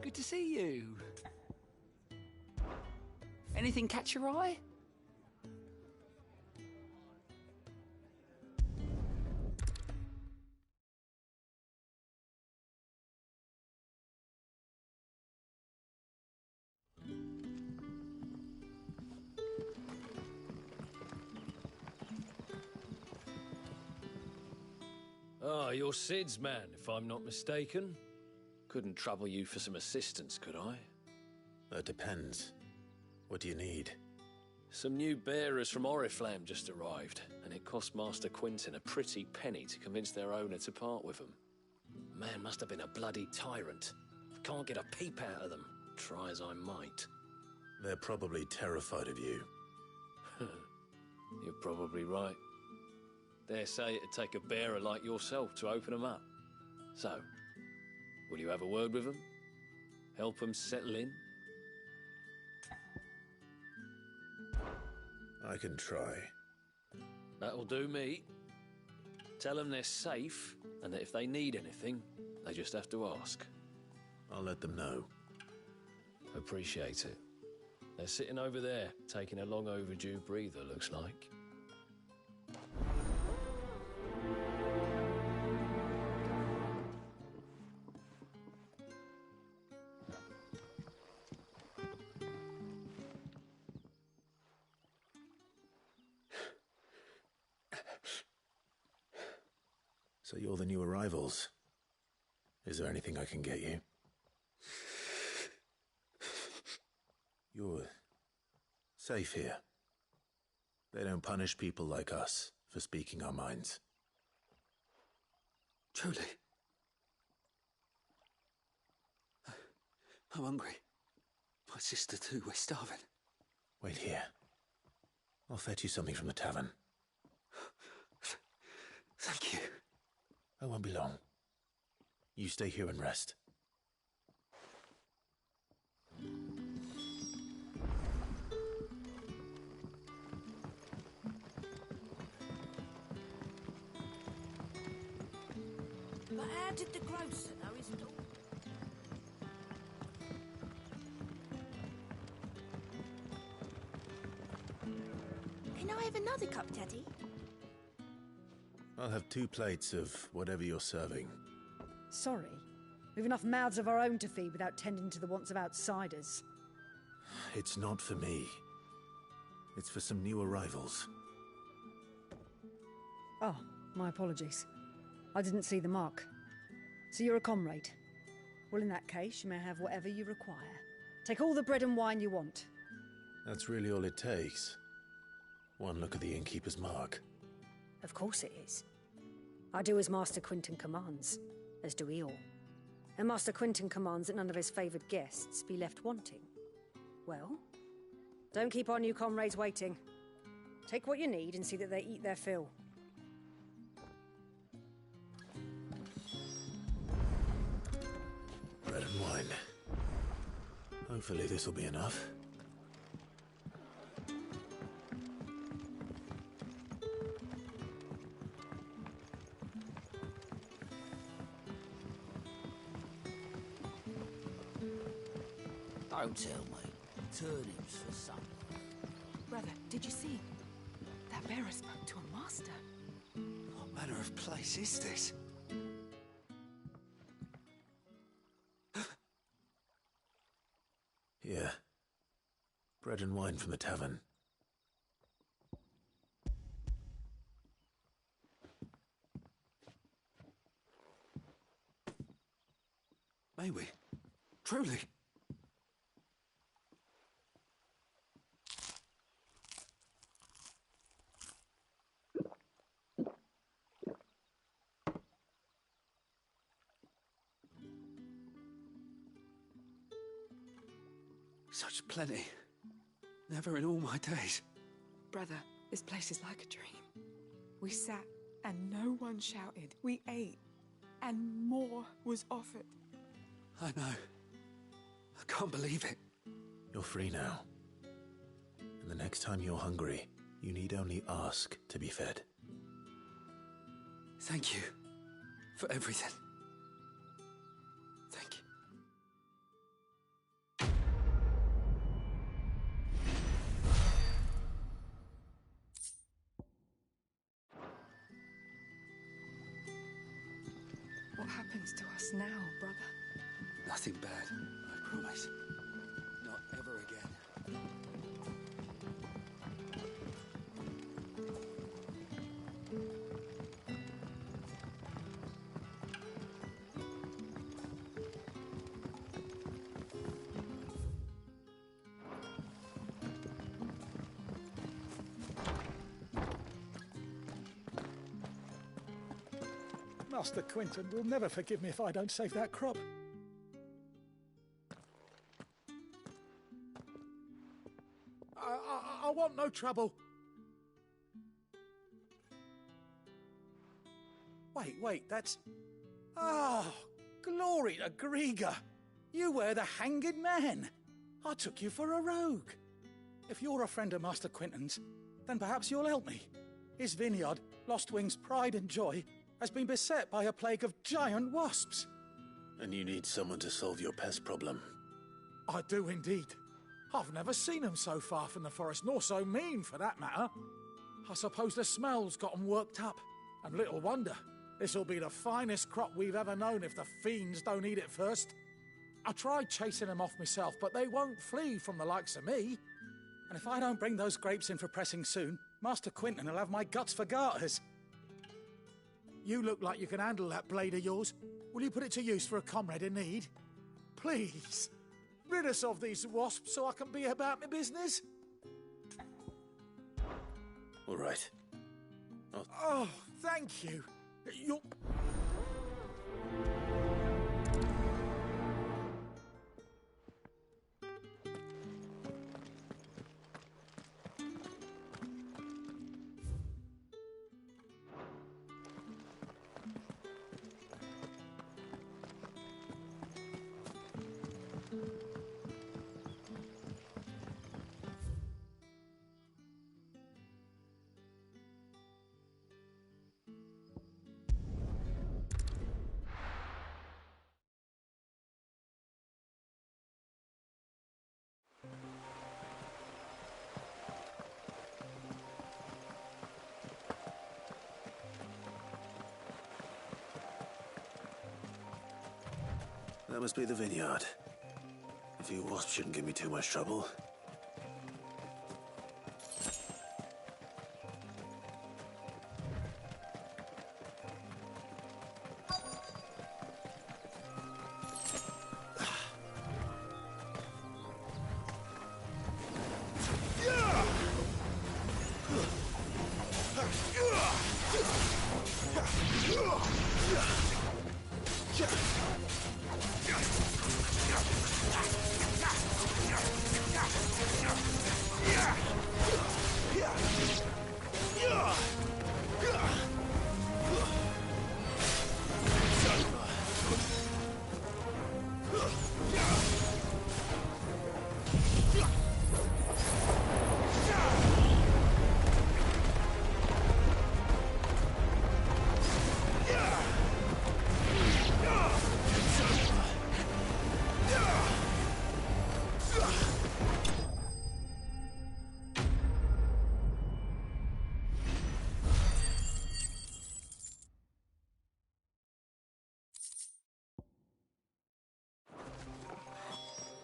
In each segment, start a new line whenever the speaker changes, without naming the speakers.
good to see you. Anything catch your eye?
Ah, you're Sid's man, if I'm not mistaken. Couldn't trouble you for some assistance, could I?
That depends. What do you need?
Some new bearers from Oriflamme just arrived, and it cost Master Quinton a pretty penny to convince their owner to part with them. Man must have been a bloody tyrant. Can't get a peep out of them, try as I might.
They're probably terrified of you.
You're probably right. Dare say it'd take a bearer like yourself to open them up. So, will you have a word with them? Help them settle in?
I can try.
That'll do me. Tell them they're safe, and that if they need anything, they just have to ask.
I'll let them know.
Appreciate it. They're sitting over there, taking a long overdue breather, looks like.
So you're the new arrivals. Is there anything I can get you? You're safe here. They don't punish people like us for speaking our minds.
Truly. I'm hungry. My sister too, we're starving.
Wait here. I'll fetch you something from the tavern.
Thank you.
I won't be long. You stay here and rest.
But how did the grocer know his daughter? Can I have another cup, Daddy?
I'll have 2 plates of whatever you're serving.
Sorry. We've enough mouths of our own to feed without tending to the wants of outsiders.
It's not for me. It's for some new arrivals.
Oh, my apologies. I didn't see the mark. So you're a comrade. Well, in that case, you may have whatever you require. Take all the bread and wine you want.
That's really all it takes. One look at the innkeeper's mark.
Of course it is. I do as Master Quinton commands, as do we all. And Master Quinton commands that none of his favoured guests be left wanting. Well, don't keep our new comrades waiting. Take what you need and see that they eat their fill.
Bread and wine. Hopefully this will be enough.
Don't tell me. Turnips for supper.
Brother, did you see? That bearer spoke to a master.
What manner of place is this?
Here. Bread and wine from the tavern.
May we? Truly? Such plenty. Never in all my days.
Brother, this place is like a dream. We sat and no one shouted. We ate and more was offered.
I know. I can't believe it.
You're free now. And the next time you're hungry, you need only ask to be fed.
Thank you for everything. Thank you.
happens to us now, brother?
Nothing bad, I promise. Not ever again.
Master Quinton will never forgive me if I don't save that crop. I want no trouble. Wait, that's... Ah, glory to Grieger. You were the hanged man. I took you for a rogue. If you're a friend of Master Quinton's, then perhaps you'll help me. His vineyard, Lostwing's pride and joy, has been beset by a plague of giant wasps.
And you need someone to solve your pest problem.
I do indeed. I've never seen them so far from the forest, nor so mean, for that matter. I suppose the smell's got them worked up. And little wonder. This'll be the finest crop we've ever known if the fiends don't eat it first. I tried chasing them off myself, but they won't flee from the likes of me. And if I don't bring those grapes in for pressing soon, Master Quinton will have my guts for garters. You look like you can handle that blade of yours. Will you put it to use for a comrade in need? Please, rid us of these wasps so I can be about my business.
All right.
Oh, thank you. You're...
That must be the vineyard. A few wasps shouldn't give me too much trouble.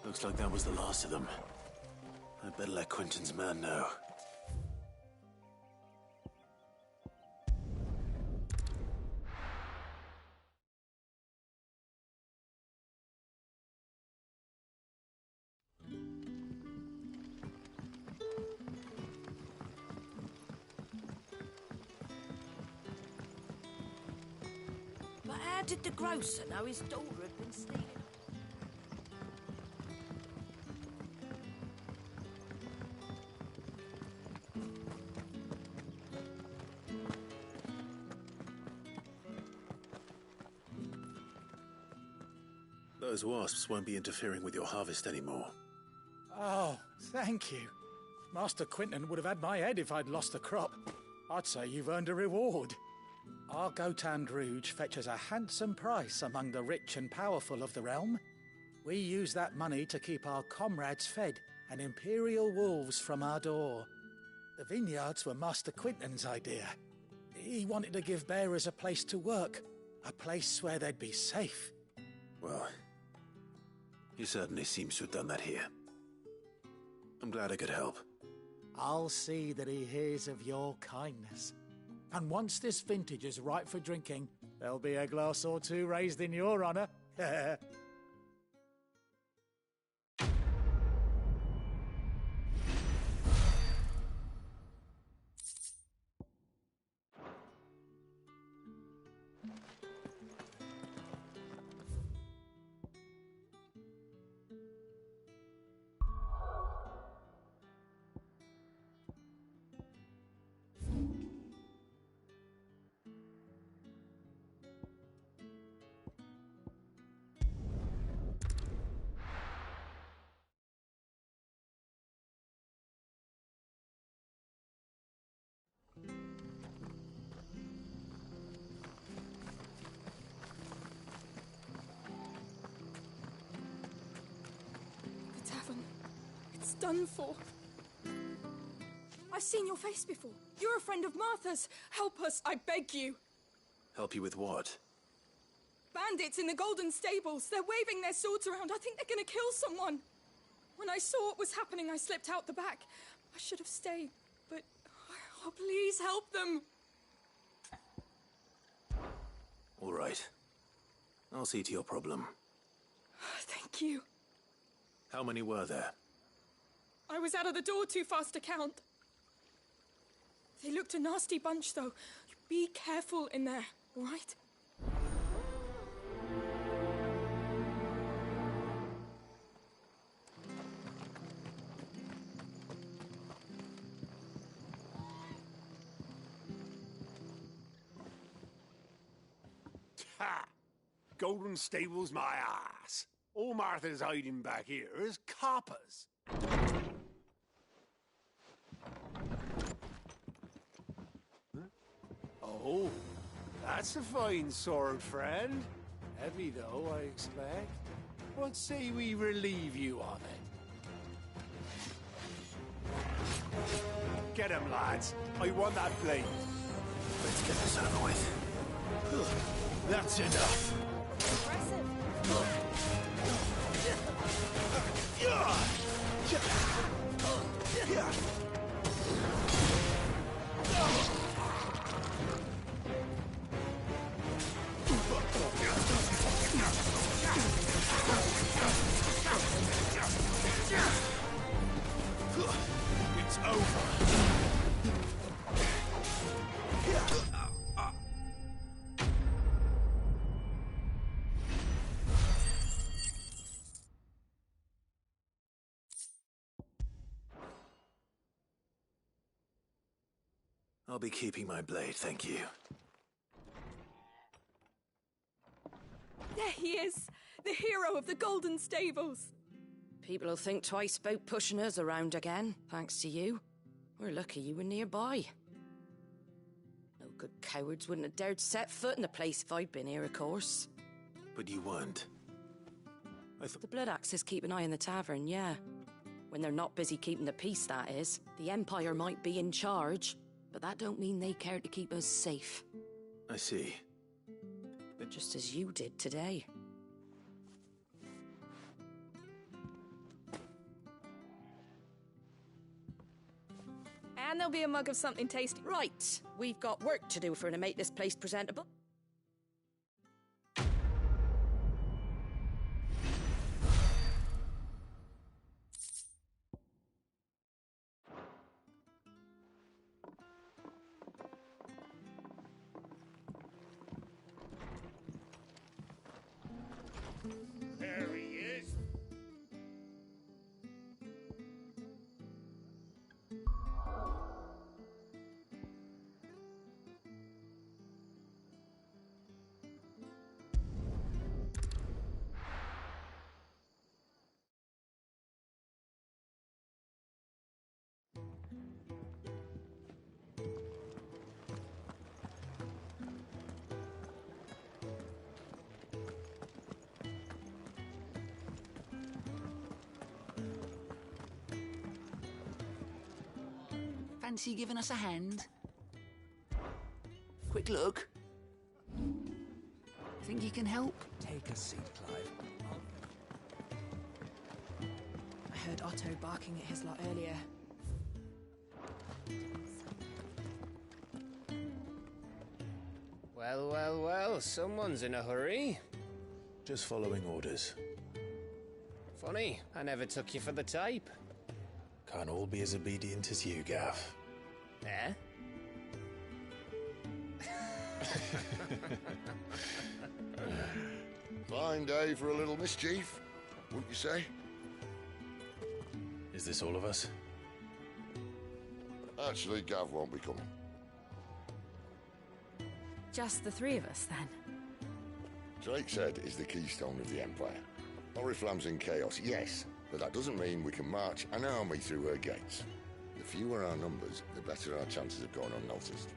Looks like that was the last of them. I'd better let Quinton's man know.
But how did the grocer know his daughter had been stealing?
Those wasps won't be interfering with your harvest anymore.
Oh, thank you. Master Quinton would have had my head if I'd lost the crop. I'd say you've earned a reward. Our Gotand Rouge fetches a handsome price among the rich and powerful of the realm. We use that money to keep our comrades fed and imperial wolves from our door. The vineyards were Master Quinton's idea. He wanted to give bearers a place to work, A place where they'd be safe.
Well, he certainly seems to have done that here. I'm glad I could help.
I'll see that he hears of your kindness. And once this vintage is ripe for drinking, there'll be a glass or two raised in your honour.
The tavern. It's done for. I've seen your face before. You're a friend of Martha's. Help us, I beg you.
Help you with what?
Bandits in the Golden Stables. They're waving their swords around. I think they're gonna kill someone. When I saw what was happening, I slipped out the back. I should have stayed, but... Oh, please help them.
All right. I'll see to your problem.
Thank you.
How many were there?
I was out of the door too fast to count. They looked a nasty bunch, though. Be careful in there, all right?
Ha! Golden Stables my ass. All Martha's hiding back here is coppers. Huh? Oh, that's a fine sword, friend. Heavy, though, I expect. What say we relieve you of it? Get him, lads. I want that blade.
Let's get this over with. That's enough.
It's over.
I'll be keeping my blade, thank you.
There he is, the hero of the Golden Stables.
People will think twice about pushing us around again, thanks to you. We're lucky you were nearby. No good cowards wouldn't have dared set foot in the place if I'd been here, of course.
But you weren't.
The Blood Axes keep an eye on the tavern, yeah. When they're not busy keeping the peace, that is. The Empire might be in charge, but that don't mean they care to keep us safe.
I see.
Just as you did today.
And there'll be a mug of something tasty.
Right, we've got work to do if we're to make this place presentable.
There he is.
Fancy giving us a hand? Quick look.
Think you can help?
Take a seat, Clive.
I heard Otto barking at his lot earlier.
Well, well, well, someone's in a hurry.
Just following orders.
Funny, I never took you for the type.
Can't all be as obedient as you, Gav.
Eh?
Fine day for a little mischief, wouldn't you say?
Is this all of us?
Actually, Gav won't be coming.
Just the three of us, then?
Drake's Head is the keystone of the Empire. Oriflamme's in chaos, yes, but that doesn't mean we can march an army through her gates. The fewer our numbers, the better our chances of going unnoticed.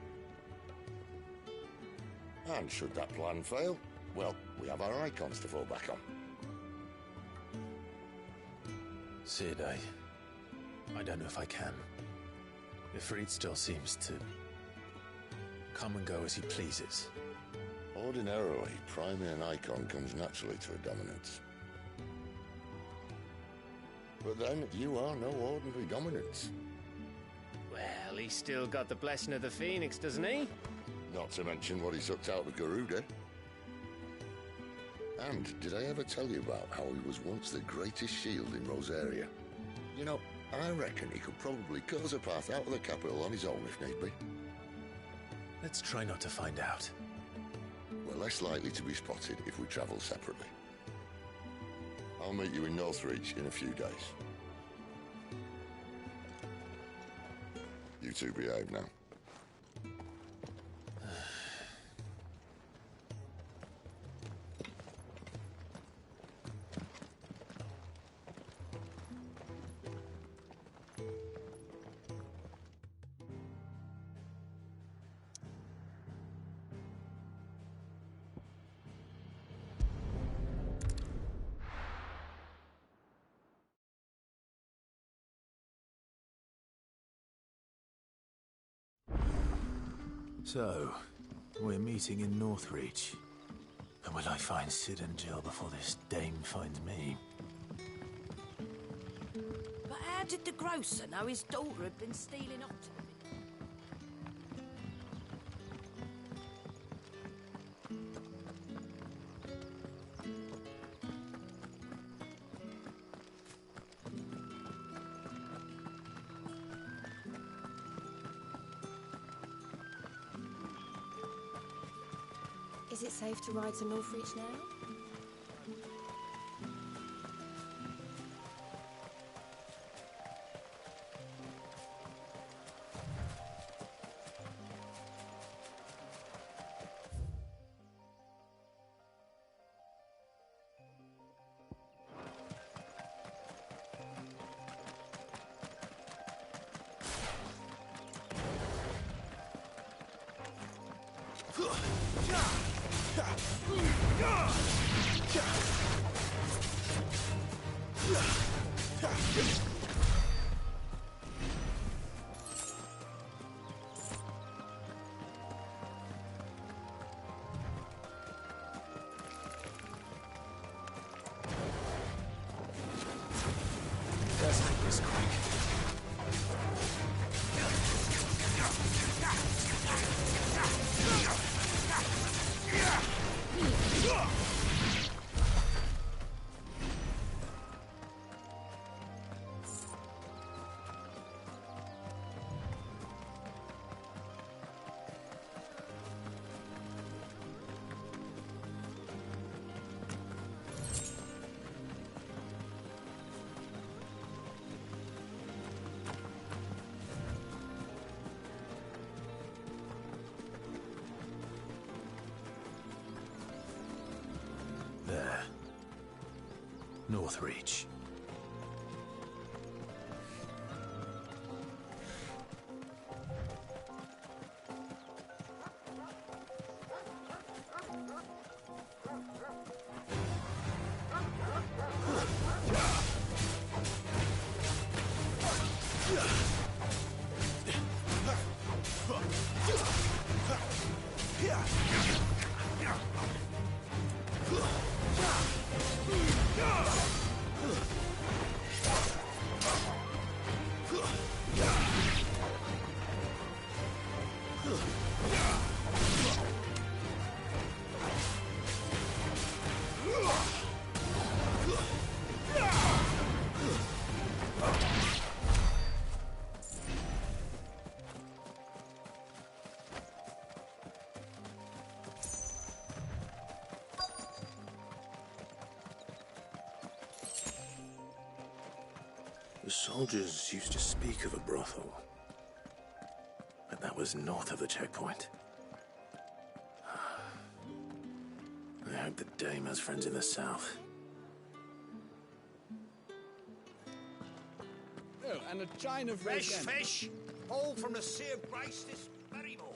And should that plan fail, well, we have our icons to fall back on.
Sid, I don't know if I can. Nifrit still seems to come and go as he pleases.
Ordinarily, priming an icon comes naturally to a dominance. But then, you are no ordinary dominance.
Well, he's still got the blessing of the Phoenix, doesn't he?
Not to mention what he sucked out of Garuda. And did I ever tell you about how he was once the greatest shield in Rosaria? You know, I reckon he could probably cut us a path out of the capital on his own if need be.
Let's try not to find out.
We're less likely to be spotted if we travel separately. I'll meet you in Northreach in a few days. You two behave now.
So, we're meeting in Northreach. And will I find Sid and Jill before this dame finds me?
But how did the grocer know his daughter had been stealing optimism?
Is it safe to ride to Northreach now?
Let's make this quick. There. Northreach. The soldiers used to speak of a brothel, but that was north of the checkpoint. I hope the dame has friends in the south.
Oh, and a chine of
fresh fish, all from the Sea of Grace this very morning.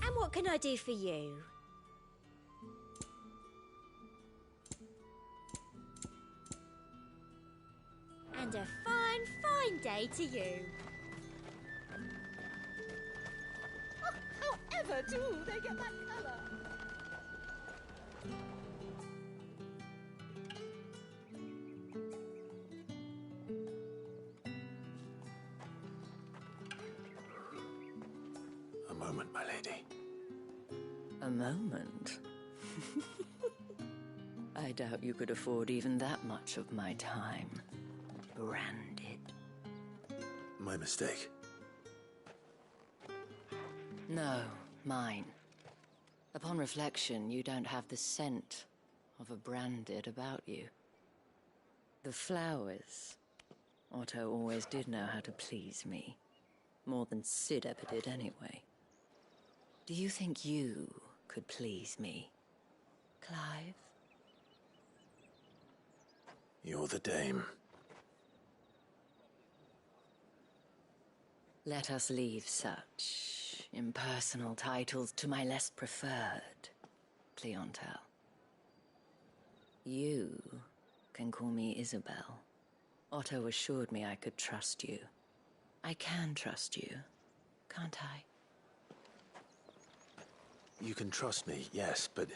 And what can I do for you? And a fine, fine day to you.
Oh, however do they get that colour?
A moment, my lady.
A moment? I doubt you could afford even that much of my time. Branded.
My mistake.
No, mine. Upon reflection, you don't have the scent of a branded about you. The flowers. Otto always did know how to please me. More than Sid ever did anyway. Do you think you could please me, Clive?
You're the dame.
Let us leave such impersonal titles to my less preferred clientele. You can call me Isabel. Otto assured me I could trust you. I can trust you, can't I?
You can trust me, yes, but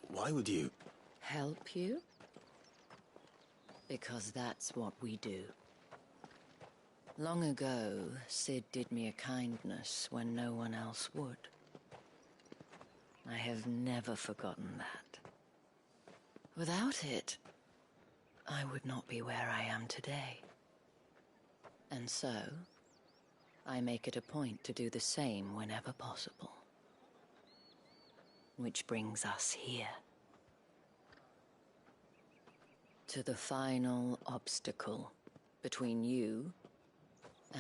why would you?
Help you? Because that's what we do. Long ago, Sid did me a kindness when no one else would. I have never forgotten that. Without it, I would not be where I am today. And so, I make it a point to do the same whenever possible. Which brings us here. To the final obstacle between you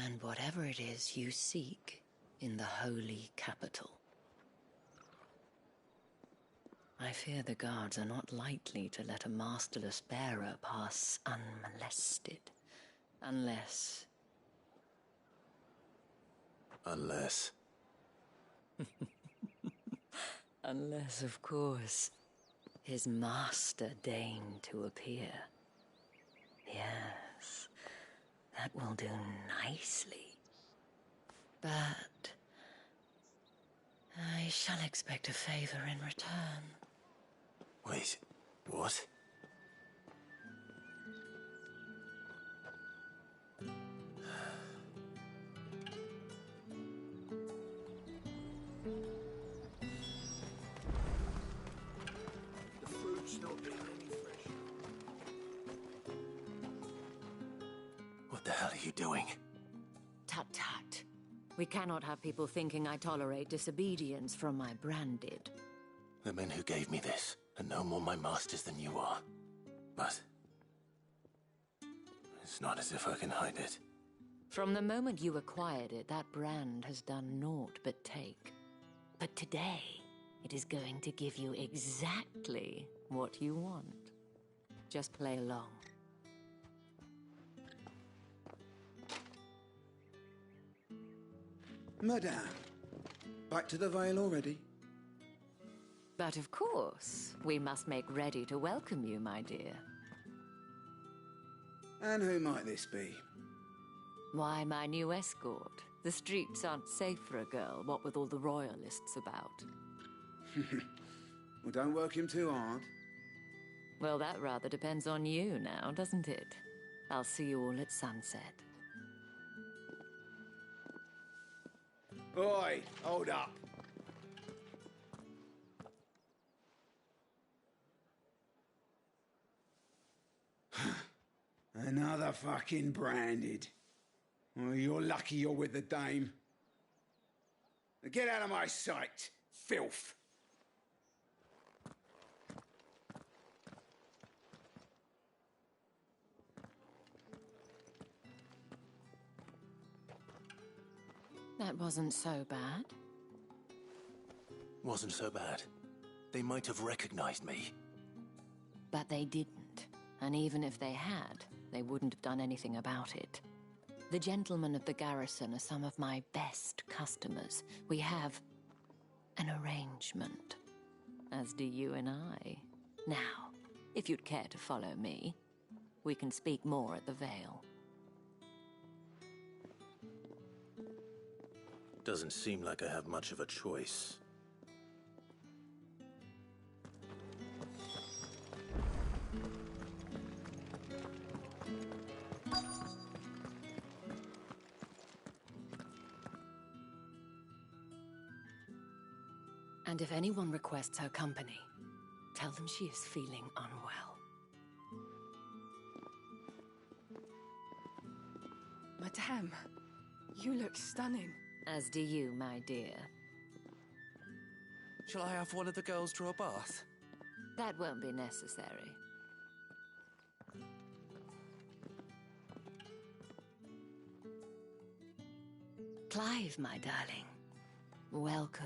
and whatever it is you seek in the holy capital. I fear the guards are not likely to let a masterless bearer pass unmolested. Unless... Unless, of course, his master deigned to appear. Yes, that will do nicely. But I shall expect a favor in return.
Wait, what?
The fruit's not being any fresh.
What the hell are you doing?
Tut tut. We cannot have people thinking I tolerate disobedience from my branded.
The men who gave me this are no more my masters than you are. But it's not as if I can hide it.
From the moment you acquired it, that brand has done naught but take. But today, it is going to give you exactly what you want. Just play along.
Madame, back to the Vale already?
But of course, we must make ready to welcome you, my dear.
And who might this be?
Why my new escort? The streets aren't safe for a girl, what with all the royalists about.
Well, don't work him too hard.
Well, that rather depends on you now, doesn't it? I'll see you all at sunset.
Oi, hold up. Another fucking branded. Well, you're lucky you're with the dame. Now get out of my sight, filth.
That wasn't so bad.
Wasn't so bad. They might have recognized me.
But they didn't. And even if they had, they wouldn't have done anything about it. The gentlemen of the garrison are some of my best customers. We have an arrangement, as do you and I. Now, if you'd care to follow me, we can speak more at the Vale.
Doesn't seem like I have much of a choice.
And if anyone requests her company, tell them she is feeling unwell.
Madame, you look stunning.
As do you, my dear.
Shall I have one of the girls draw a bath?
That won't be necessary. Clive, my darling. Welcome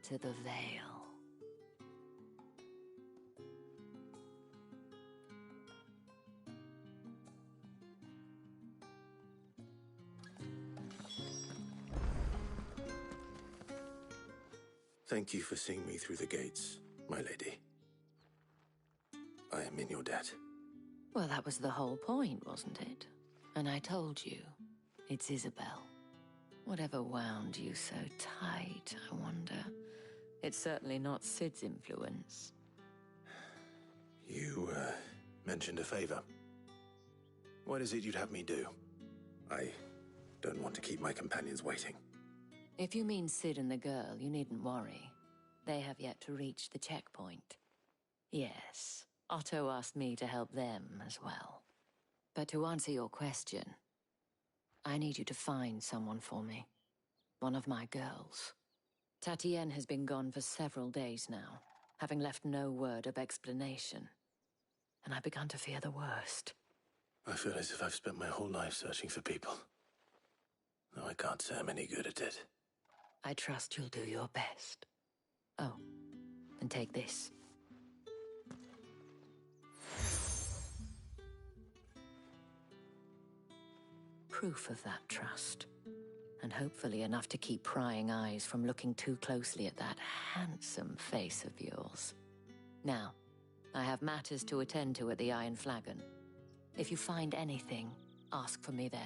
to the Vale.
Thank you for seeing me through the gates, my lady. I am in your debt.
Well, that was the whole point, wasn't it? And I told you, it's Isabel. Whatever wound you so tight, I wonder. It's certainly not Sid's influence.
You, mentioned a favor. What is it you'd have me do? I don't want to keep my companions waiting.
If you mean Sid and the girl, you needn't worry. They have yet to reach the checkpoint. Yes, Otto asked me to help them as well. But to answer your question, I need you to find someone for me. One of my girls. Tatienne has been gone for several days now, having left no word of explanation. And I've begun to fear the worst.
I feel as if I've spent my whole life searching for people. Though I can't say I'm any good at it.
I trust you'll do your best. Oh, and take this. Proof of that trust. And hopefully enough to keep prying eyes from looking too closely at that handsome face of yours. Now, I have matters to attend to at the Iron Flagon. If you find anything, ask for me there.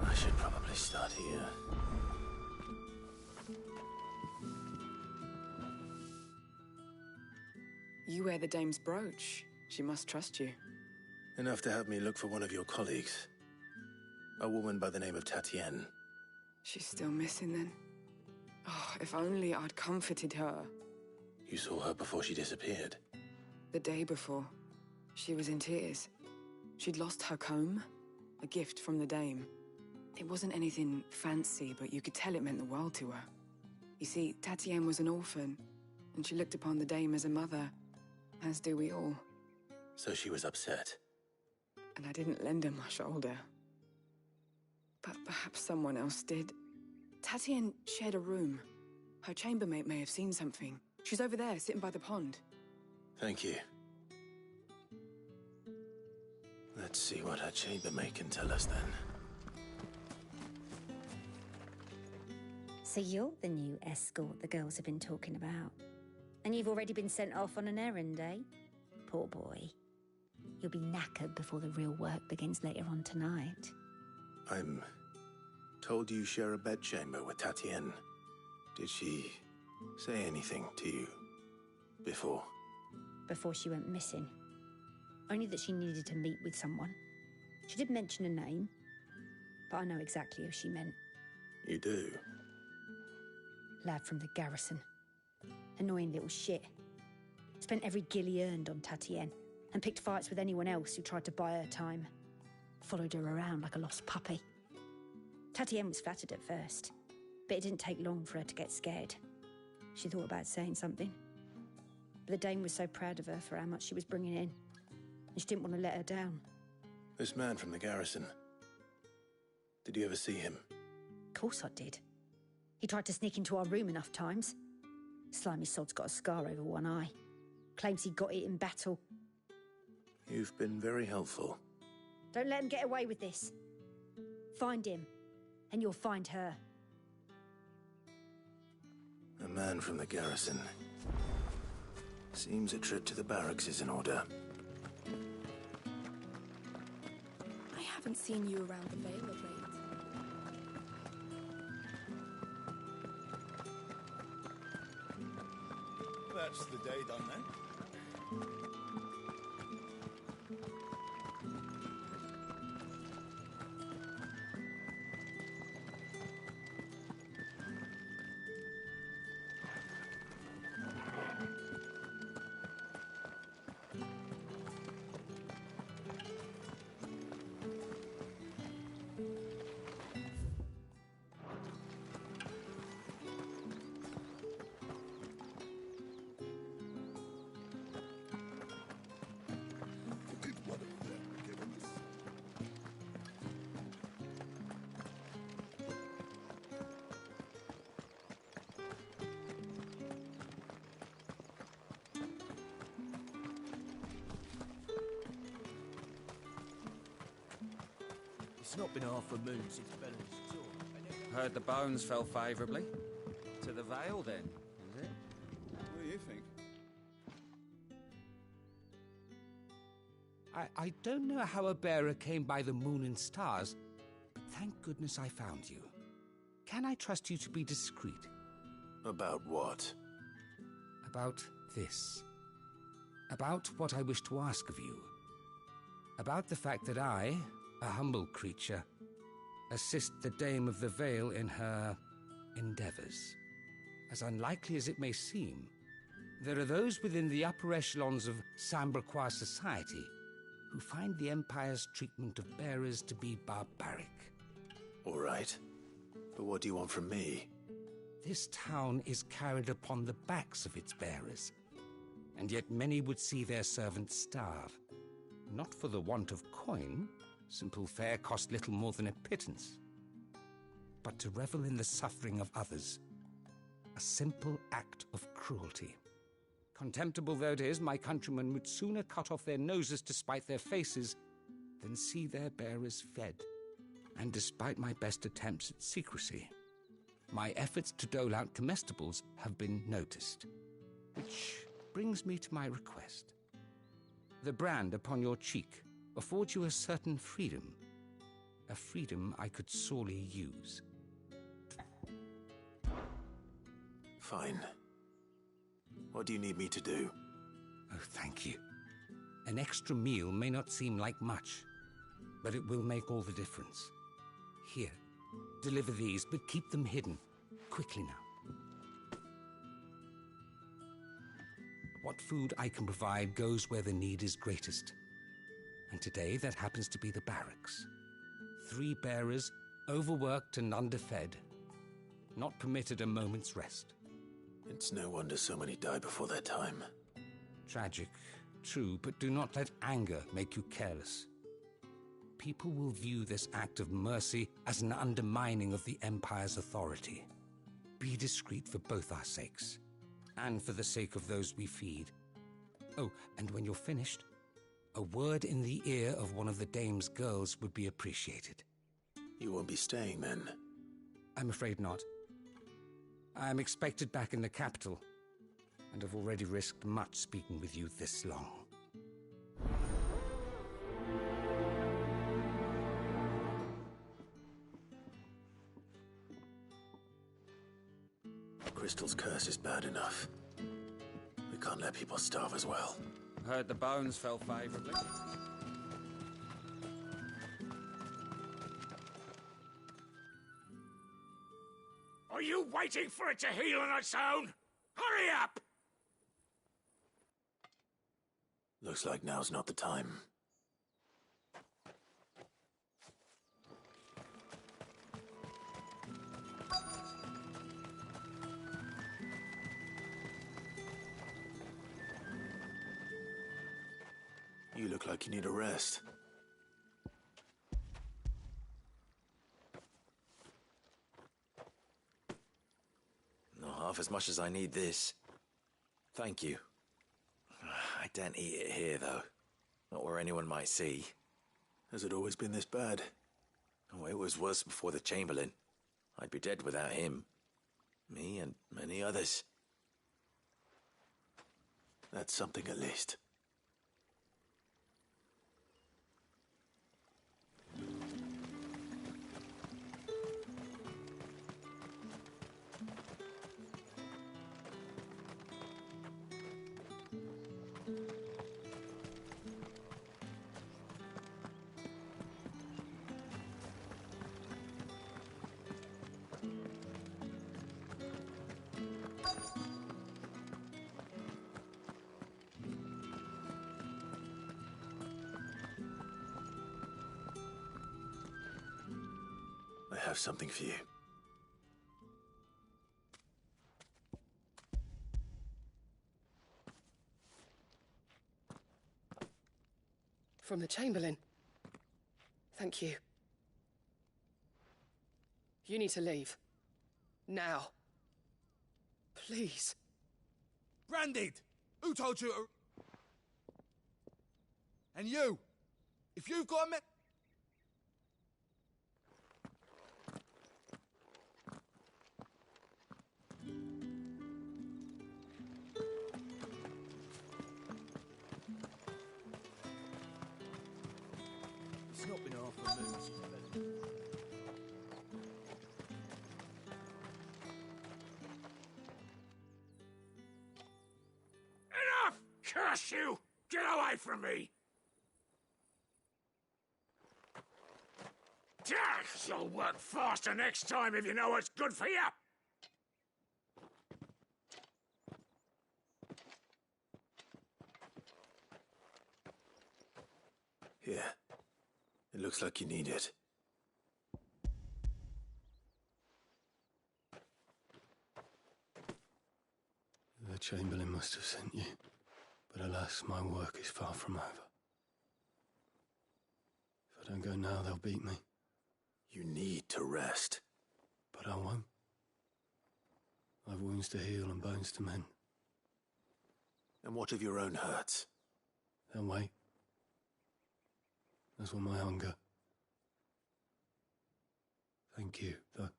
I should probably start here.
You wear the dame's brooch. She must trust you.
Enough to have me look for one of your colleagues. A woman by the name of Tatienne.
She's still missing then. Oh, if only I'd comforted her.
You saw her before she disappeared?
The day before. She was in tears. She'd lost her comb, a gift from the dame. It wasn't anything fancy, but you could tell it meant the world to her. You see, Tatienne was an orphan, and she looked upon the dame as a mother, as do we all.
So she was upset.
And I didn't lend her my shoulder. But perhaps someone else did. Tatienne shared a room. Her chambermaid may have seen something. She's over there, sitting by the pond.
Thank you. Let's see what her chambermaid can tell us then.
So you're the new escort the girls have been talking about. And you've already been sent off on an errand, eh? Poor boy. You'll be knackered before the real work begins later on tonight.
I'm told you share a bedchamber with Tatienne. Did she say anything to you before?
Before she went missing. Only that she needed to meet with someone. She did mention a name, but I know exactly who she meant.
You do?
Lad from the garrison. Annoying little shit. Spent every guil he earned on Tatienne, and picked fights with anyone else who tried to buy her time. Followed her around like a lost puppy. Tatienne was flattered at first, but it didn't take long for her to get scared. She thought about saying something. But the dame was so proud of her for how much she was bringing in, and she didn't want to let her down.
This man from the garrison. Did you ever see him?
Of course I did. He tried to sneak into our room enough times. Slimy sod's got a scar over one eye. Claims he got it in battle.
You've been very helpful.
Don't let him get away with this. Find him, and you'll find her.
A man from the garrison. Seems a trip to the barracks is in order.
I haven't seen you around the Vale of late.
That's the day done then.
It's not been half a moon since Belen's talk.
Heard the bones fell favourably. To the Vale, then, is it?
What do you think?
I don't know how a bearer came by the moon and stars, but thank goodness I found you. Can I trust you to be discreet?
About what?
About this. About what I wish to ask of you. About the fact that I, a humble creature, assist the Dame of the Vale in her endeavors. As unlikely as it may seem, there are those within the upper echelons of Samberquois society who find the Empire's treatment of bearers to be barbaric.
All right. But what do you want from me?
This town is carried upon the backs of its bearers, and yet many would see their servants starve. Not for the want of coin, simple fare cost little more than a pittance, but to revel in the suffering of others, a simple act of cruelty. Contemptible though it is, my countrymen would sooner cut off their noses to spite their faces than see their bearers fed. And despite my best attempts at secrecy, my efforts to dole out comestibles have been noticed. Which brings me to my request. The brand upon your cheek affords you a certain freedom, a freedom I could sorely use.
Fine. What do you need me to do?
Oh, thank you. An extra meal may not seem like much, but it will make all the difference. Here, deliver these, but keep them hidden. Quickly now. What food I can provide goes where the need is greatest. And today that happens to be the barracks. 3 bearers, overworked and underfed, not permitted a moment's rest.
It's no wonder so many die before their time.
Tragic, true, but do not let anger make you careless. People will view this act of mercy as an undermining of the Empire's authority. Be discreet for both our sakes, and for the sake of those we feed. Oh, and when you're finished, a word in the ear of one of the Dame's girls would be appreciated.
You won't be staying then?
I'm afraid not. I'm expected back in the capital. and have already risked much speaking with you this long.
Crystal's curse is bad enough. We can't let people starve as well.
Heard the bones fell favourably.
Are you waiting for it to heal on its own? Hurry up!
Looks like now's not the time. You look like you need a rest.
Not half as much as I need this. Thank you. I don't eat it here, though. Not where anyone might see.
Has it always been this bad?
Oh, it was worse before the Chamberlain. I'd be dead without him. Me and many others.
That's something at least. I have something for you.
From the Chamberlain. Thank you. You need to leave. Now. Please.
Branded! Who told you to... And you! If you've got a It's not been half a moon since then.
Enough! Curse you! Get away from me! You'll work faster next time if you know what's good for you!
Here. It looks like you need it. The Chamberlain must have sent you. But alas, my work is far from over. If I don't go now, they'll beat me. You need to rest. But I won't. I've wounds to heal and bones to mend. And what of your own hurts? They'll wait. As will my hunger. Thank you, though.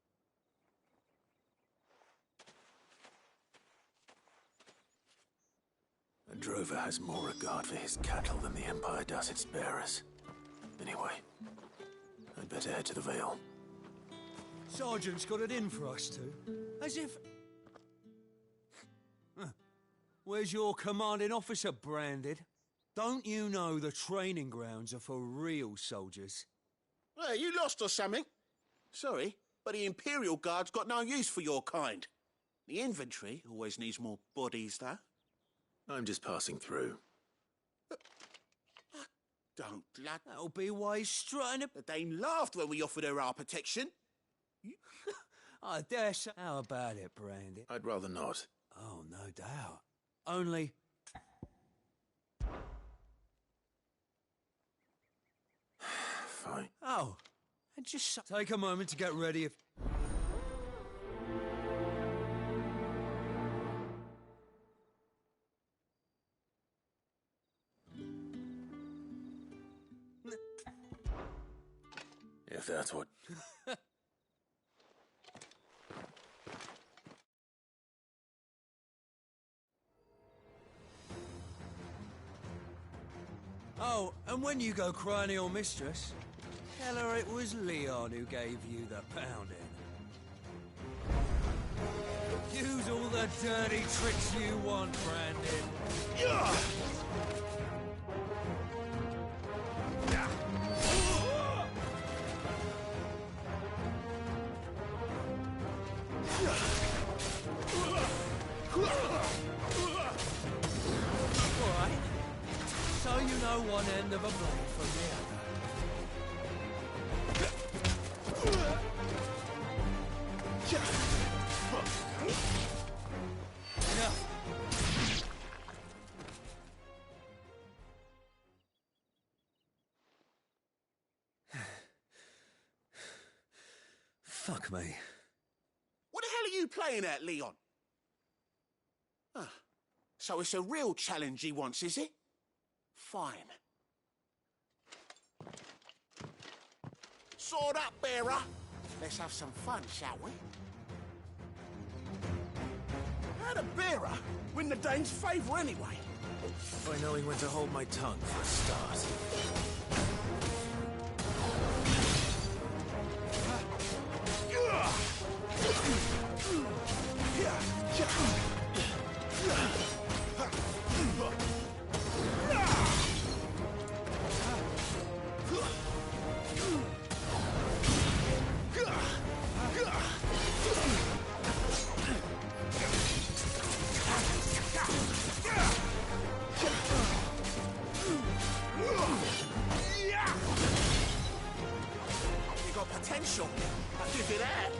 A drover has more regard for his cattle than the Empire does its bearers. Anyway, I'd better head to the Vale.
Sergeant's got it in for us two. As if... Where's your commanding officer, Branded? Don't you know the training grounds are for real soldiers?
Hey, you lost or something? Sorry, but the Imperial Guard's got no use for your kind. The infantry always needs more bodies, though.
I'm just passing through.
Don't blood.
That'll be why he's strutting.
The Dame laughed when we offered her our protection.
I dare say. How about it, Branded?
I'd rather not.
Oh, no doubt. Only...
Fine.
Oh, and just take a moment to get ready if...
If that's what...
Oh, and when you go crying to your mistress, tell her it was Leon who gave you the pounding. Use all the dirty tricks you want, Brandon. Alright, so you know one end of a blade from the other. Enough. Fuck me.
What the hell are you playing at, Leon? Ah, so it's a real challenge he wants, is it? Fine. Sword up, bearer. Let's have some fun, shall we? How'd a bearer win the Dane's favour anyway?
By knowing when to hold my tongue for a start.
You got potential. I'll give you that.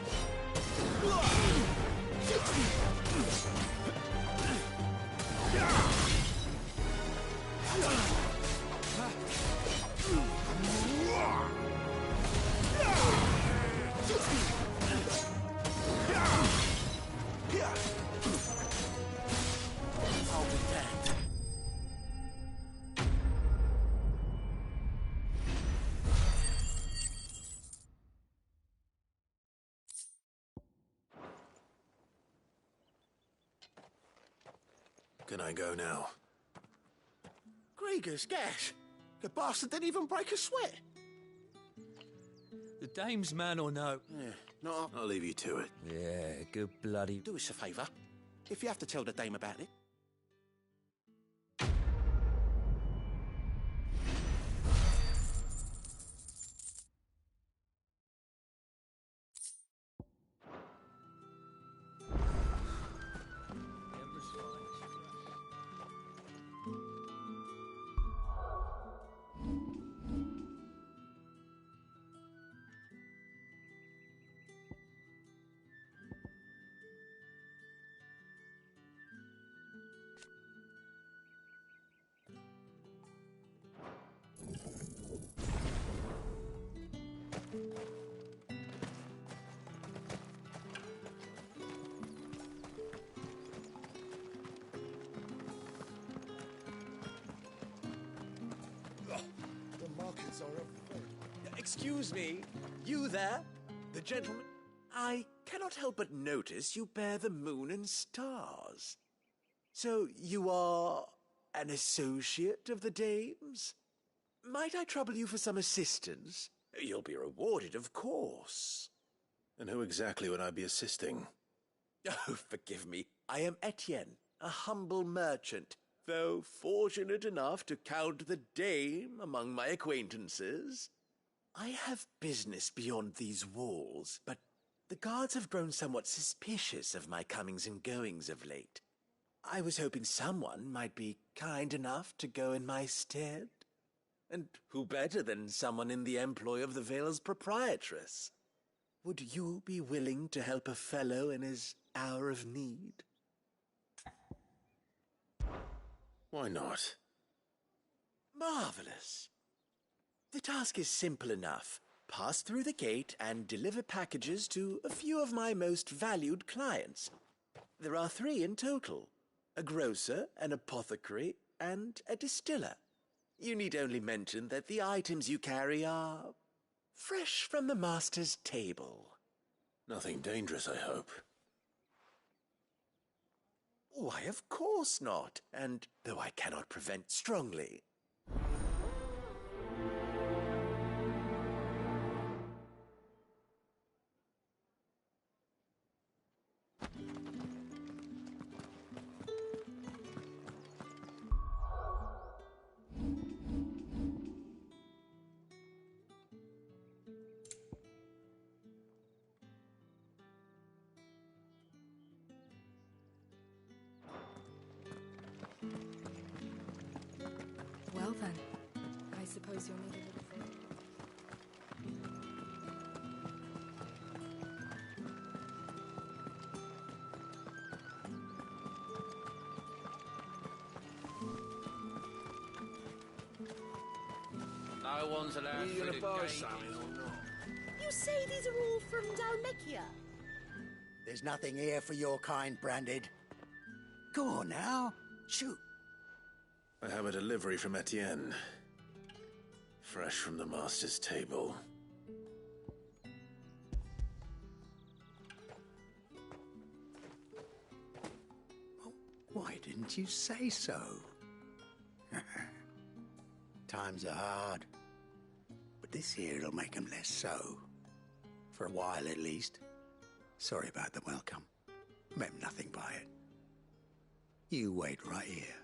I'll be damned.
Can I go now?
Grieger's gas. The bastard didn't even break a sweat.
The dame's man or no?
Yeah, not
I'll leave you to it.
Yeah, good bloody...
Do us a favour. If you have to tell the dame about it.
Excuse me, you there? The gentleman? I cannot help but notice you bear the moon and stars. So you are an associate of the dame's? Might I trouble you for some assistance? You'll be rewarded, of course.
And who exactly would I be assisting?
Oh, forgive me. I am Etienne, a humble merchant, though fortunate enough to count the dame among my acquaintances. I have business beyond these walls, but the guards have grown somewhat suspicious of my comings and goings of late. I was hoping someone might be kind enough to go in my stead. And who better than someone in the employ of the Vale's proprietress? Would you be willing to help a fellow in his hour of need?
Why not?
Marvelous. The task is simple enough. Pass through the gate and deliver packages to a few of my most valued clients. There are 3 in total: a grocer, an apothecary, and a distiller. You need only mention that the items you carry are fresh from the master's table.
Nothing dangerous, I hope.
Why, of course not. And though I cannot prevent strongly,
Well then, I suppose you'll need a little food.
No one's allowed
Are you
through
gonna
the
buy
gate.
something or not?
You say these are all from Dalmekia?
There's nothing here for your kind, Branded. Go on now, shoot.
I have a delivery from Etienne. Fresh from the master's table.
Why didn't you say so? Times are hard. But this here'll make 'em less so. For a while, at least. Sorry about the welcome. Meant nothing by it. You wait right here.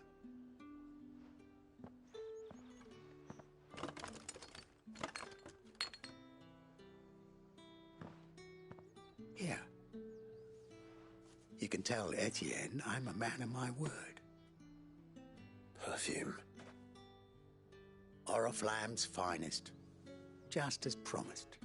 Here. You can tell Etienne I'm a man of my word.
Perfume.
Oriflamme's finest. Just as promised.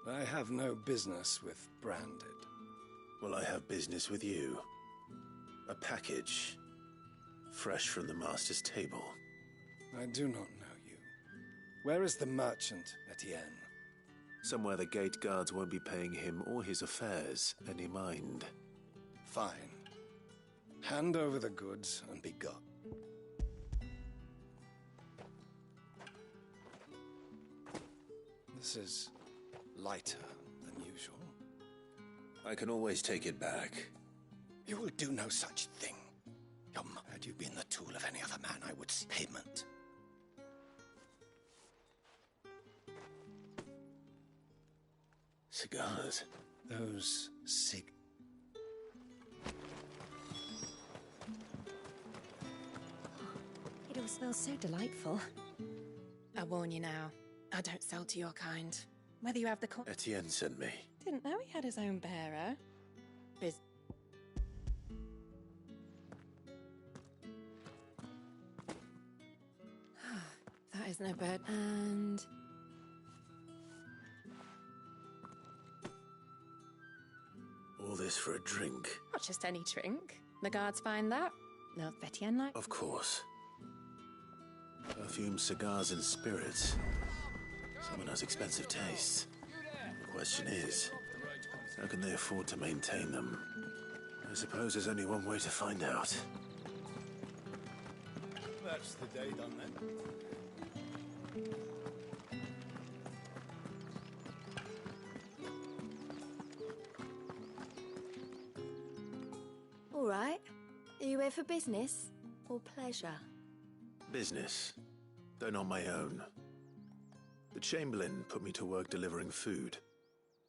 I have no business with Branded.
Well, I have business with you. A package. Fresh from the master's table.
I do not know you. Where is the merchant, Etienne?
Somewhere the gate guards won't be paying him or his affairs any mind.
Fine. Hand over the goods and be gone. This is lighter than usual.
I can always take it back.
You will do no such thing. Had you been the tool of any other man, I would see payment.
Cigars.
Those
It all smells so delightful.
I warn you now, I don't sell to your kind. Whether you have the
Etienne sent me.
Didn't know he had his own bearer. That is no bird. And...
All this for a drink.
not just any drink. The guards find that. They'll Etienne like...
Of course. Perfume, cigars, and spirits. Someone has expensive tastes. The question is, how can they afford to maintain them? I suppose there's only one way to find out.
That's the day done then.
All right. Are you here for business or pleasure?
Business, though not my own. The Chamberlain put me to work delivering food.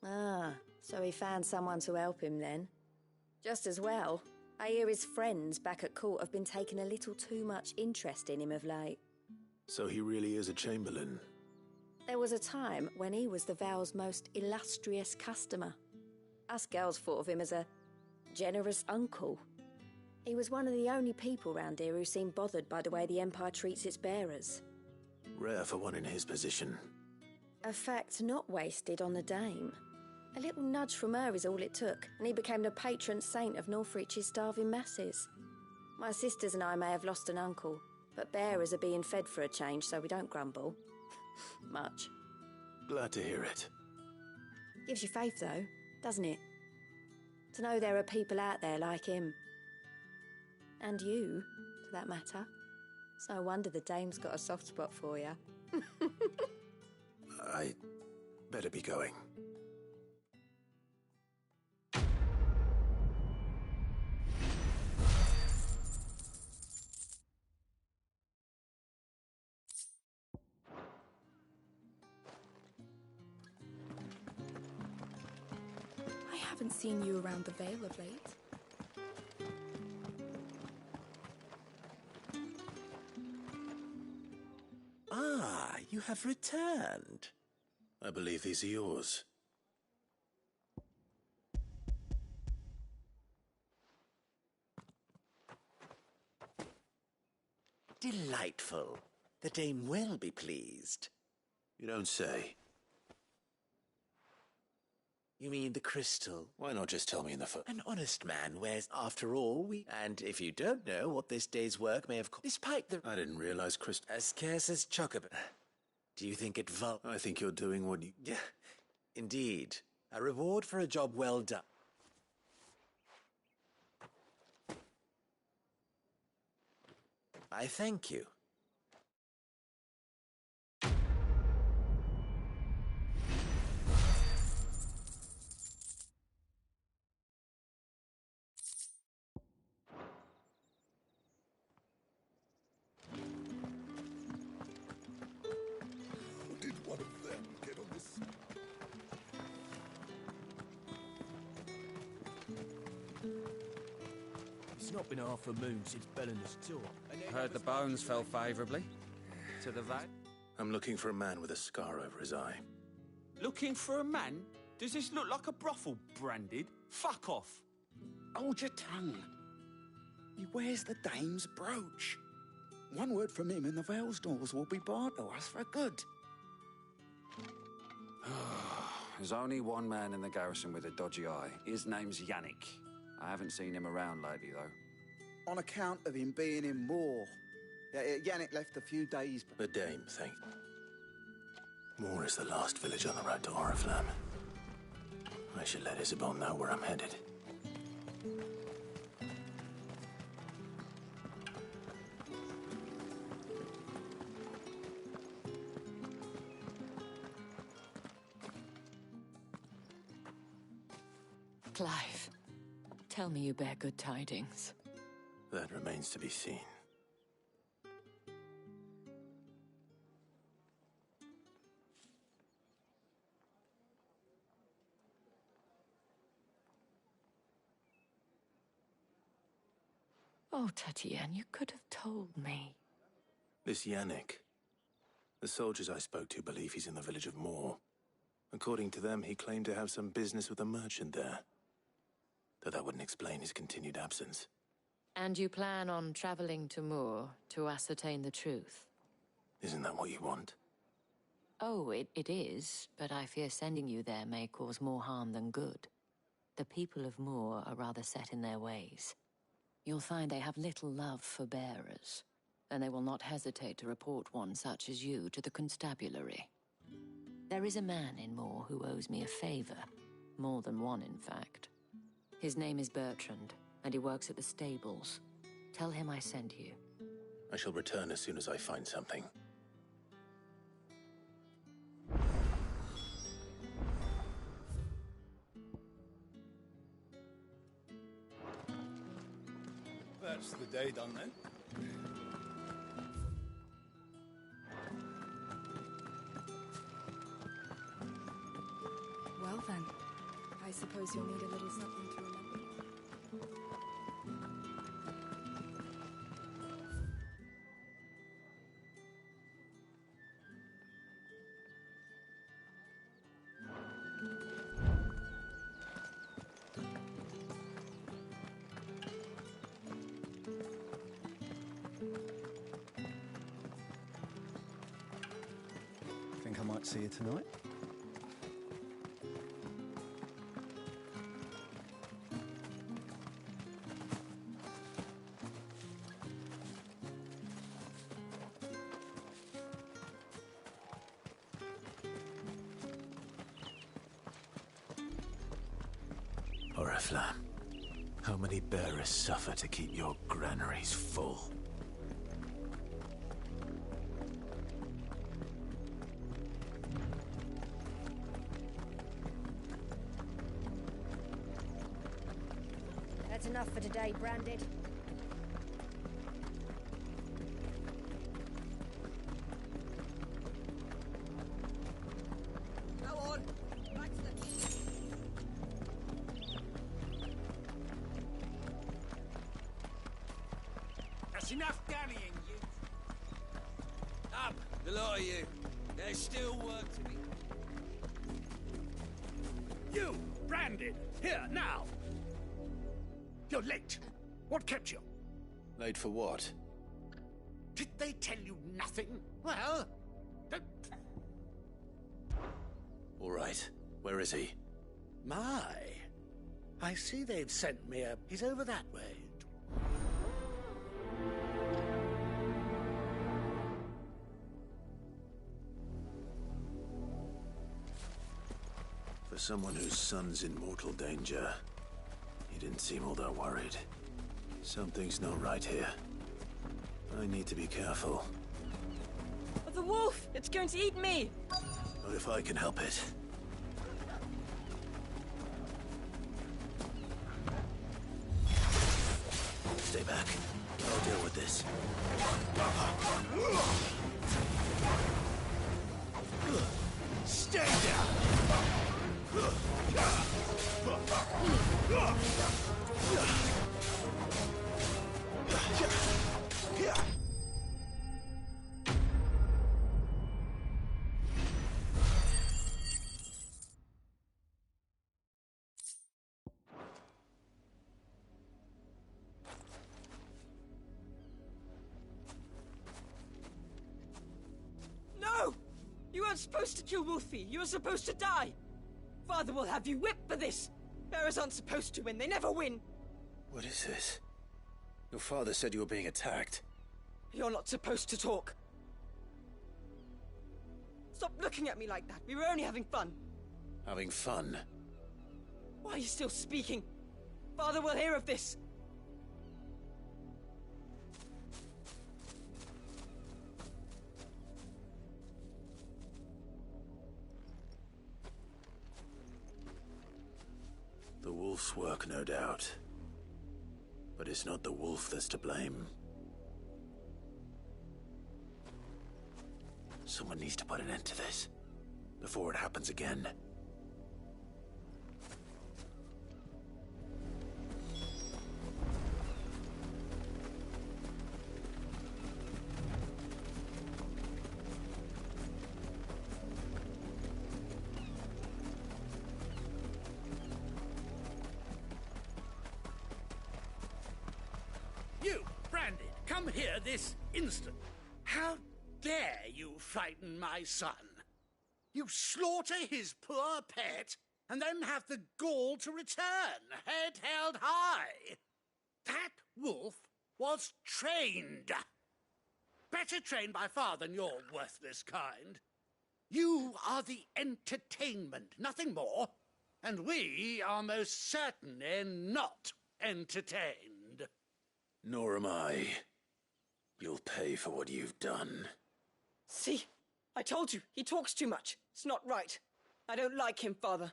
Ah, so he found someone to help him then. Just as well. I hear his friends back at court have been taking a little too much interest in him of late.
So he really is a Chamberlain.
There was a time when he was the Vale's most illustrious customer. Us girls thought of him as a generous uncle. He was one of the only people round here who seemed bothered by the way the Empire treats its bearers.
Rare for one in his position.
A fact not wasted on the dame. A little nudge from her is all it took, and he became the patron saint of Northreach's starving masses. My sisters and I may have lost an uncle, but bearers are being fed for a change, so we don't grumble. Much.
Glad to hear it.
Gives you faith, though, doesn't it? To know there are people out there like him. And you, for that matter. It's no wonder the dame's got a soft spot for you.
I better be going.
I haven't seen you around the Vale of late.
Ah, you have returned.
I believe these are yours.
Delightful. The dame will be pleased.
You don't say.
You mean the crystal?
Why not just tell me in the phone?
An honest man wears, after all, we... And if you don't know what this day's work may have... Despite the...
I didn't realize crystal...
As scarce as chocolate. Do you think it
I think you're doing what you...
Yeah, indeed. A reward for a job well done. I thank you.
Did one of them get on this?
It's not been half a moon since Belena's tour.
Heard the bones fell favourably. To the vat?
I'm looking for a man with a scar over his eye.
Looking for a man? Does this look like a brothel, Branded? Fuck off!
Hold your tongue. He wears the dame's brooch. One word from him and the Vale's doors will be barred to us for good.
There's only one man in the garrison with a dodgy eye. His name's Yannick. I haven't seen him around lately, though.
On account of him being in Moor. Yannick left a few days...
The dame, thank... Moor is the last village on the road to Oriflamme. I should let Isabel know where I'm headed.
Clive, tell me you bear good tidings.
That remains to be seen.
Oh, Tatienne, you could have told me.
This Yannick. The soldiers I spoke to believe he's in the village of Moor. According to them, he claimed to have some business with a merchant there. Though that wouldn't explain his continued absence.
And you plan on traveling to Moor to ascertain the truth?
Isn't that what you want?
Oh, it is, but I fear sending you there may cause more harm than good. The people of Moor are rather set in their ways. You'll find they have little love for bearers, and they will not hesitate to report one such as you to the constabulary. There is a man in Moor who owes me a favor. More than one, in fact. His name is Bertrand, and he works at the stables. Tell him I sent you.
I shall return as soon as I find something.
That's the day done then.
Well then, I suppose you'll need a little something to remember.
Think I might see you tonight?
Oriflamme, how many bearers suffer to keep your granaries full?
That's enough for today, Branded.
Go on. Back to the...
That's enough dallying, you. Up, the lot of you. There's still work to be...
You, Branded, here, now! You're late. What kept you?
Late for what?
Did they tell you nothing? Well,
All right. Where is he?
my. I see they've sent me a... He's over that way.
For someone whose son's in mortal danger, he didn't seem all that worried. Something's not right here. I need to be careful.
The wolf! It's going to eat me!
Not if I can help it. Stay back. I'll deal with this.
Stay down!
No! You weren't supposed to kill Wolfie. You were supposed to die. Father will have you whipped for this. Bearers aren't supposed to win. They never win.
What is this? Your father said you were being attacked.
You're not supposed to talk. Stop looking at me like that. We were only having fun.
Having fun?
Why are you still speaking? Father will hear of this.
The wolf's work, no doubt. But it's not the wolf that's to blame. Someone needs to put an end to this, before it happens again.
You, Branded, come here this instant. How dare you frighten my son? You slaughter his poor pet, and then have the gall to return, head held high. That wolf was trained. Better trained by far than your worthless kind. You are the entertainment, nothing more. And we are most certainly not entertained.
Nor am I. You'll pay for what you've done.
See? I told you, he talks too much. It's not right. I don't like him, Father.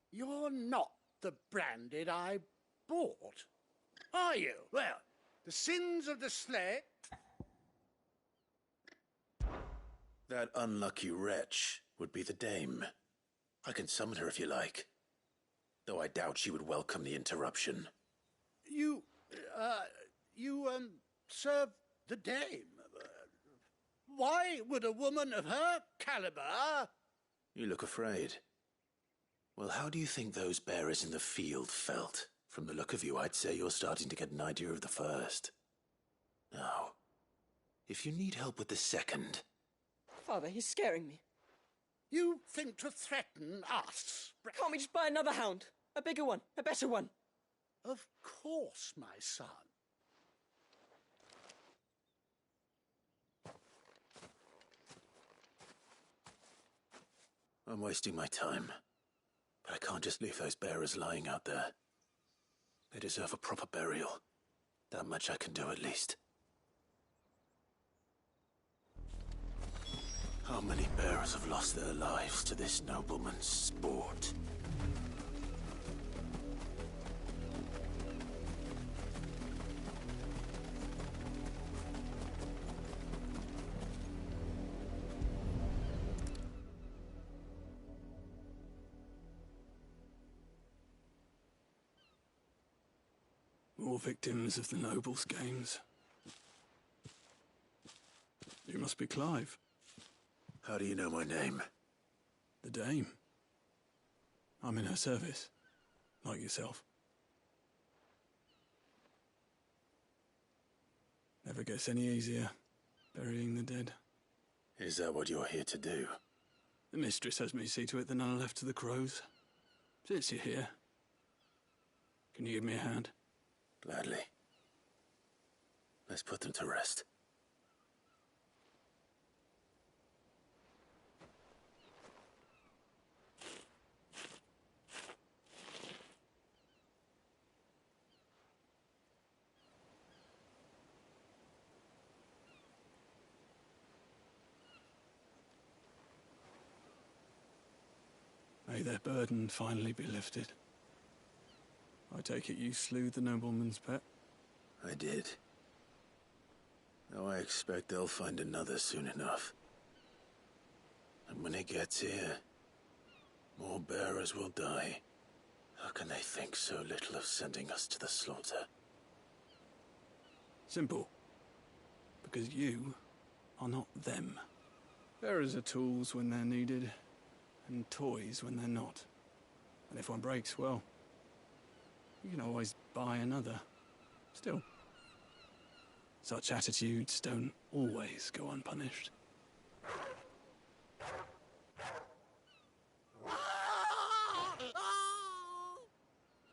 You're not the Branded I bought, are you? Well, the sins of the slave...
That unlucky wretch would be the dame. I can summon her if you like. Though I doubt she would welcome the interruption.
You serve the dame. Why would a woman of her caliber...
You look afraid. Well, how do you think those bearers in the field felt? From the look of you, I'd say you're starting to get an idea of the first. Now, if you need help with the second...
Father, he's scaring me.
You think to threaten us?
Can't we just buy another hound? A bigger one, a better one.
Of course, my son.
I'm wasting my time. But I can't just leave those bearers lying out there. They deserve a proper burial. That much I can do at least. How many bearers have lost their lives to this nobleman's sport?
More victims of the nobles' games. You must be Clive.
How do you know my name?
The Dame. I'm in her service, like yourself. Never gets any easier. burying the dead.
Is that what you're here to do?
The mistress has me see to it that none are left to the crows. Since you're here, can you give me a hand?
Gladly. Let's put them to rest.
May their burden finally be lifted. I take it you slew the nobleman's pet?
I did. Now I expect they'll find another soon enough. And when it gets here, more bearers will die. How can they think so little of sending us to the slaughter?
Simple. Because you are not them. Bearers are tools when they're needed, and toys when they're not. And if one breaks, well, you can always buy another. Still, such attitudes don't always go unpunished.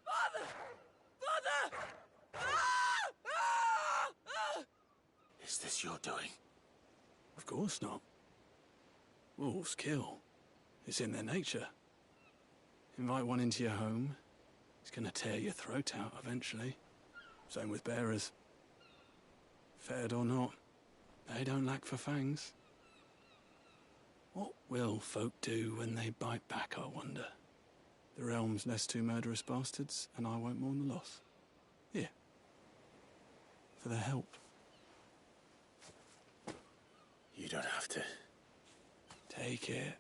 Father! Father!
Is this your doing?
Of course not. Wolves kill. It's in their nature. Invite one into your home, he's gonna tear your throat out eventually. Same with bearers. Fed or not, they don't lack for fangs. What will folk do when they bite back, I wonder? The realm's less two murderous bastards, and I won't mourn the loss. Here. For their help.
You don't have to.
Take it.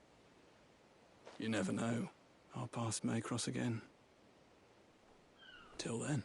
You never know. Our paths may cross again. Till then.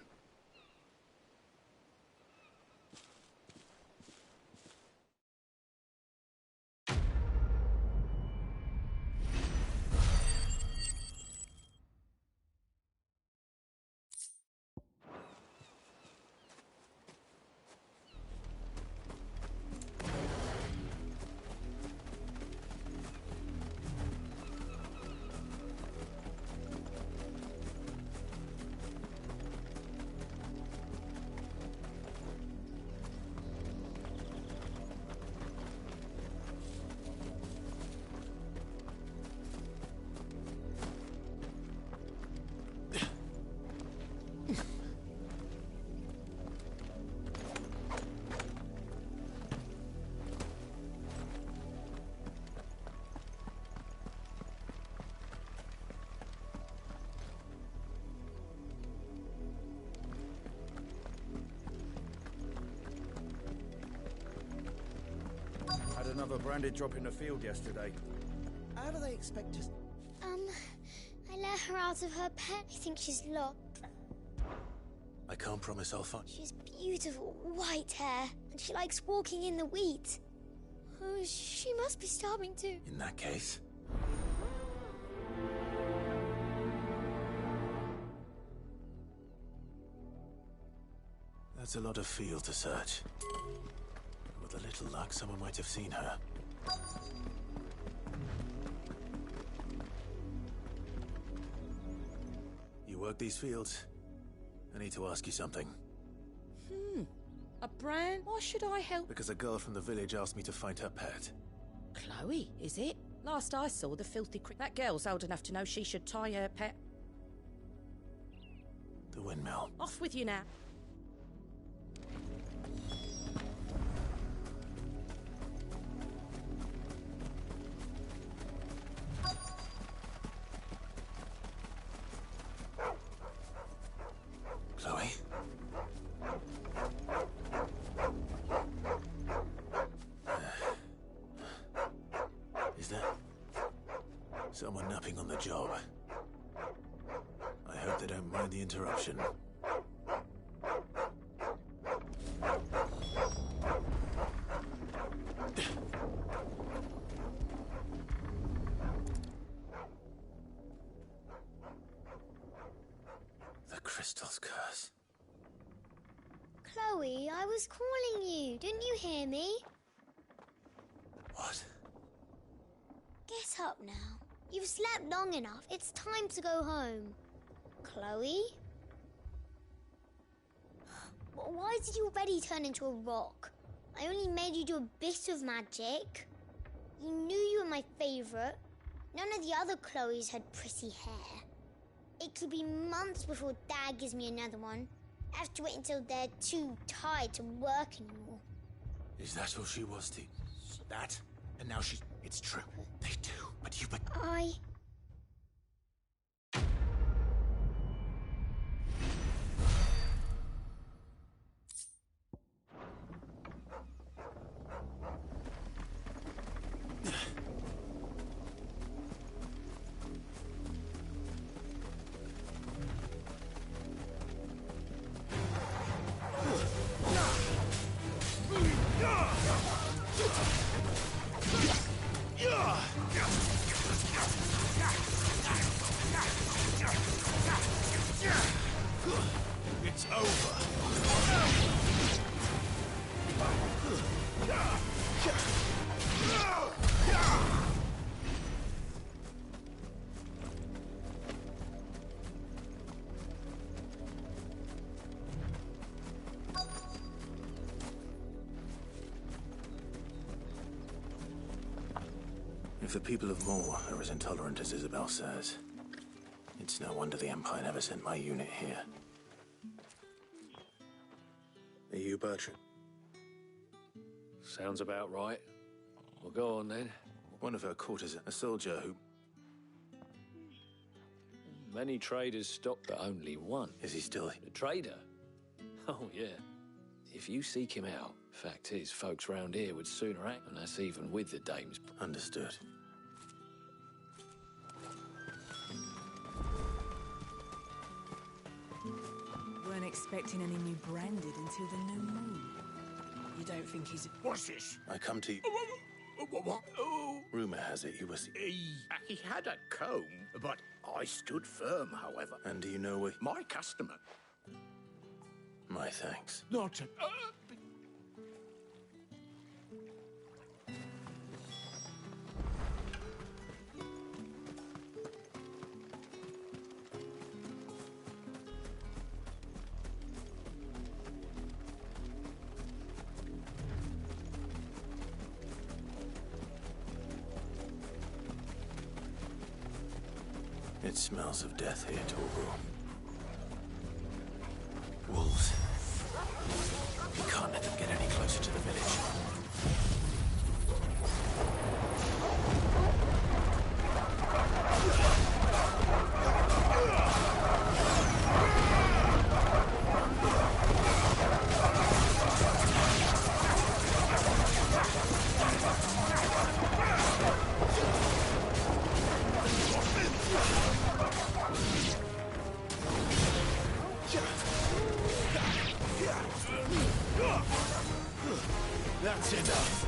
Had another branded drop in the field yesterday.
How do they expect us?
I let her out of her pen. I think she's lost.
I can't promise I'll find...
She's beautiful white hair, and she likes walking in the wheat. Oh, she must be starving too.
In that case... That's a lot of field to search. With a little luck, someone might have seen her. You work these fields? I need to ask you something.
A brand? Why should I help?
Because a girl from the village asked me to find her pet.
Chloe, is it? Last I saw, the filthy that girl's old enough to know she should tie her pet.
The windmill.
Off with you now.
Chloe? Is there someone napping on the job? I hope they don't mind the interruption. The crystal's curse.
Chloe, I was calling you. Didn't you hear me?
What?
Get up now. You've slept long enough. It's time to go home. Chloe? Why did you already turn into a rock? I only made you do a bit of magic. You knew you were my favourite. None of the other Chloes had pretty hair. It could be months before Dad gives me another one. I have to wait until they're too tired to work anymore.
Is that all she was to... That? And now she's... It's true. They do. But you... It's over. If the people of Moor are as intolerant as Isabel says, it's no wonder the Empire never sent my unit here. Are you Bertrand?
Sounds about right. Well, go on then.
One of her courtiers, a soldier who...
Many traders stop but only one.
Is he still...
A trader? Oh, yeah. If you seek him out, fact is, folks round here would sooner act, and that's even with the dames.
Understood.
Weren't expecting any new branded until the new moon. You don't think he's...
What's this?
I come to you...
What? Oh.
Rumour has it he was...
He had a comb, but I stood firm, however.
And do you know where...
My customer.
My thanks.
Not...
It smells of death here, Torgal. Wolves. We can't let them get any closer to the village. That's enough.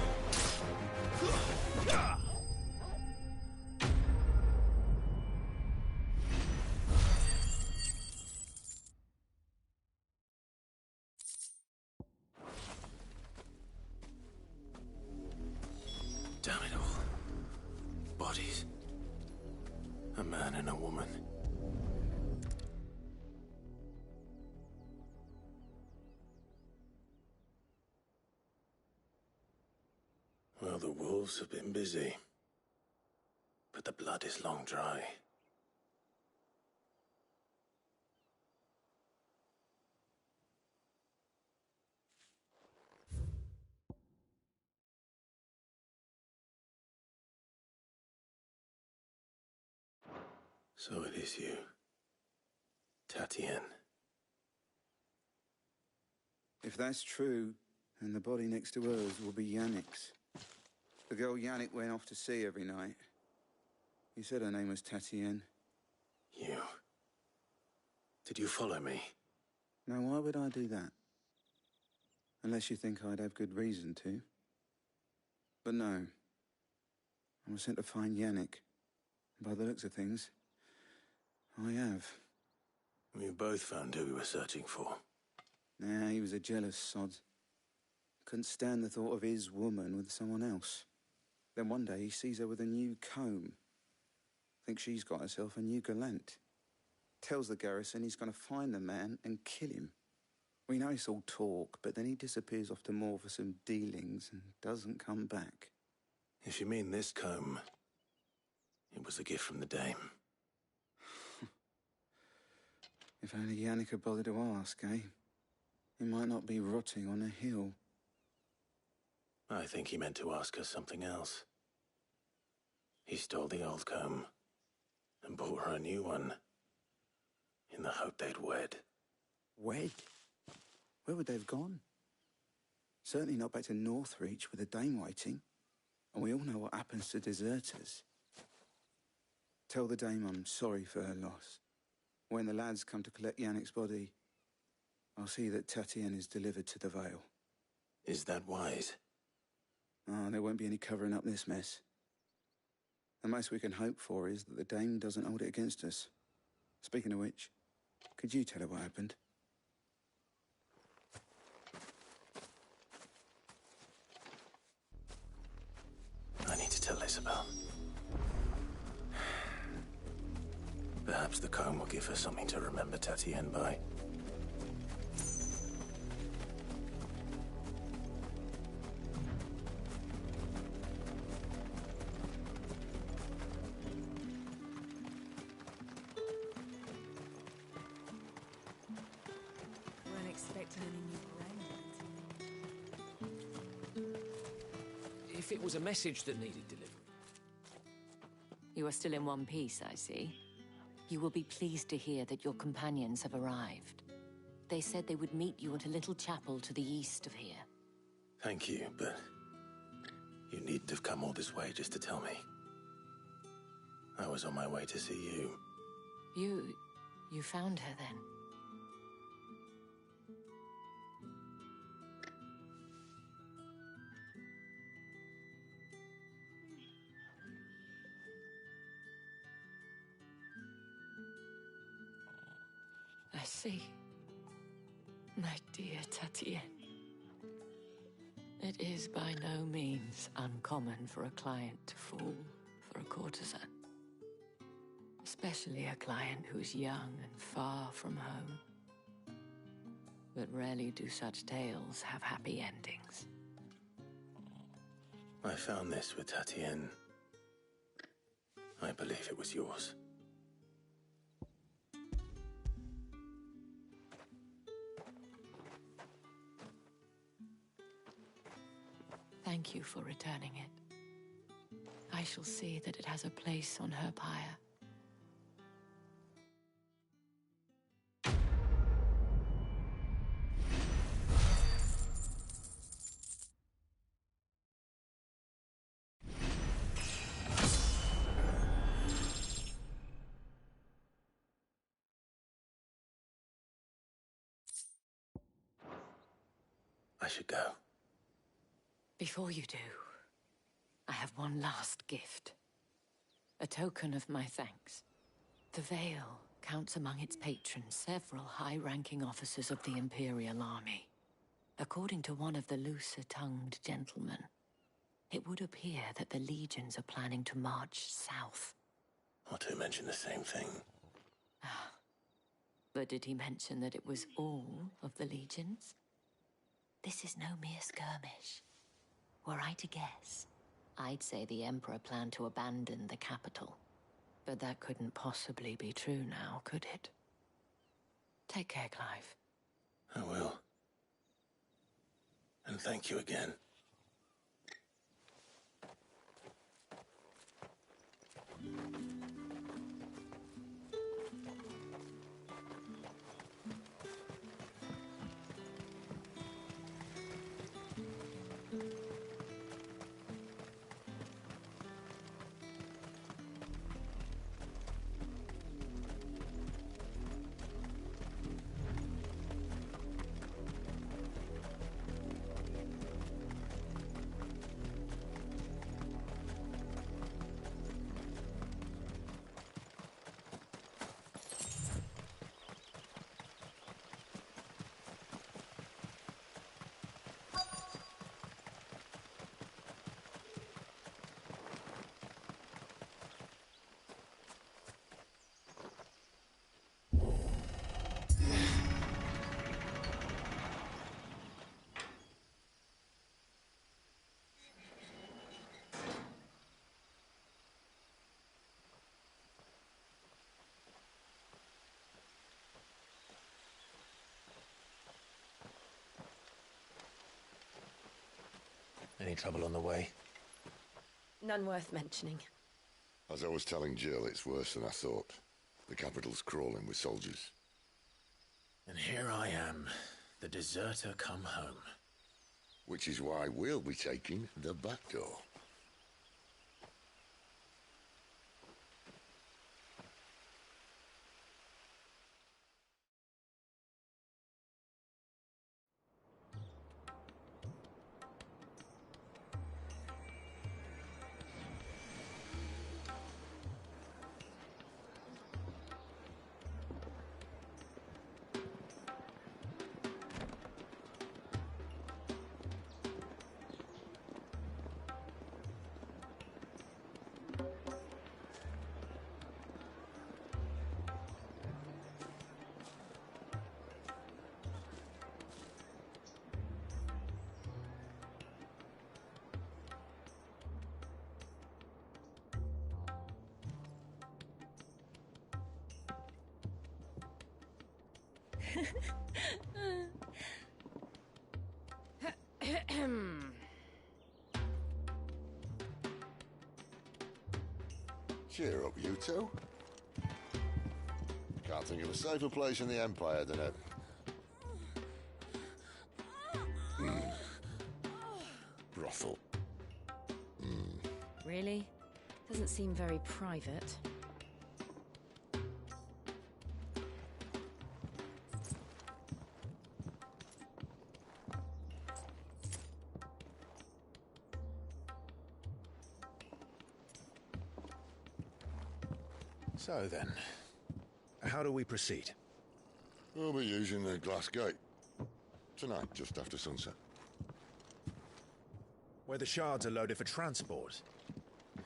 Damn it all. Bodies. A man and a woman. Well, the wolves have been busy, but the blood is long dry. So it is you, Tatienne.
If that's true, then the body next to hers will be Yannick's. The girl Yannick went off to sea every night. You said her name was Tatienne.
You? Did you follow me?
Now, why would I do that? Unless you think I'd have good reason to. But no. I was sent to find Yannick. By the looks of things, I have.
We both found who we were searching for.
Nah, he was a jealous sod. Couldn't stand the thought of his woman with someone else. Then one day he sees her with a new comb. Thinks she's got herself a new gallant. Tells the garrison he's going to find the man and kill him. We know it's all talk, but then he disappears off to Moor for some dealings and doesn't come back.
If you mean this comb, it was a gift from the dame.
If only Yannick had bothered to ask, eh? He might not be rotting on a hill.
I think he meant to ask her something else. He stole the old comb and bought her a new one in the hope they'd wed.
Wed? Where would they have gone? Certainly not back to Northreach with a dame waiting. And we all know what happens to deserters. Tell the dame I'm sorry for her loss. When the lads come to collect Yannick's body, I'll see that Tatienne is delivered to the Vale.
Is that wise?
Oh, there won't be any covering up this mess. The most we can hope for is that the dame doesn't hold it against us. Speaking of which, could you tell her what happened?
I need to tell Isabel. Perhaps the comb will give her something to remember Tatienne by.
Weren't expecting any new brand.
If it was a message that needed delivery.
You are still in one piece, I see. You will be pleased to hear that your companions have arrived. They said they would meet you at a little chapel to the east of here.
Thank you, but you needn't have come all this way just to tell me. I was on my way to see you.
You found her then? I see. My dear Tatienne. It is by no means uncommon for a client to fall for a courtesan. Especially a client who's young and far from home. But rarely do such tales have happy endings.
I found this with Tatienne. I believe it was yours.
Thank you for returning it. I shall see that it has a place on her pyre.
I should go.
Before you do, I have one last gift. A token of my thanks. The Vale counts among its patrons several high-ranking officers of the Imperial Army. According to one of the looser-tongued gentlemen, it would appear that the legions are planning to march south.
Otto mentioned the same thing.
But did he mention that it was all of the legions? This is no mere skirmish. Were I to guess, I'd say the Emperor planned to abandon the capital. But that couldn't possibly be true now, could it? Take care, Clive.
I will. And thank you again.
Any trouble on the way?
None worth mentioning.
As I was telling Jill, it's worse than I thought. The capital's crawling with soldiers.
And here I am, the deserter come home.
Which is why we'll be taking the back door. Cheer up, you two. Can't think of a safer place in the Empire than it. Brothel.
Really? Doesn't seem very private.
So then, how do we proceed?
We'll be using the glass gate. Tonight, just after sunset.
Where the shards are loaded for transport.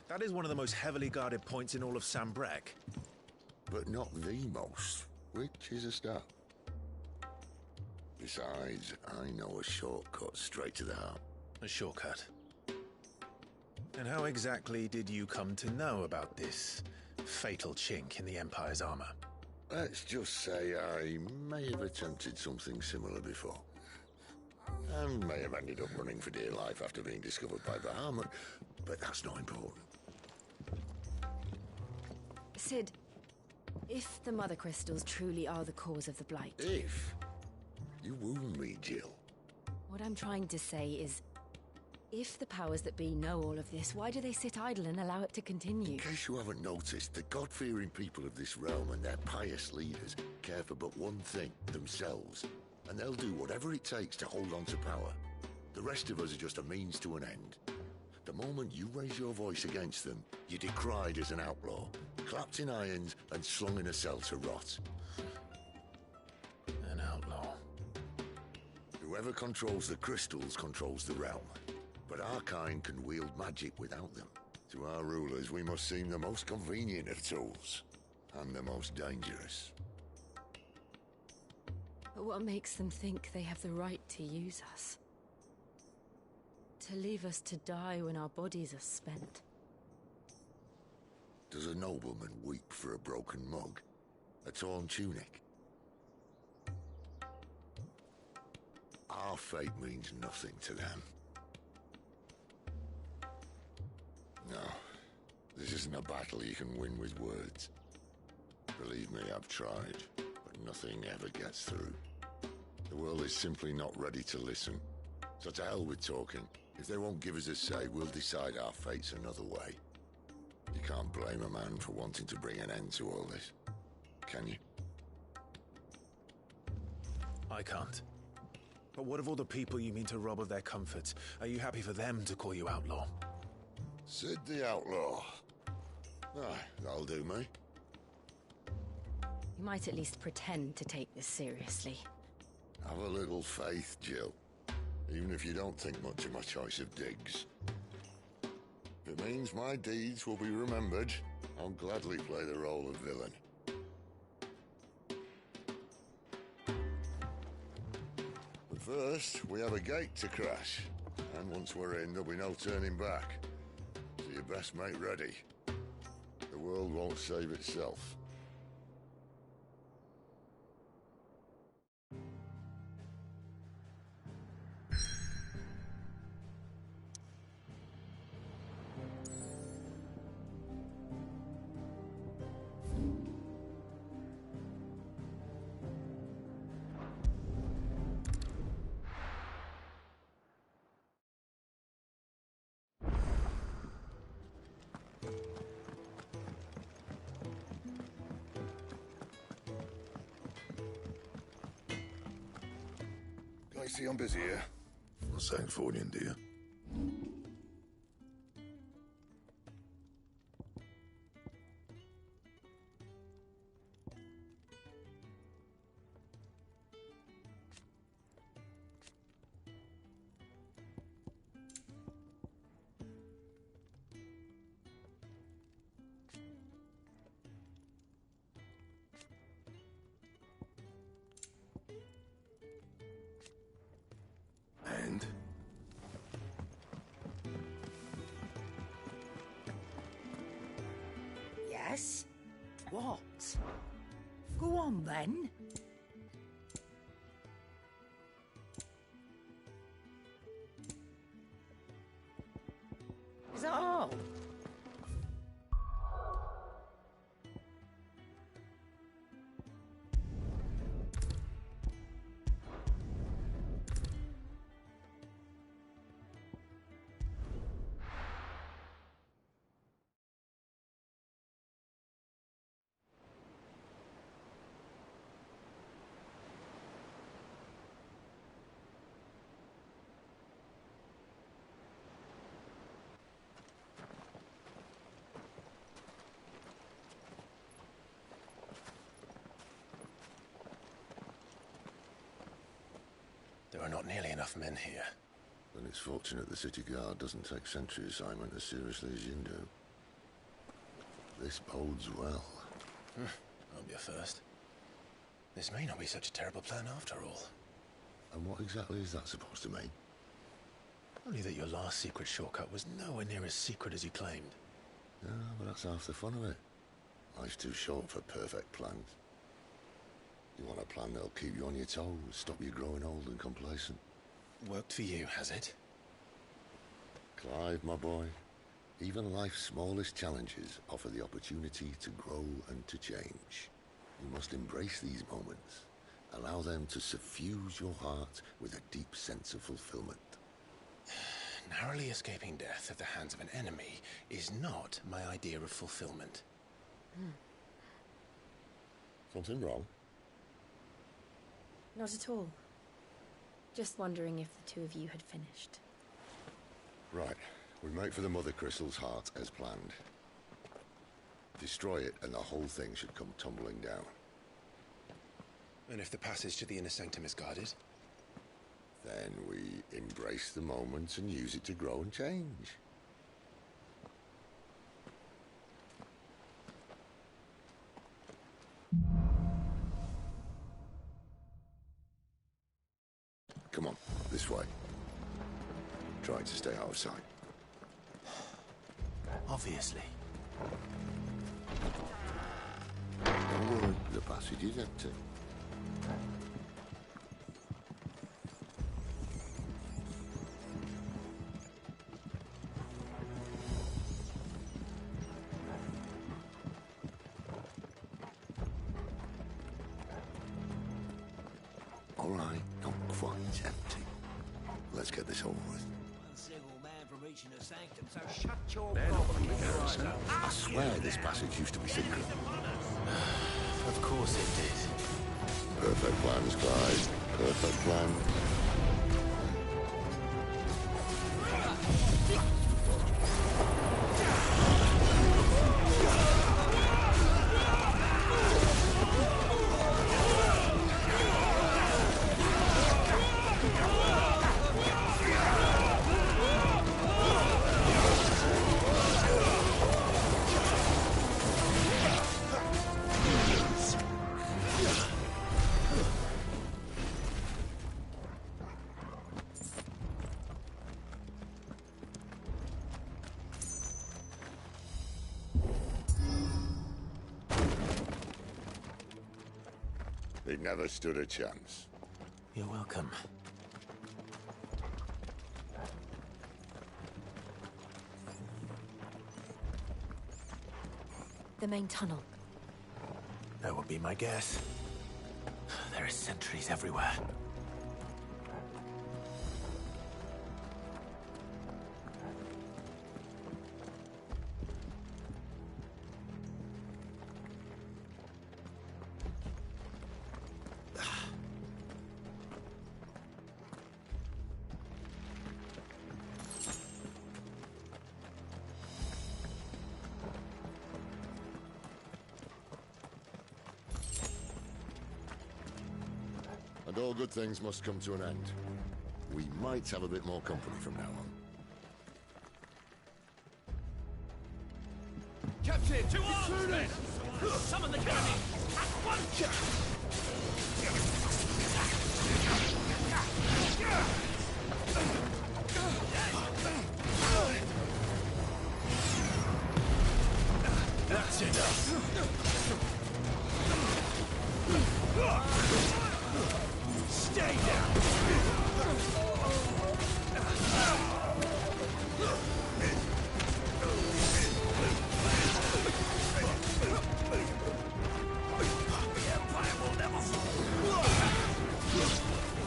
That is one of the most heavily guarded points in all of Sambrek.
But not the most, which is a start. Besides, I know a shortcut straight to the heart.
A shortcut? And how exactly did you come to know about this fatal chink in the Empire's armor?
Let's just say I may have attempted something similar before. And may have ended up running for dear life after being discovered by Bahamut, but that's not important.
Sid, if the Mother Crystals truly are the cause of the Blight...
If? You wound me, Jill.
What I'm trying to say is, if the powers that be know all of this, why do they sit idle and allow it to continue?
In case you haven't noticed, the God-fearing people of this realm and their pious leaders care for but one thing, themselves. And they'll do whatever it takes to hold on to power. The rest of us are just a means to an end. The moment you raise your voice against them, you're decried as an outlaw, clapped in irons and slung in a cell to rot.
An outlaw.
Whoever controls the crystals controls the realm. But our kind can wield magic without them. To our rulers, we must seem the most convenient of tools. And the most dangerous.
But what makes them think they have the right to use us? To leave us to die when our bodies are spent?
Does a nobleman weep for a broken mug? A torn tunic? Our fate means nothing to them. No, this isn't a battle you can win with words. Believe me, I've tried, but nothing ever gets through. The world is simply not ready to listen. So to hell with talking. If they won't give us a say, we'll decide our fates another way. You can't blame a man for wanting to bring an end to all this, can you?
I can't. But what of all the people you mean to rob of their comforts? Are you happy for them to call you outlaw?
Sid the Outlaw. Aye, that'll do me.
You might at least pretend to take this seriously.
Have a little faith, Jill. Even if you don't think much of my choice of digs. If it means my deeds will be remembered, I'll gladly play the role of villain. But first, we have a gate to crash. And once we're in, there'll be no turning back. So you best make ready. The world won't save itself. see I'm busy here. Not saying for you, dear. And?
Yes? What? Go on, then. Is that all?
There are not nearly enough men here.
Then it's fortunate the city guard doesn't take sentry assignment as seriously as you do. This bodes well.
I'll be a first. This may not be such a terrible plan after all.
And what exactly is that supposed to mean?
Only that your last secret shortcut was nowhere near as secret as you claimed.
Yeah, but that's half the fun of it. Life's too short for perfect plans. You want a plan that'll keep you on your toes, stop you growing old and complacent.
Worked for you, has it?
Clive, my boy, even life's smallest challenges offer the opportunity to grow and to change. You must embrace these moments. Allow them to suffuse your heart with a deep sense of fulfillment.
Narrowly escaping death at the hands of an enemy is not my idea of fulfillment.
Something wrong?
Not at all. Just wondering if the two of you had finished.
Right. We make for the Mother Crystal's heart as planned. Destroy it and the whole thing should come tumbling down.
And if the passage to the inner sanctum is guarded?
Then we embrace the moment and use it to grow and change. Come on, this way. Trying to stay out of sight.
Obviously.
Don't worry, the passage is empty. All right, not quite empty. Let's get this over with.
One single man from reaching the sanctum, so shut your
Man
mouth.
up on the garrison. I swear this passage used to be secret.
Of course it did.
Perfect plans, Clive. Perfect plan. They never stood a chance.
You're welcome.
The main tunnel.
That would be my guess. There are sentries everywhere.
all good things must come to an end. We might have a bit more company from now on.
Captain! To arms! Summon the cannon! At once!
That's enough. Stay down.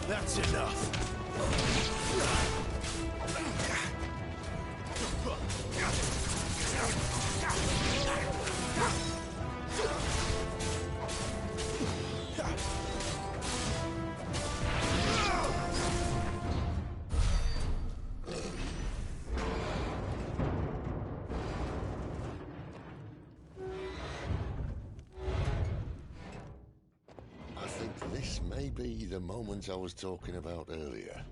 That's enough.
I think this may be the moment I was talking about earlier.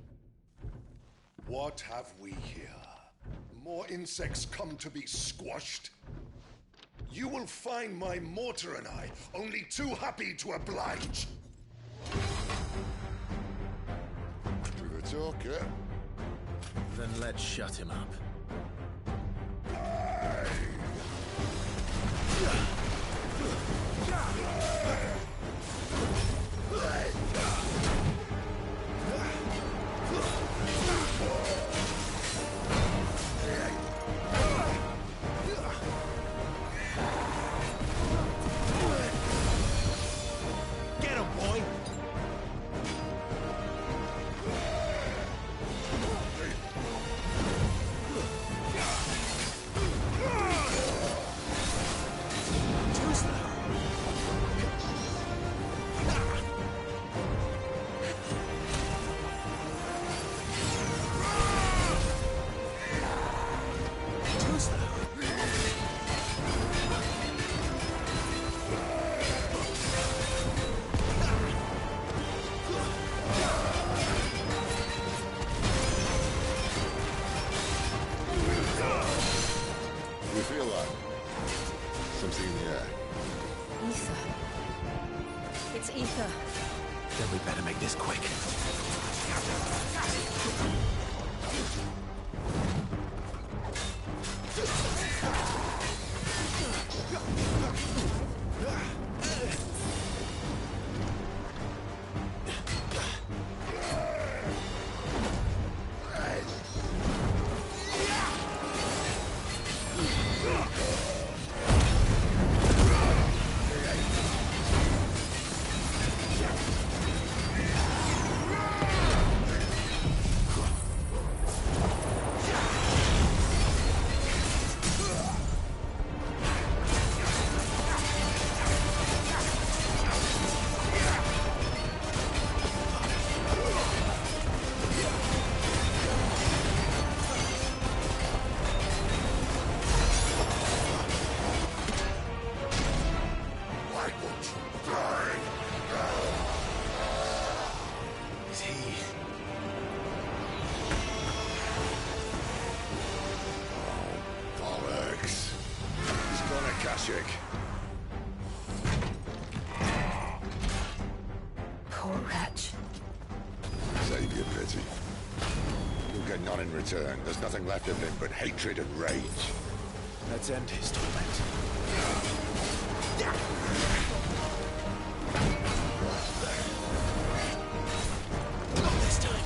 What have we here? More insects come to be squashed? You will find my mortar and I only too happy to oblige.
With a talker.
Then let's shut him up.
Get him, boy!
We feel that. Something in the air.
Ether. It's ether.
Then we better make this quick.
Bollocks. He's gonna Kashyyyk.
Poor wretch.
Save your pity. You'll get none in return. There's nothing left of him but hatred and rage.
Let's end his torment.
Not this time.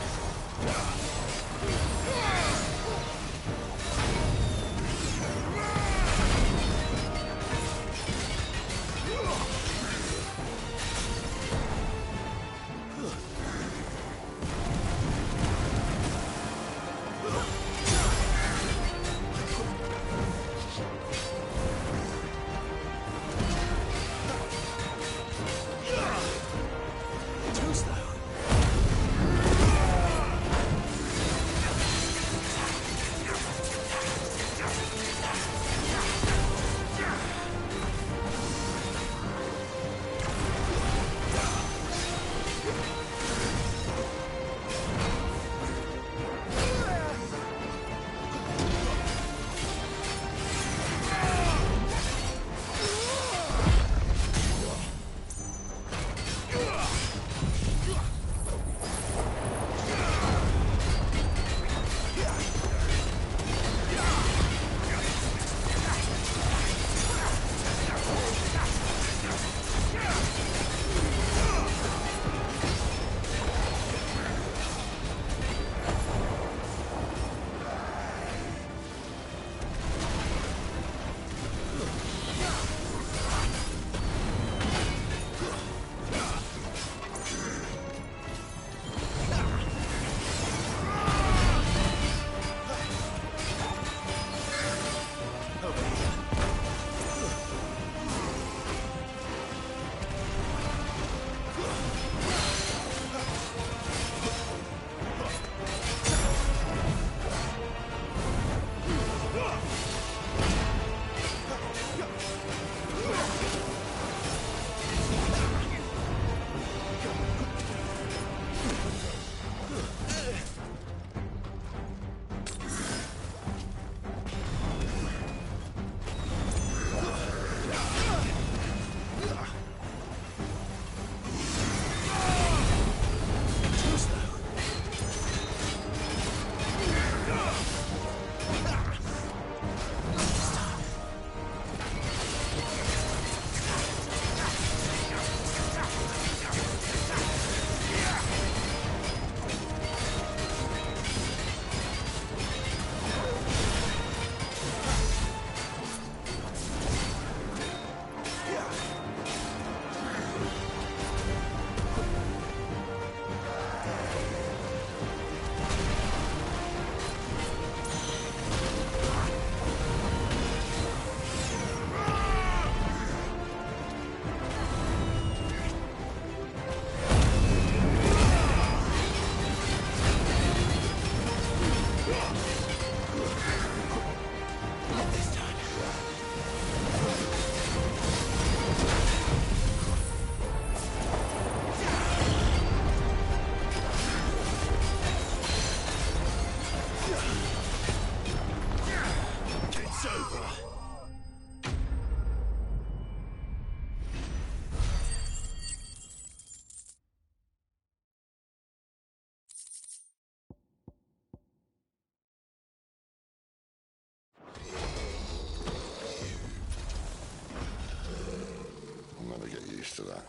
previous to that.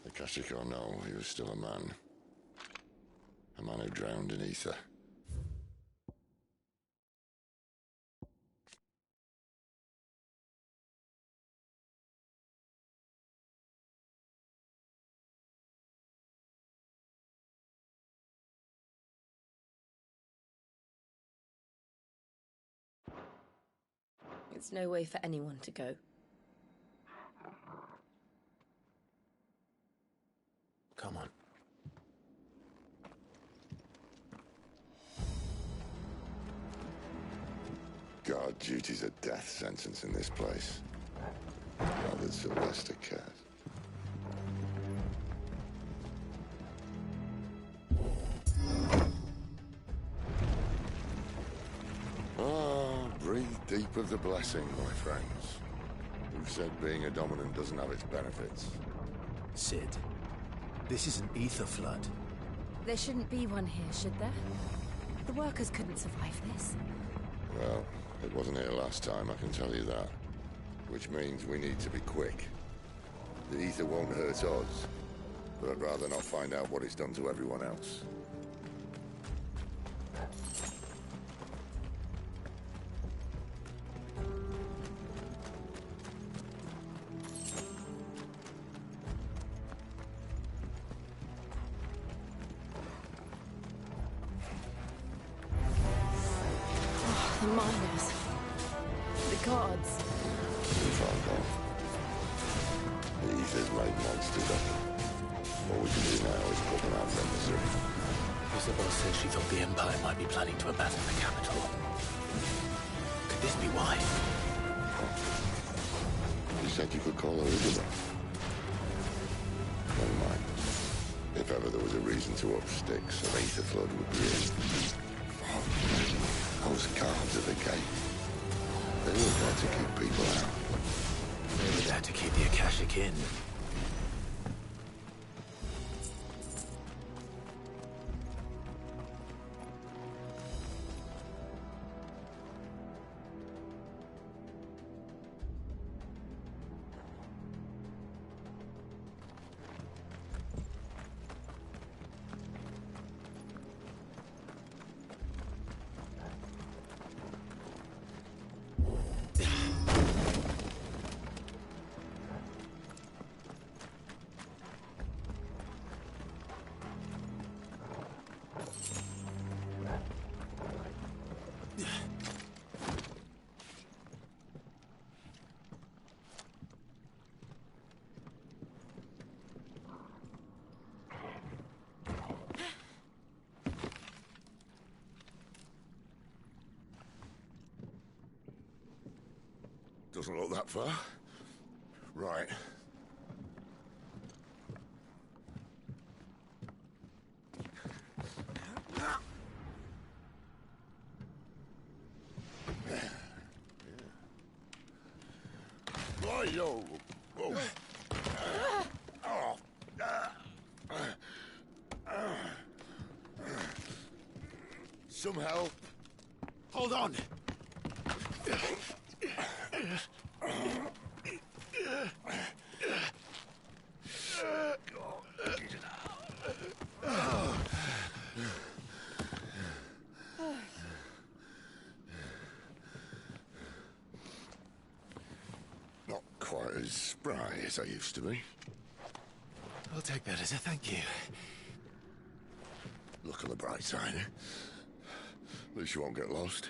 Akashic or no, he was still a man. A man who drowned in ether.
It's no way for anyone to go.
Come on.
Guard duty's a death sentence in this place. Not that Sylvester cares. Breathe deep of the blessing, my friends. Who said being a dominant doesn't have its benefits?
Sid, this is an ether flood.
There shouldn't be one here, should there? The workers couldn't survive this.
Well, it wasn't here last time, I can tell you that. Which means we need to be quick. The ether won't hurt us, but I'd rather not find out what it's done to everyone else.
The miners. The gods.
Fuck off. The ether's made monsters up. All we can do now is put them out of their misery.
Isabel said she thought the Empire might be planning to abandon the capital. Could this be why?
You said you could call her Isabel. Never mind. If ever there was a reason to up sticks, an ether flood would be it. Those guards at the gate. They were there to keep people out.
They were there to keep the Akashic in.
Doesn't look that far. Right. Yo. Whoa. Some help.
Hold on.
Not quite as spry as I used to be.
I'll take that as a thank you.
Look on the bright side, eh? At least you won't get lost.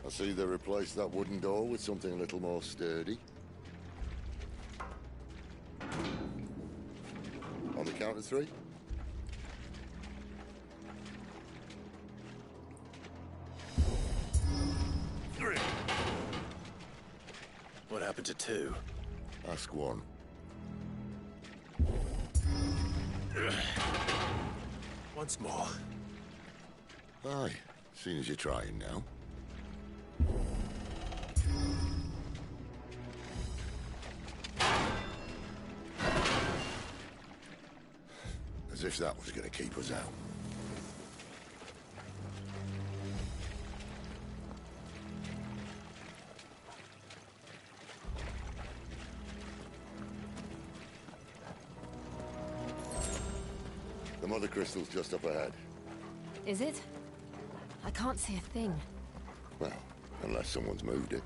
I see they replaced that wooden door with something a little more sturdy. On the count of 3.
What happened to 2?
Ask 1.
Once more.
Aye, seeing as you're trying now. As if that was going to keep us out. The mother crystal's just up ahead.
Is it? I can't see a thing.
Well, unless someone's moved it.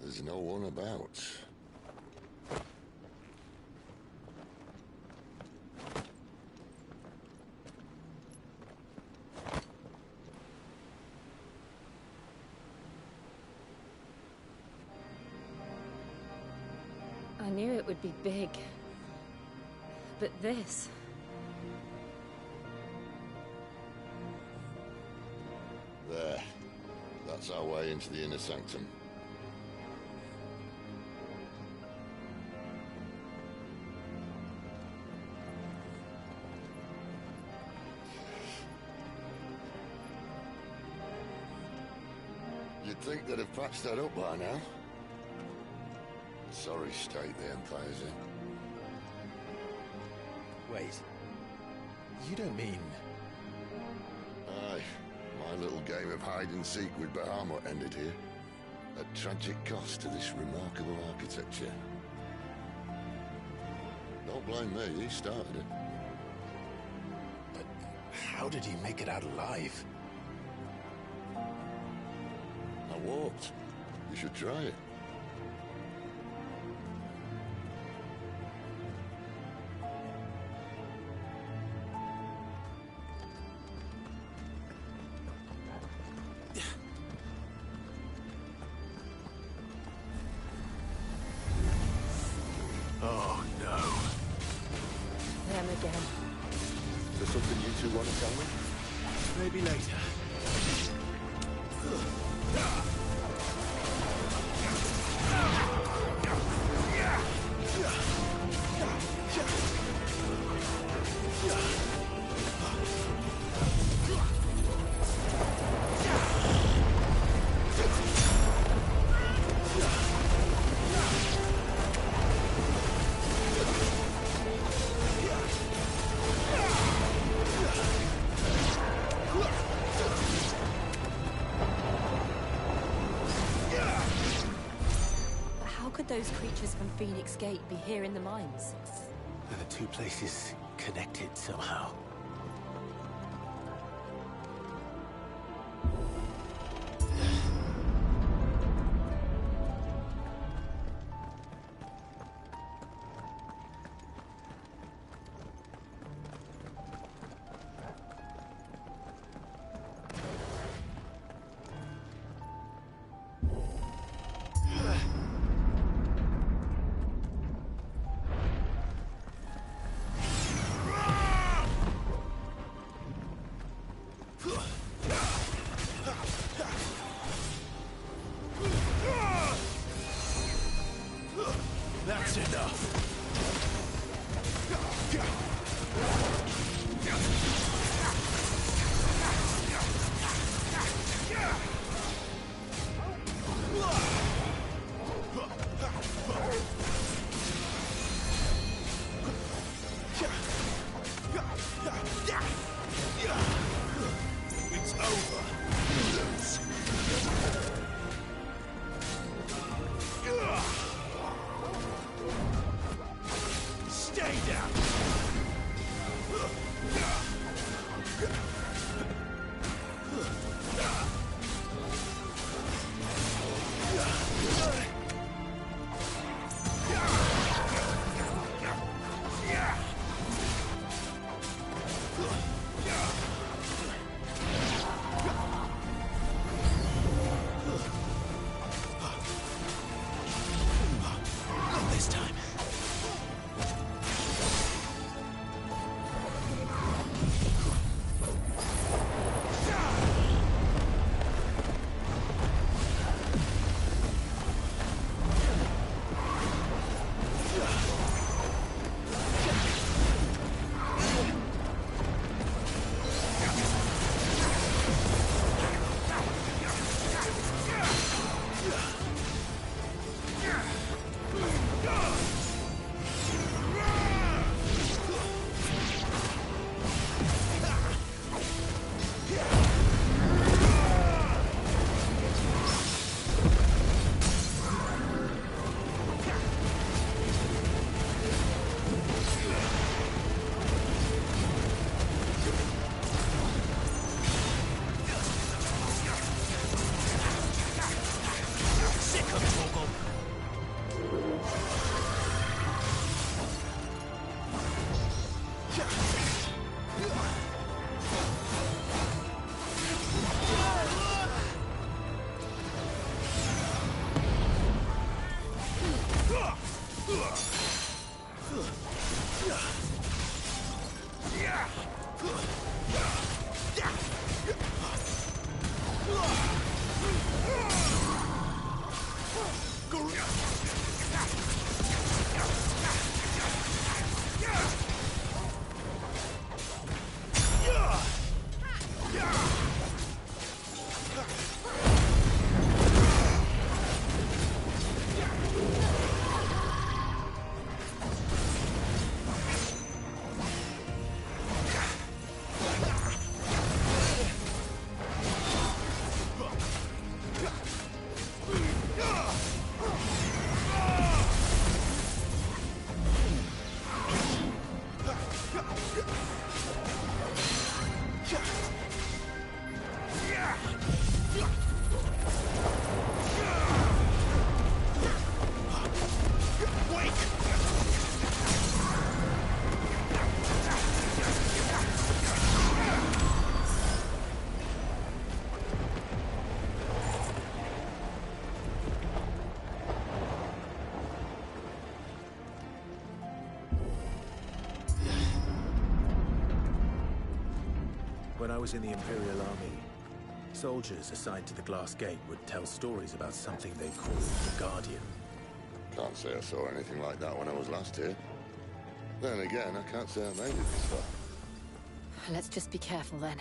There's no one about.
I knew it would be big. But this...
There. That's our way into the inner sanctum. You'd think they'd have patched that up by now. Sorry state the Empire's in.
Wait. You don't mean...
Aye. My little game of hide-and-seek with Bahamut ended here. At tragic cost to this remarkable architecture. Don't blame me, he started it.
But how did he make it out alive?
I walked. You should try it.
Oh, no.
Them again.
Is there something you two want to tell me?
Maybe later.
Those creatures from Phoenix Gate be here in the mines?
Are the two places connected somehow? That's enough. It's over. was in the Imperial Army, soldiers assigned to the Glass Gate would tell stories about something they called the Guardian.
Can't say I saw anything like that when I was last here. Then again, I can't say I made it this far.
Let's just be careful then.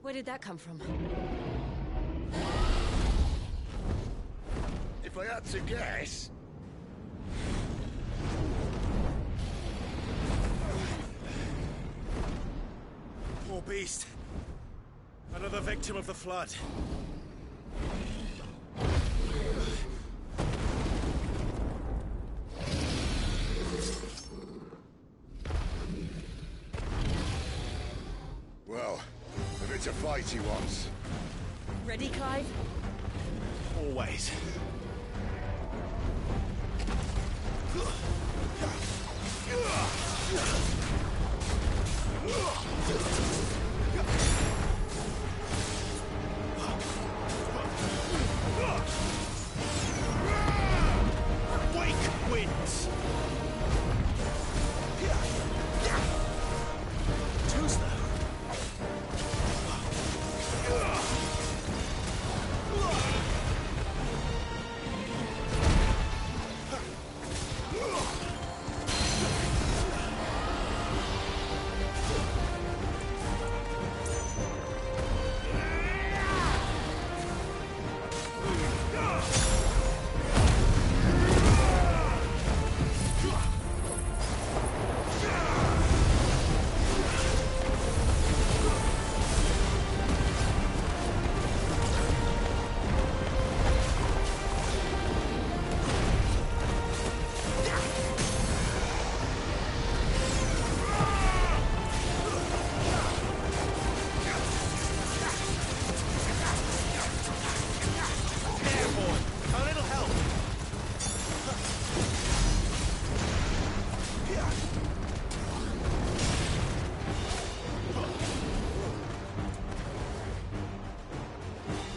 Where did that come from?
If I had to guess...
Poor beast. Another victim of the flood.
Well, if it's a fight he wants.
Ready, Clive?
Always. Wake winds! Too slow.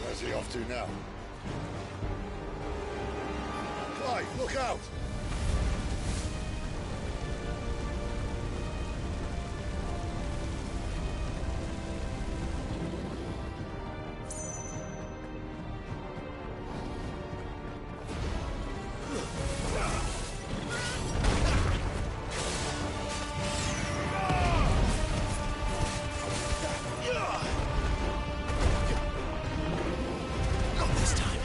Where's he off to now? Clive, look out!
Not this time.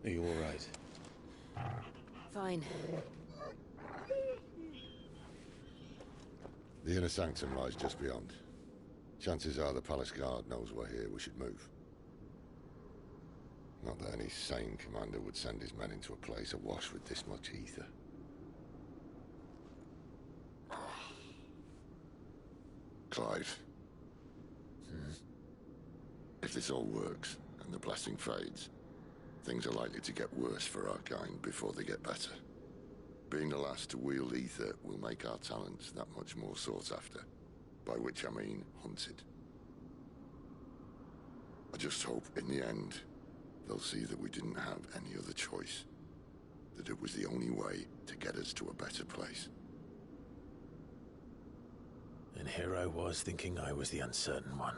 Are you all right?
Fine.
The inner sanctum lies just beyond. Chances are the palace guard knows we're here. We should move. Not that any sane commander would send his men into a place awash with this much ether. Clive. If this all works, and the blessing fades, things are likely to get worse for our kind before they get better. Being the last to wield ether will make our talents that much more sought after. By which I mean hunted. I just hope, in the end, they'll see that we didn't have any other choice. That it was the only way to get us to a better place.
And here I was thinking I was the uncertain one.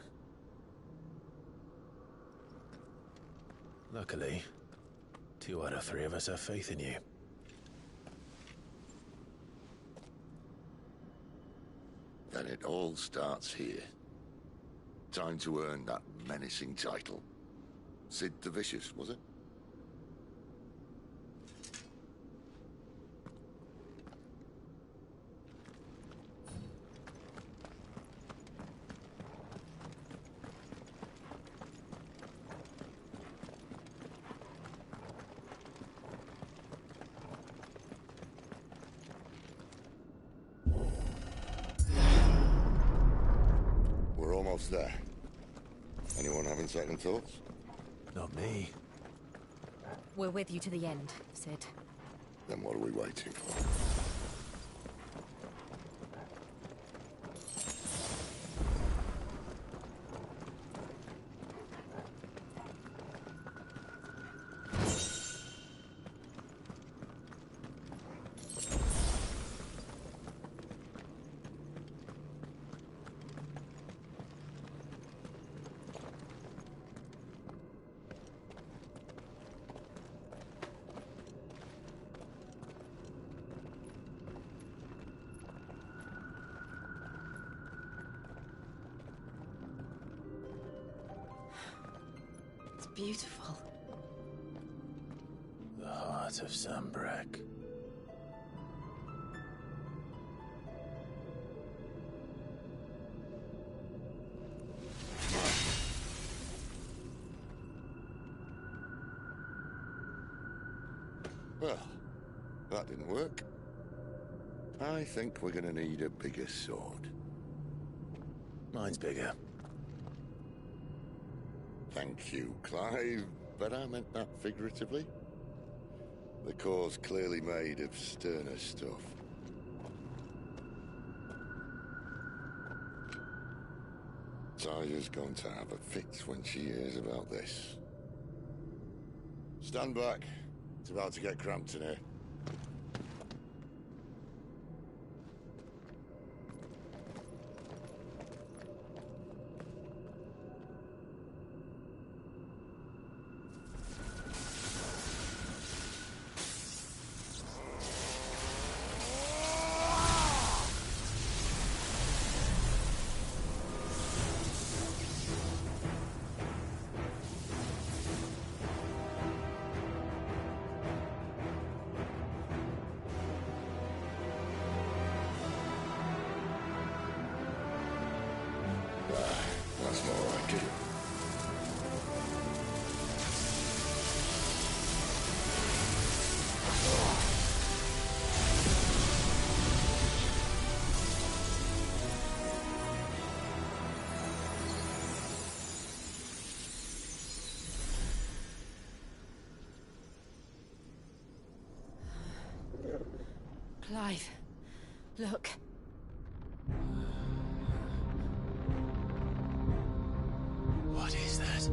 Luckily, 2 out of 3 of us have faith in you.
Then it all starts here. Time to earn that menacing title. Sid the Vicious, was it? We're almost there. Anyone having second thoughts?
Not me.
We're with you to the end, Sid.
Then what are we waiting for?
Beautiful.
The heart of Sambrek.
Well, that didn't work. I think we're gonna need a bigger sword.
Mine's bigger.
Thank you, Clive, but I meant that figuratively. The core's clearly made of sterner stuff. Taya's going to have a fit when she hears about this. Stand back. It's about to get cramped in here. That's more like it.
Clive, look.
What is that?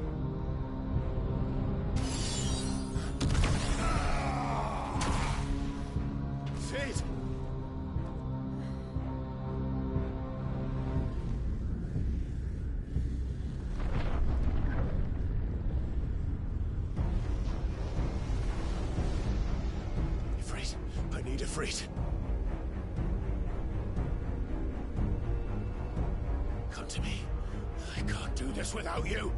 Sid!
Ifrit, I need Ifrit. Come to me. I can't do this without you.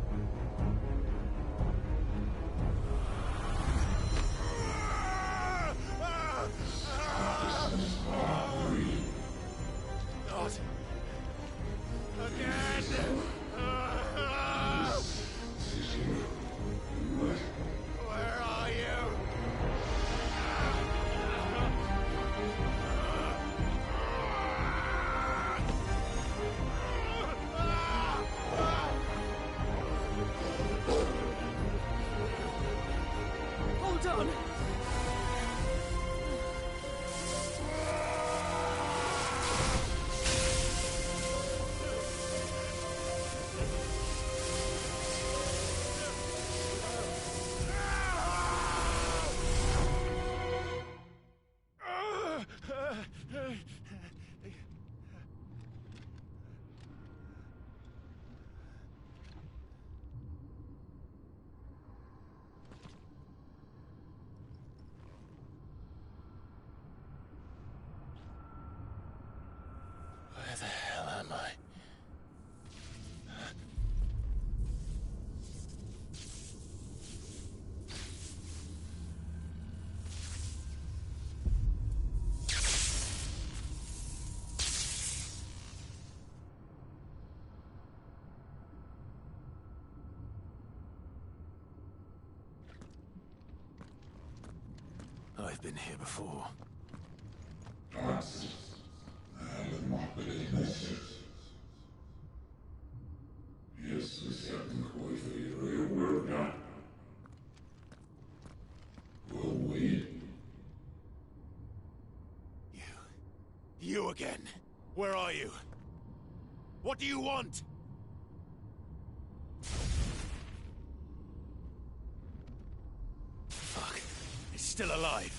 I've been here before. You again? Where are you? What do you want? Fuck. It's still alive.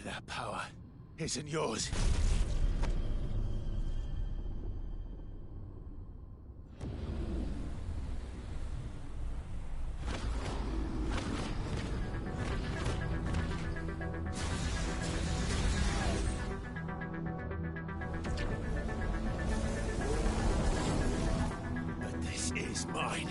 That power isn't yours. But this is mine.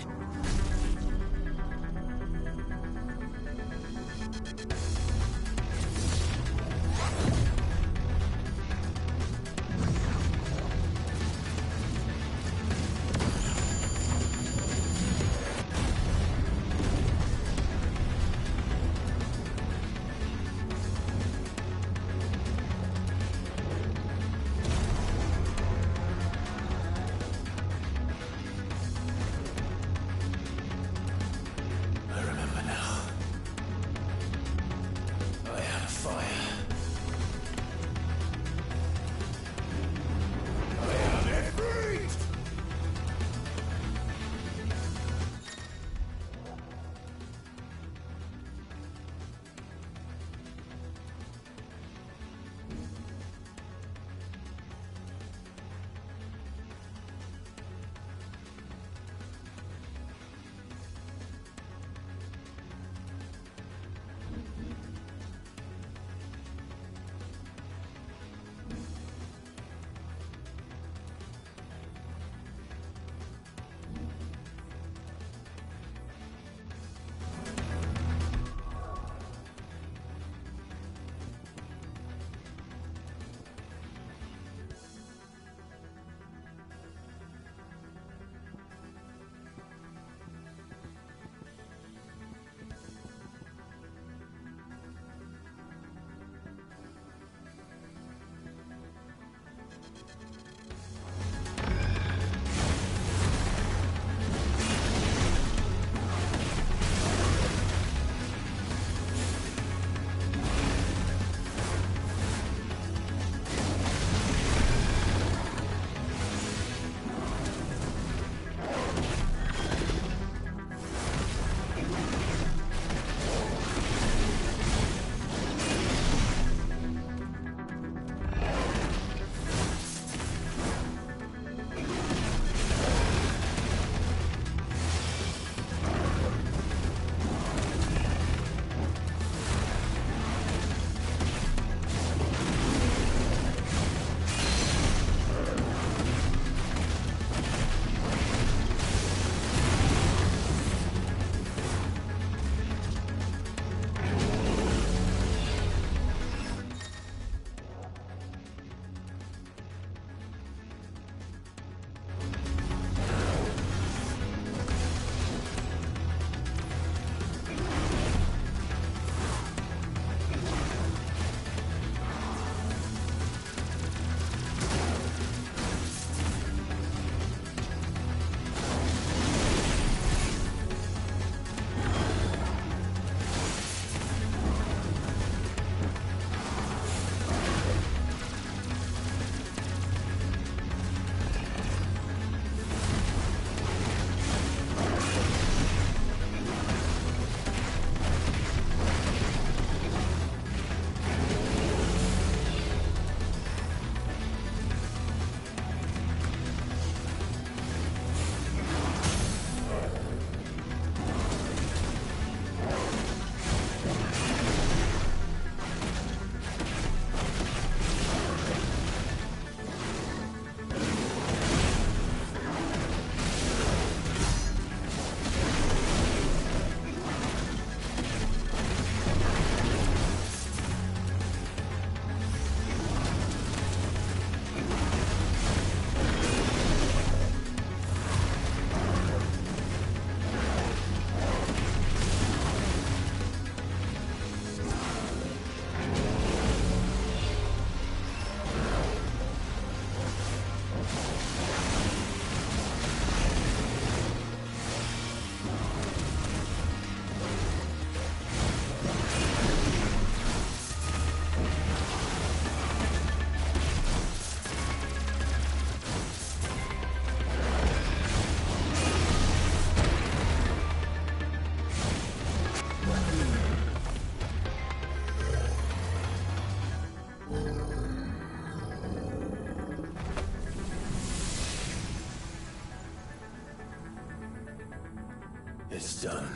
It's done.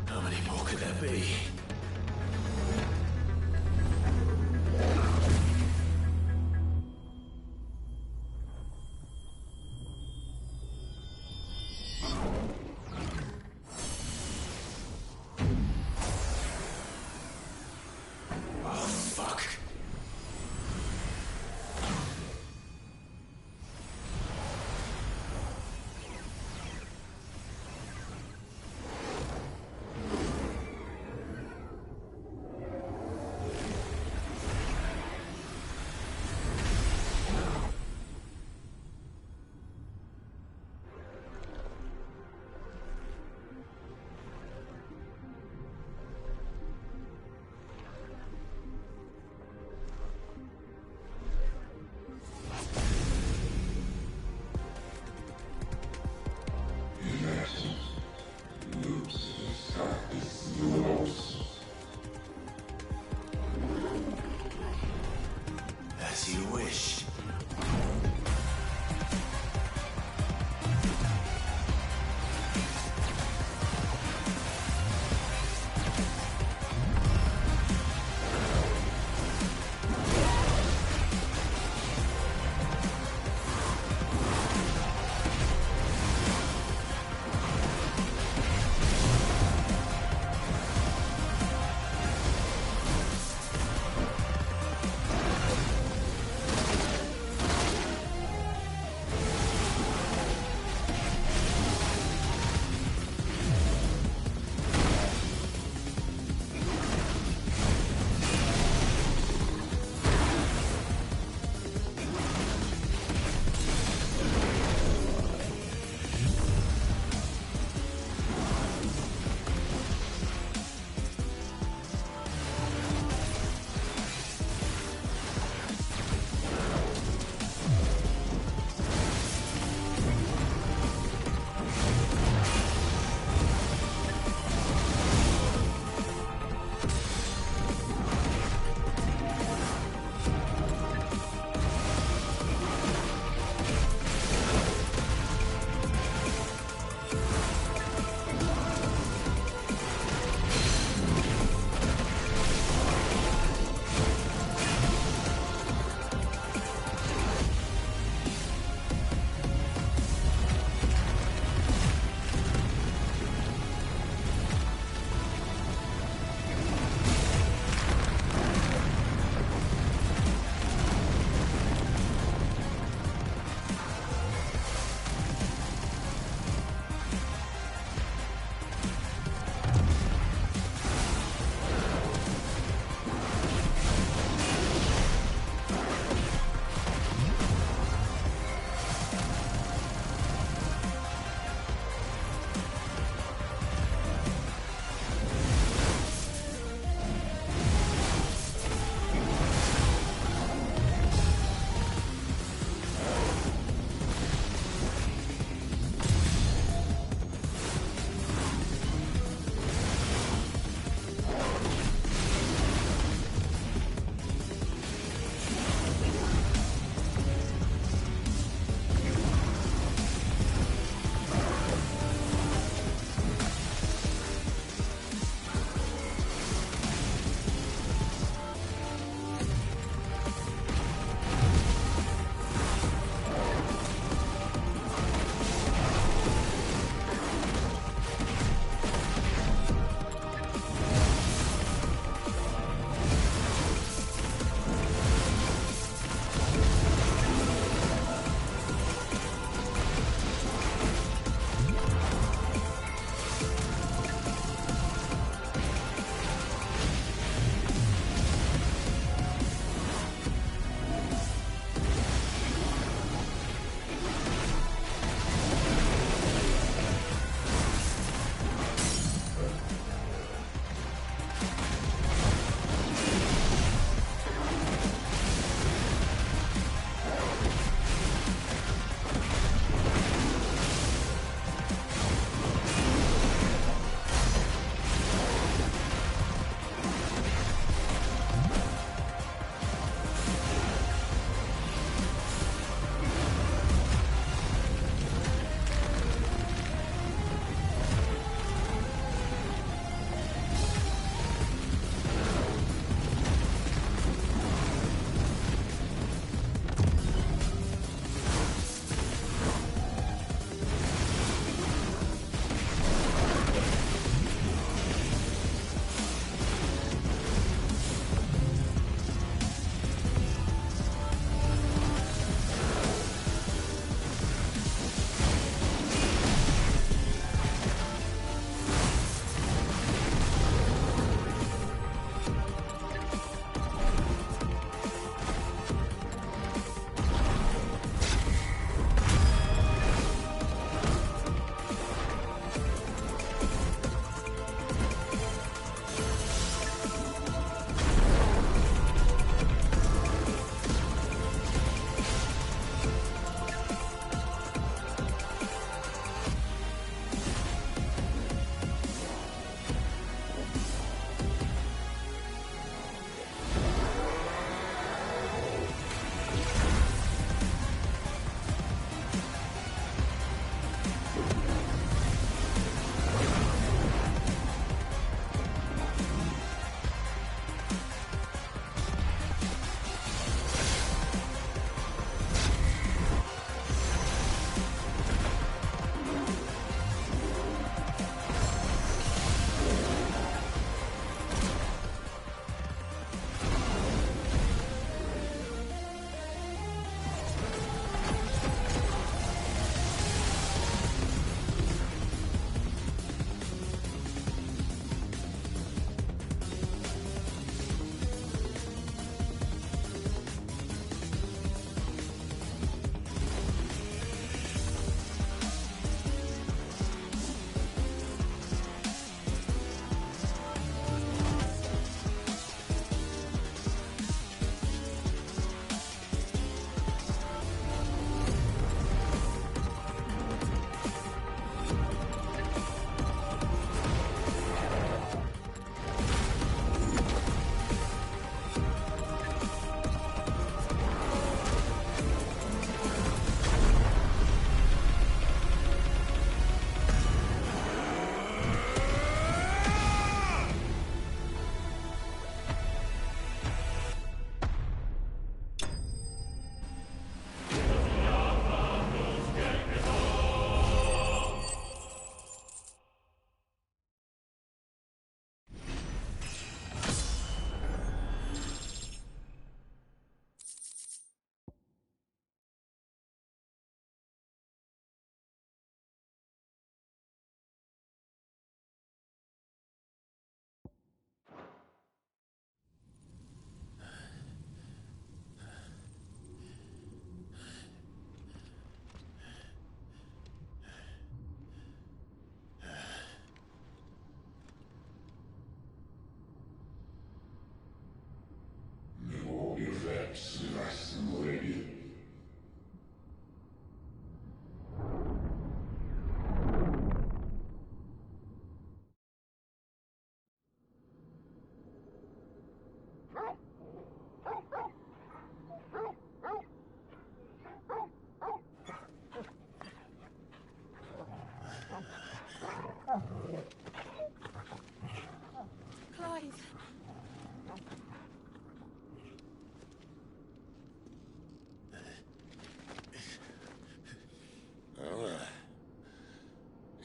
How many more could there be?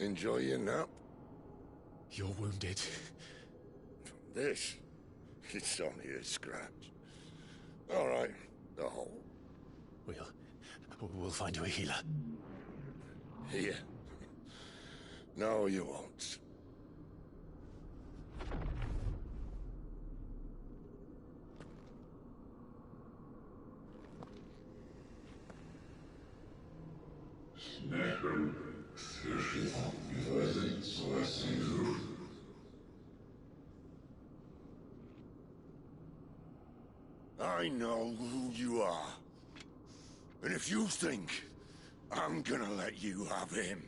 Enjoy your nap?
You're wounded.
This? It's only a scratch. All right, the hole.
We'll find you a healer.
Here? No, you won't. I know who you are. And if you think I'm gonna let you have him...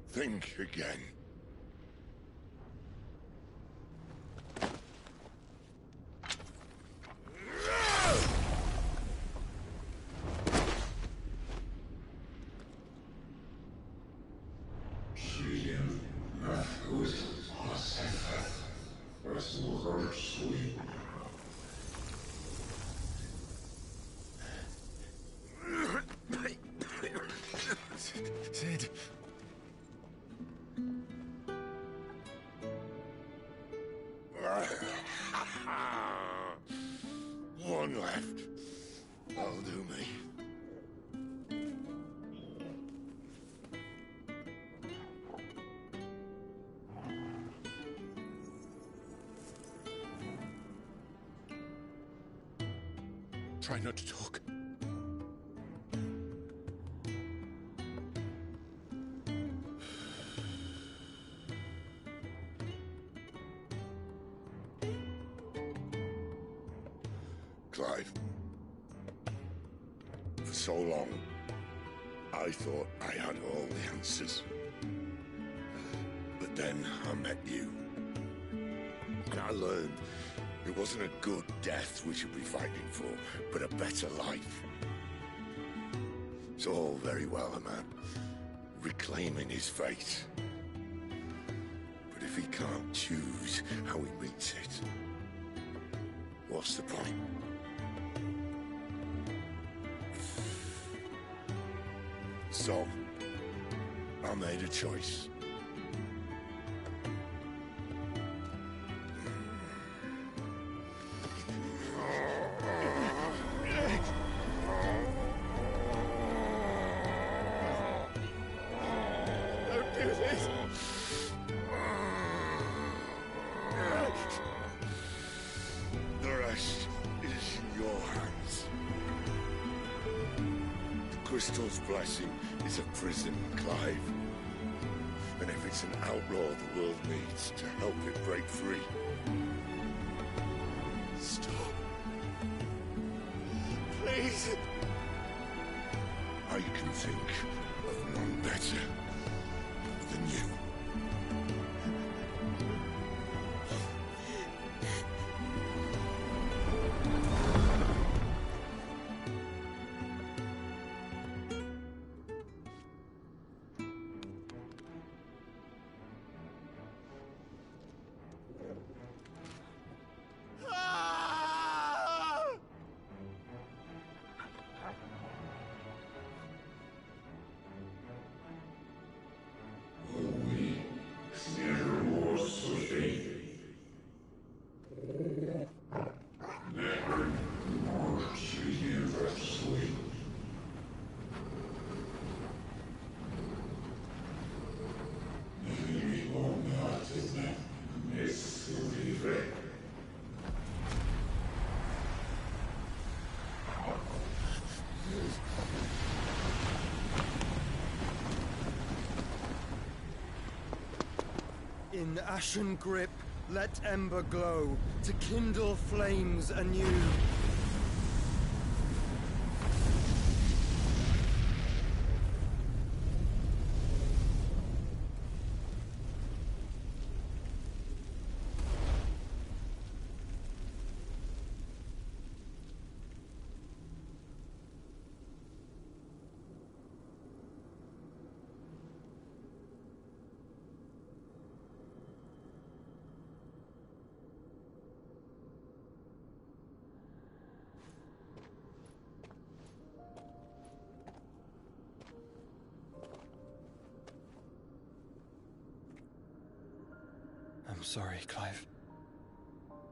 think again.
Sid.
One left. That'll do me.
Try not to talk.
Clive. For so long, I thought I had all the answers. But then I met you. And I learned it wasn't a good death we should be fighting for, but a better life. It's all very well, a man reclaiming his fate. But if he can't choose how he meets it, what's the point? So, I made a choice.
Don't do this!
The rest is in your hands. The Crystal's blessing is a prison, Clive. And if it's an outlaw the world needs to help it break free... Stop. Please. I can think of none better than you.
In ashen grip, let ember glow, to kindle flames anew. sorry, Clive.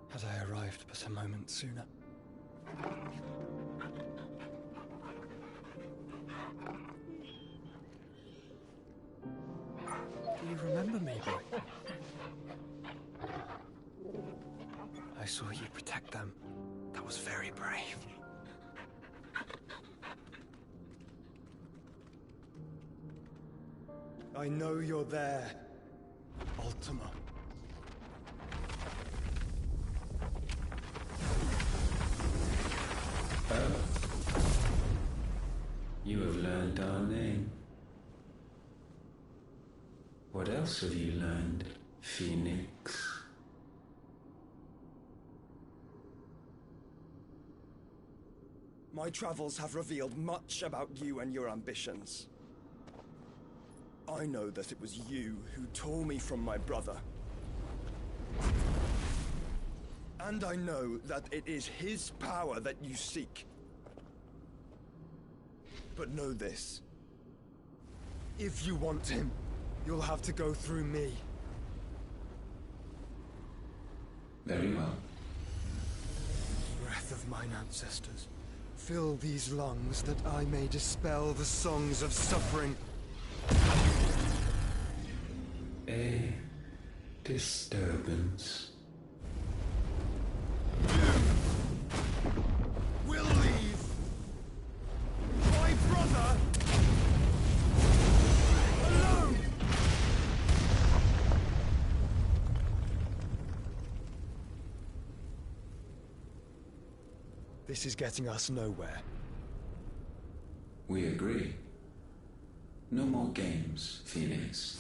Had I arrived but a moment sooner. Do you remember me, boy? I saw you protect them. That was very brave. I know you're there, Ultima.
Oh. You have learned our name. What else have you learned, Phoenix?
My travels have revealed much about you and your ambitions. I know that it was you who tore me from my brother. And I know that it is his power that you seek. But know this. If you want him, you'll have to go through me.
Very well.
Breath of mine ancestors, fill these lungs that I may dispel the songs of suffering.
A disturbance.
Will leave my brother alone. This is getting us nowhere.
We agree. No more games, Phoenix.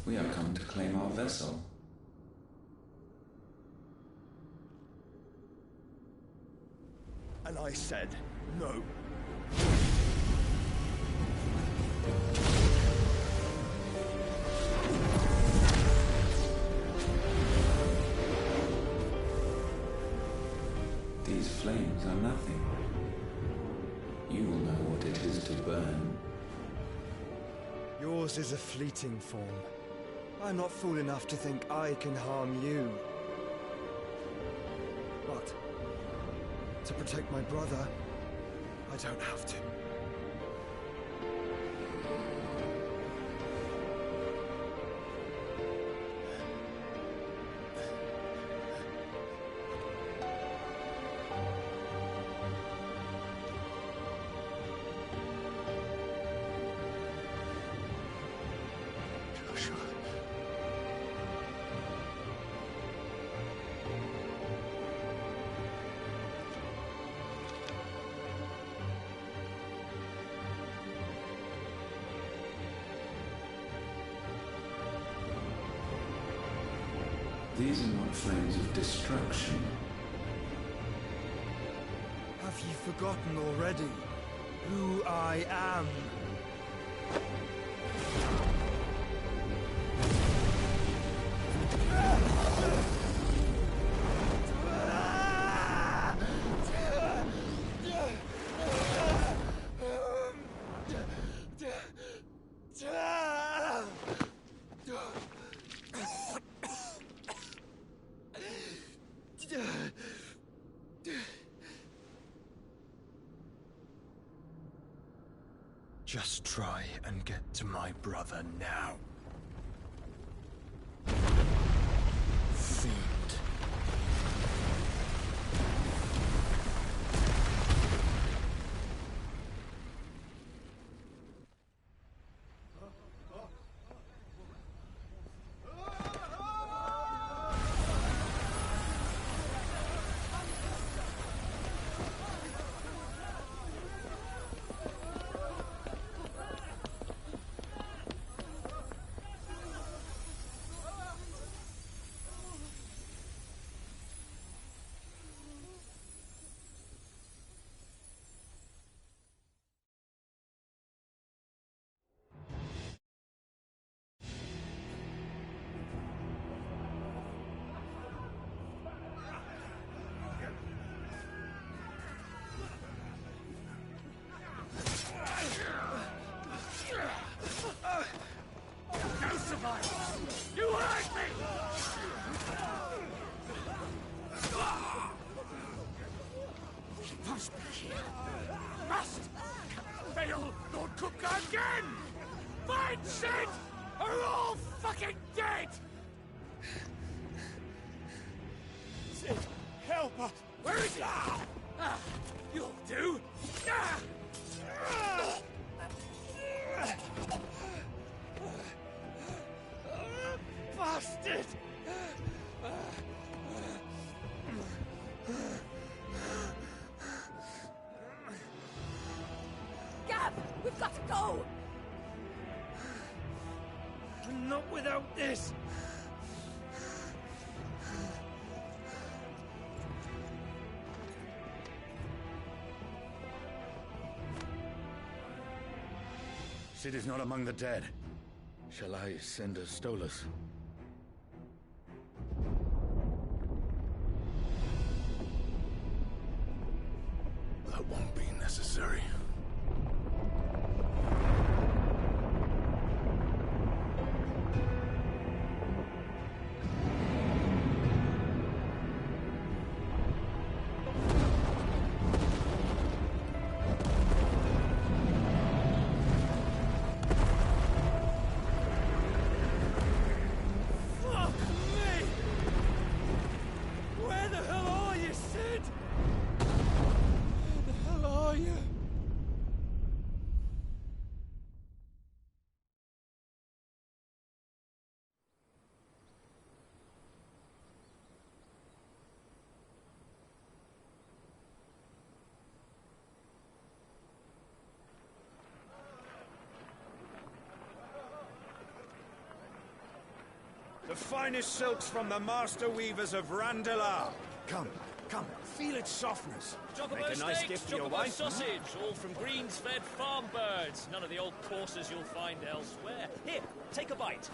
We have come to claim our vessel.
And I said no.
These flames are nothing. You will know what it is to burn.
Yours is a fleeting form. I'm not fool enough to think I can harm you. But to protect my brother, I don't have to.
These are not flames of destruction.
Have you forgotten already who I am? Just try and get to my brother now. Fiend.
Must fail Lord Cook again! Find Sid, or we're all fucking dead! Sid, help us! Where is he? You'll do! Bastard!
Gav, we've got to go!
Not without this!
Sid is not among the dead. Shall I send a Stolas?
That won't be necessary.
Fuck me! Where the hell are you, Sid? Where the hell are you?
The finest silks from the master weavers of Randalar. Come, feel its softness.
Chocobo
Make a nice
steaks,
gift for your
chocobo
wife.
sausage, all from greens-fed farm birds. None of the old coursers you'll find elsewhere. Here, take a bite.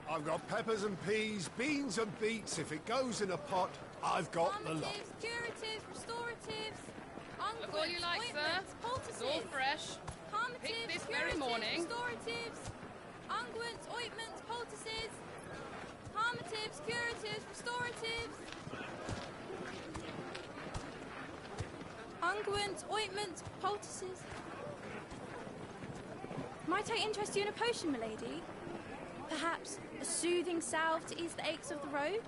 I've got peppers and peas, beans and beets. If it goes in a pot, I've got the lot.
Curatives, restoratives,
Look all you like, sir. It's all fresh. Picked this very morning.
Restoratives, unguents, ointments, poultices, harmatives, curatives, restoratives. Unguents, ointments, poultices. Might I interest you in a potion, milady? Perhaps a soothing salve to ease the aches of the road?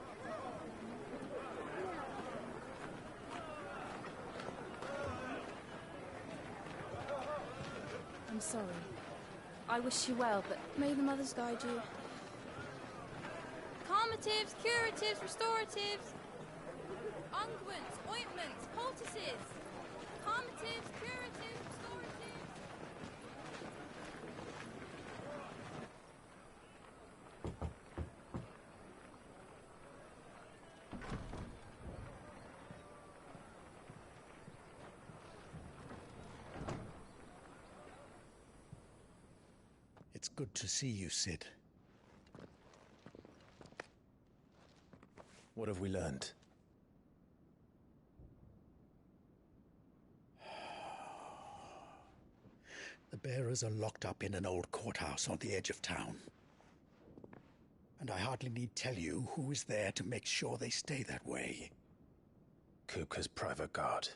I'm sorry. I wish you well, but may the mothers guide you. Calmatives, curatives, restoratives, unguents, ointments, poultices. Calmatives, curatives, restoratives.
It's good to see you, Sid.
What have we learned?
The bearers are locked up in an old courthouse on the edge of town. And I hardly need tell you who is there to make sure they stay that way.
Kupka's private guard.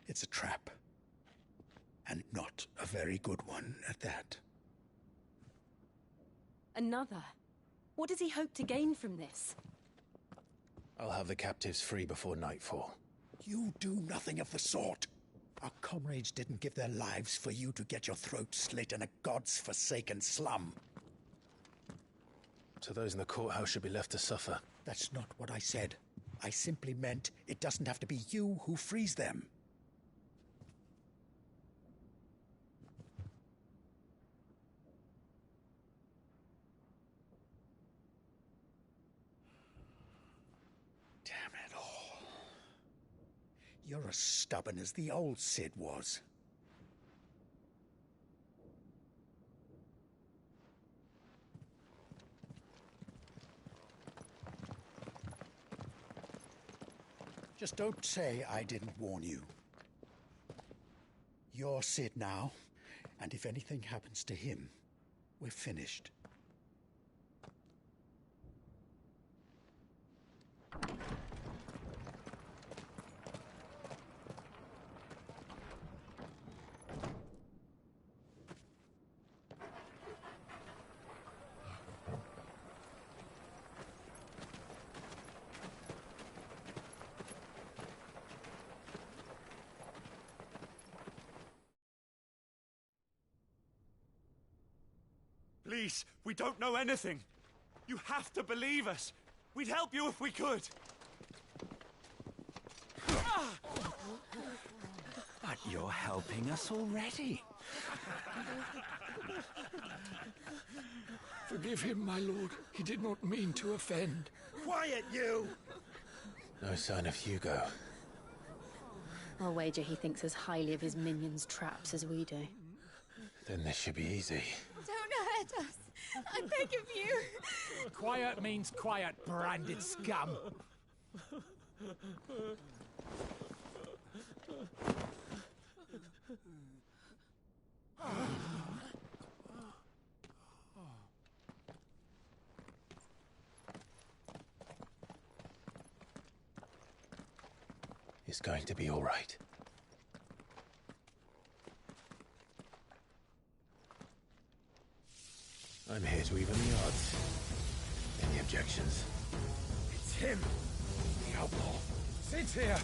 It's a trap. And not a very good one at that.
Another? What does he hope to gain from this?
I'll have the captives free before nightfall.
You do nothing of the sort. Our comrades didn't give their lives for you to get your throat slit in a god's forsaken slum.
So those in the courthouse should be left to suffer.
That's not what I said. I simply meant it doesn't have to be you who frees them. Damn it all. You're as stubborn as the old Sid was. Just don't say I didn't warn you. You're Sid now, and if anything happens to him, we're finished.
Please, we don't know anything. You have to believe us. We'd help you if we could.
But you're helping us already.
Forgive him, my lord. He did not mean to offend.
Quiet, you!
No sign of Hugo.
I'll wager he thinks as highly of his minions' traps as we do.
Then this should be easy.
Don't hurt us. I beg of you.
Quiet means quiet, branded scum.
It's going to be all right. I'm here to even the odds. Any objections?
It's him, the outlaw. Sit here.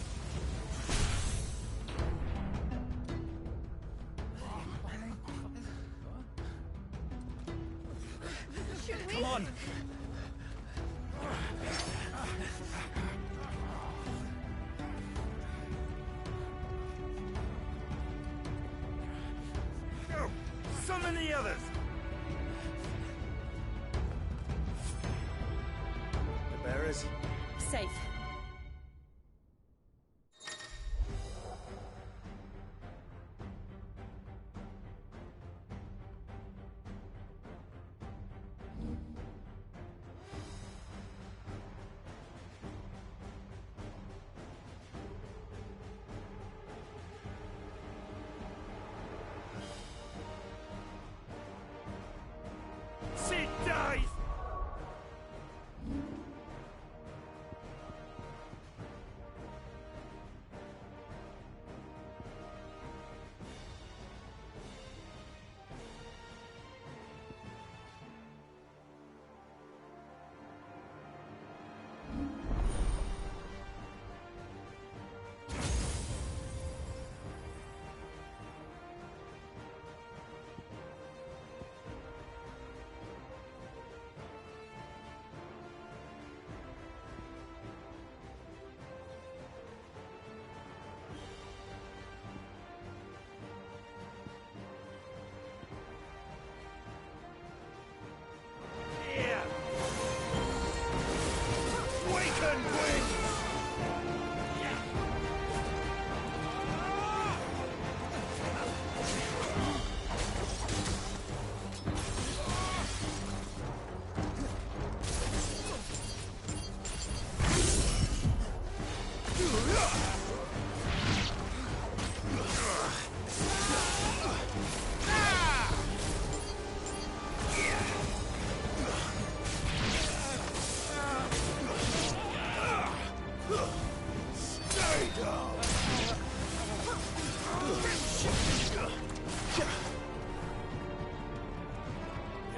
Come on. Go! Summon the others! The bearers?
Safe.
Sid dies!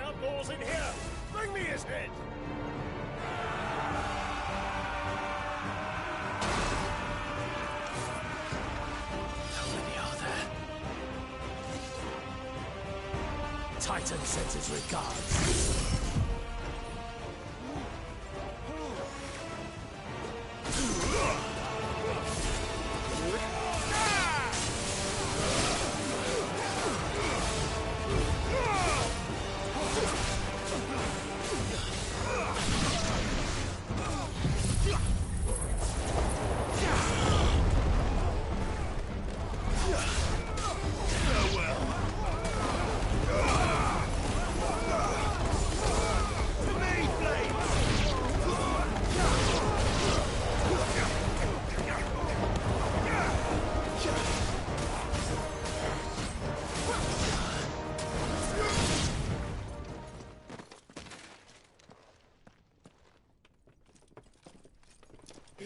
Outlaws in here! Bring me his head!
How many are there? Titan sends his regards.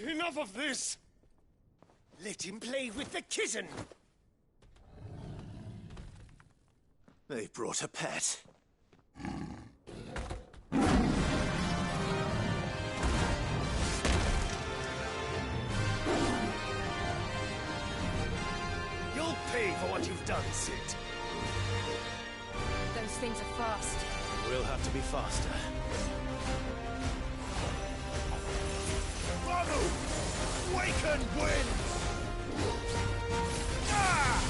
Enough of this! Let him play with the kitten!
They brought a pet.
You'll pay for what you've done, Sid.
Those things are fast.
We'll have to be faster.
Bravo! Waken winds! Ah!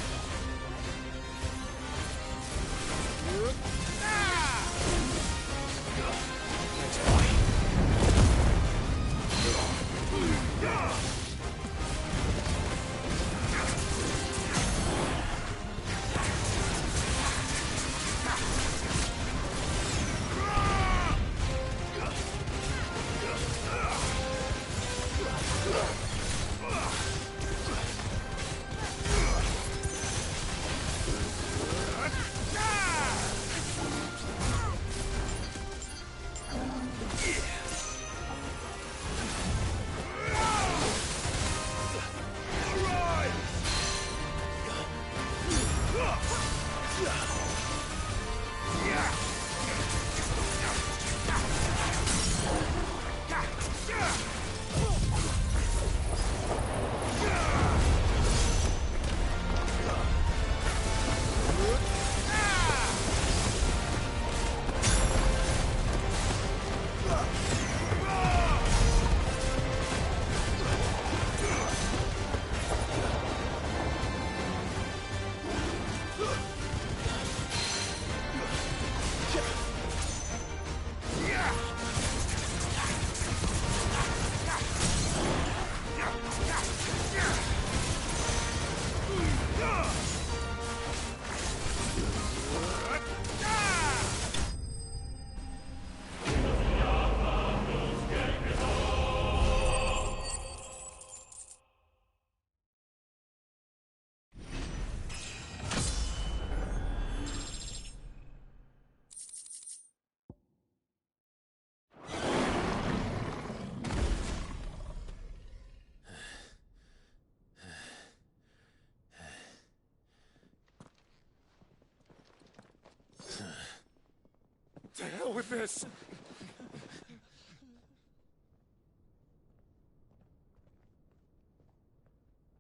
To hell with this!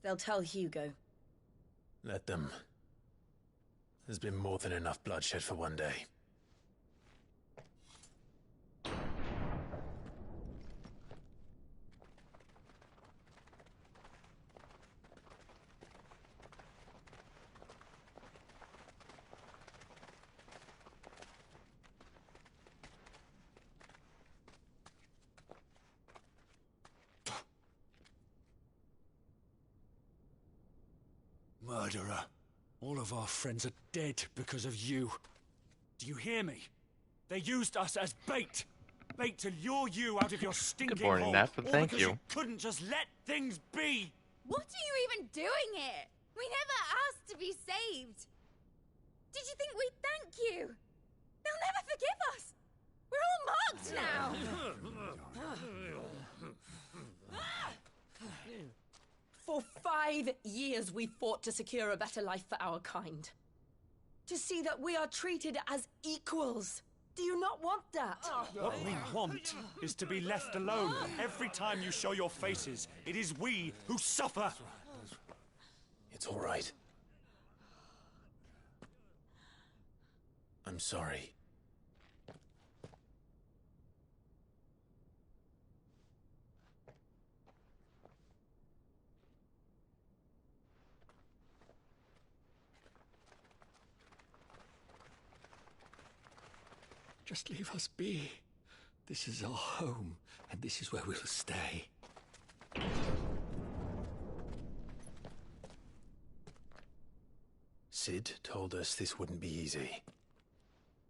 They'll tell Hugo.
Let them. There's been more than enough bloodshed for one day.
Murderer. All of our friends are dead because of you. Do you hear me? They used us as bait. Bait to lure you out of your stinking
Good morning,
hole.
Nap, and
All
thank
because
you.
you couldn't just let things be.
What are you even doing here? We never asked to be saved. Did you think we'd thank you? They'll never forgive us. We're all marked now.
For 5 years we fought to secure a better life for our kind. To see that we are treated as equals. Do you not want that?
What we want is to be left alone. Every time you show your faces, it is we who suffer.
It's all right. I'm sorry.
Just leave us be. This is our home, and this is where we'll stay.
Sid told us this wouldn't be easy.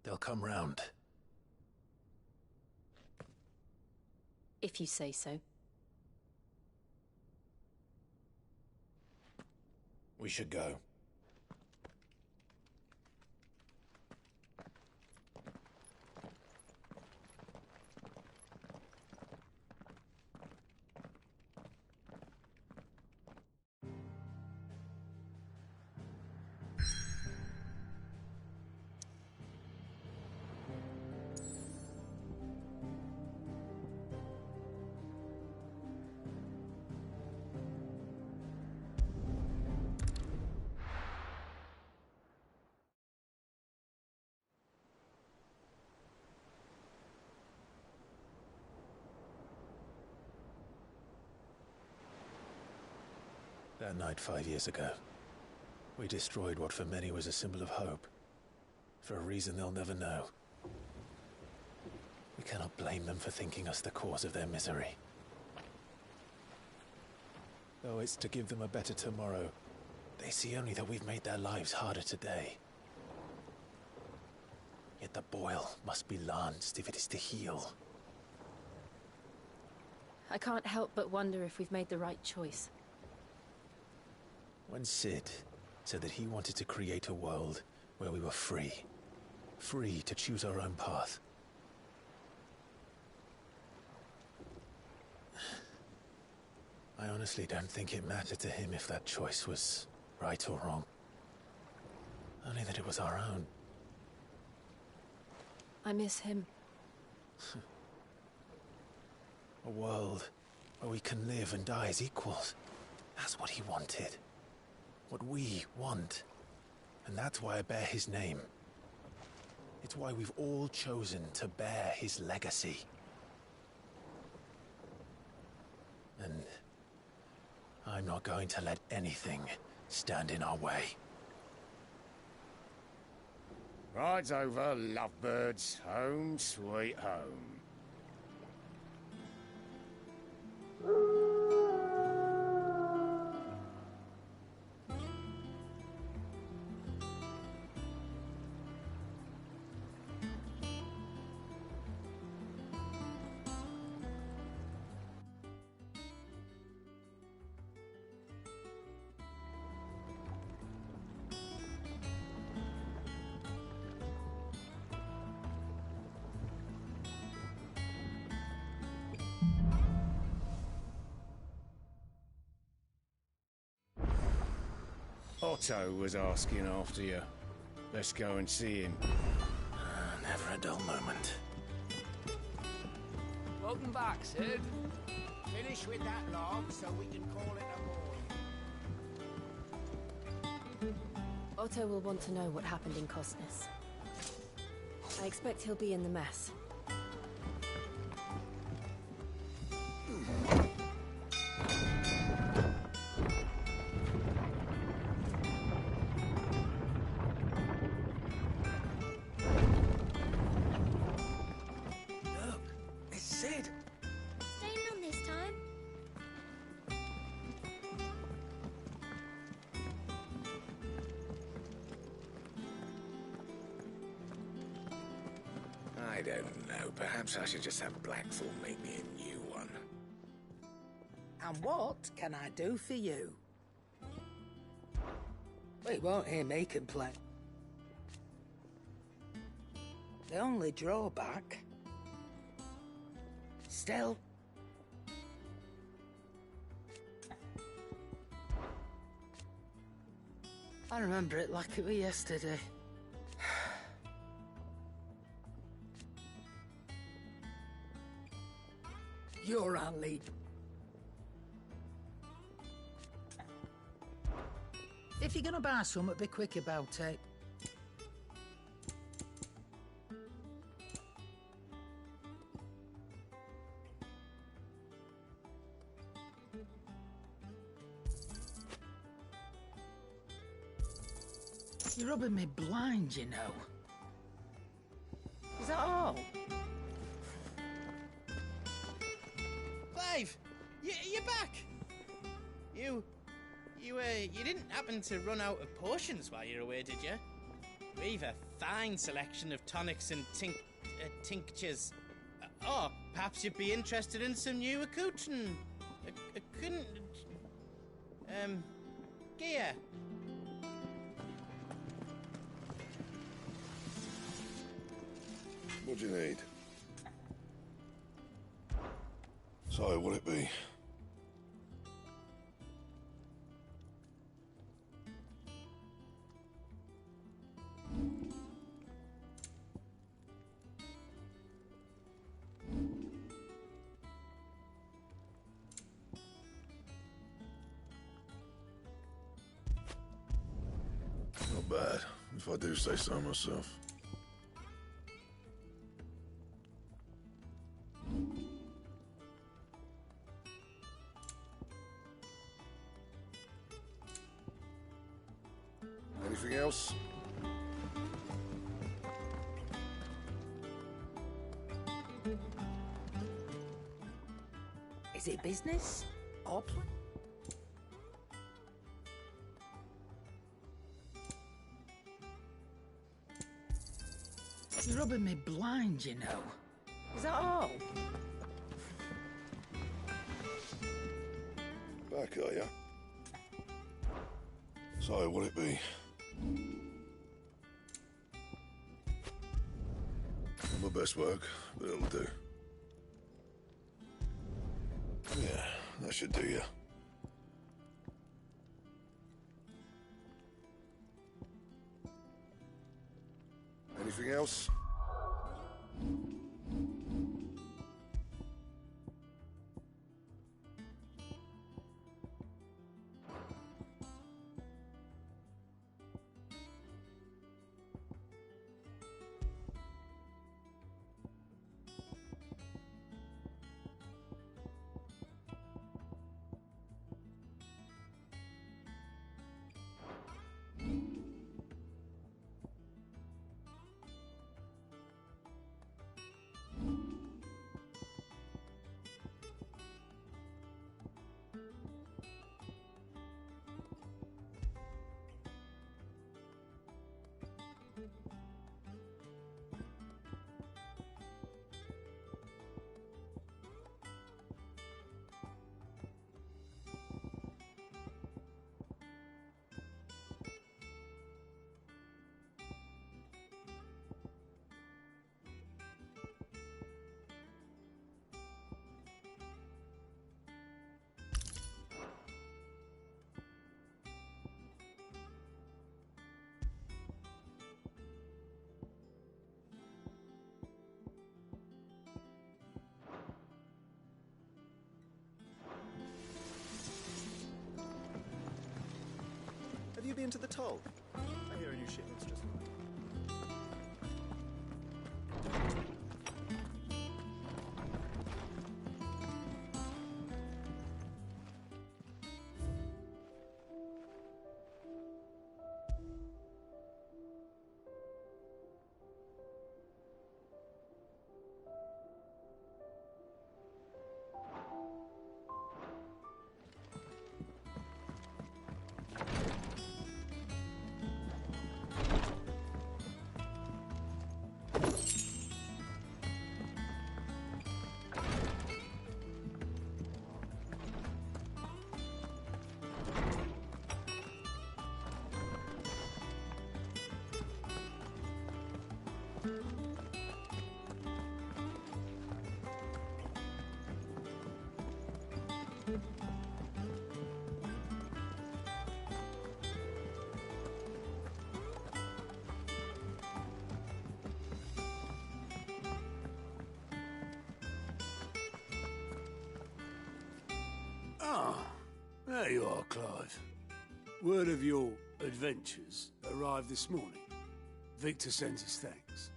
They'll come round.
If you say so.
We should go. That night 5 years ago, we destroyed what for many was a symbol of hope. For a reason they'll never know. We cannot blame them for thinking us the cause of their misery. Though it's to give them a better tomorrow, they see only that we've made their lives harder today. Yet the boil must be lanced if it is to heal.
I can't help but wonder if we've made the right choice.
When Sid said that he wanted to create a world where we were free. Free to choose our own path. I honestly don't think it mattered to him if that choice was right or wrong. Only that it was our own.
I miss him.
A world where we can live and die as equals. That's what he wanted. What we want. And that's why I bear his name. It's why we've all chosen to bear his legacy. And I'm not going to let anything stand in our way.
Rides over, lovebirds. Home sweet home. Otto was asking after you. Let's go and see him.
Never a dull moment.
Welcome back, Sid.
Finish with that log so we can call it a morning.
Otto will want to know what happened in Costness. I expect he'll be in the mess.
I don't know. Perhaps I should just have Blackthorn make me a new one.
And what can I do for you? Well, you won't hear me complain. The only drawback... Still... I remember it like it was yesterday. You're our lead. If you're gonna buy something, be quick about it. You're rubbing me blind, you know. Is that all?
Clive, you're back. You didn't happen to run out of potions while you're away, did you? We've a fine selection of tonics and tinctures. Or perhaps you'd be interested in some new accoutrement. Gear.
What do you need?
So, will it be? Not bad, if I do say so myself.
Anything else?
Is it business? Or It's rubbing me blind, you know. Is that all?
Back, are ya? So, what'll it be? Not my best work, but it'll do. Yeah, that should do ya.
Anything else?
Have you been to the toll? I hear a new shipment's just arrived.
Ah, there you are, Clive. Word of your adventures arrived this morning. Victor sends his thanks.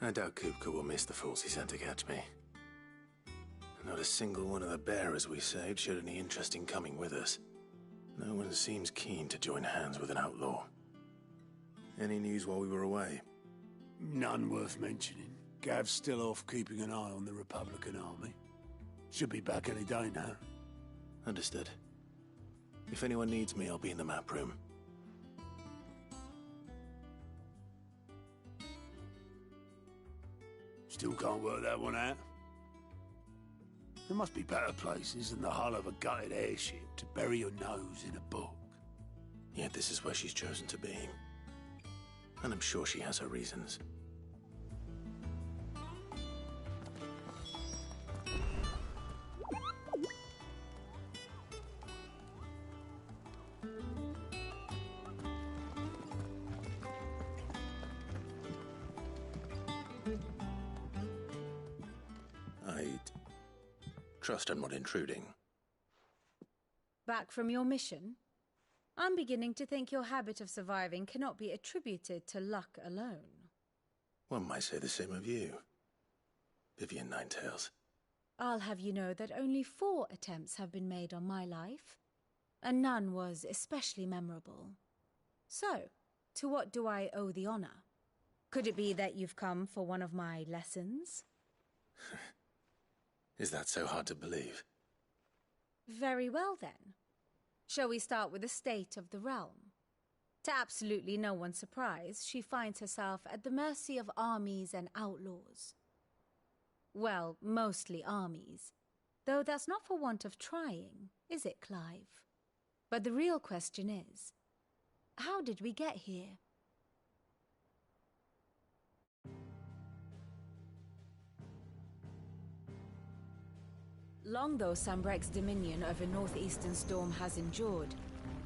I doubt Kupka will miss the fools he sent to catch me. Not a single one of the bearers we saved showed any interest in coming with us. No one seems keen to join hands with an outlaw. Any news while we were away?
None worth mentioning. Gav's still off keeping an eye on the Republican army. Should be back any day now.
Understood. If anyone needs me, I'll be in the map room.
Still can't work that one out. There must be better places than the hull of a gutted airship to bury your nose in a book.
Yet this is where she's chosen to be. And I'm sure she has her reasons. I'd trust I'm not intruding.
Back from your mission? I'm beginning to think your habit of surviving cannot be attributed to luck alone.
One might say the same of you, Vivian Ninetails.
I'll have you know that only 4 attempts have been made on my life. A nun was especially memorable. So, to what do I owe the honor? Could it be that you've come for one of my lessons?
Is that so hard to believe?
Very well, then. Shall we start with the state of the realm? To absolutely no one's surprise, she finds herself at the mercy of armies and outlaws. Well, mostly armies. Though that's not for want of trying, is it, Clive? But the real question is, how did we get here? Long though Sambrek's dominion over northeastern Storm has endured,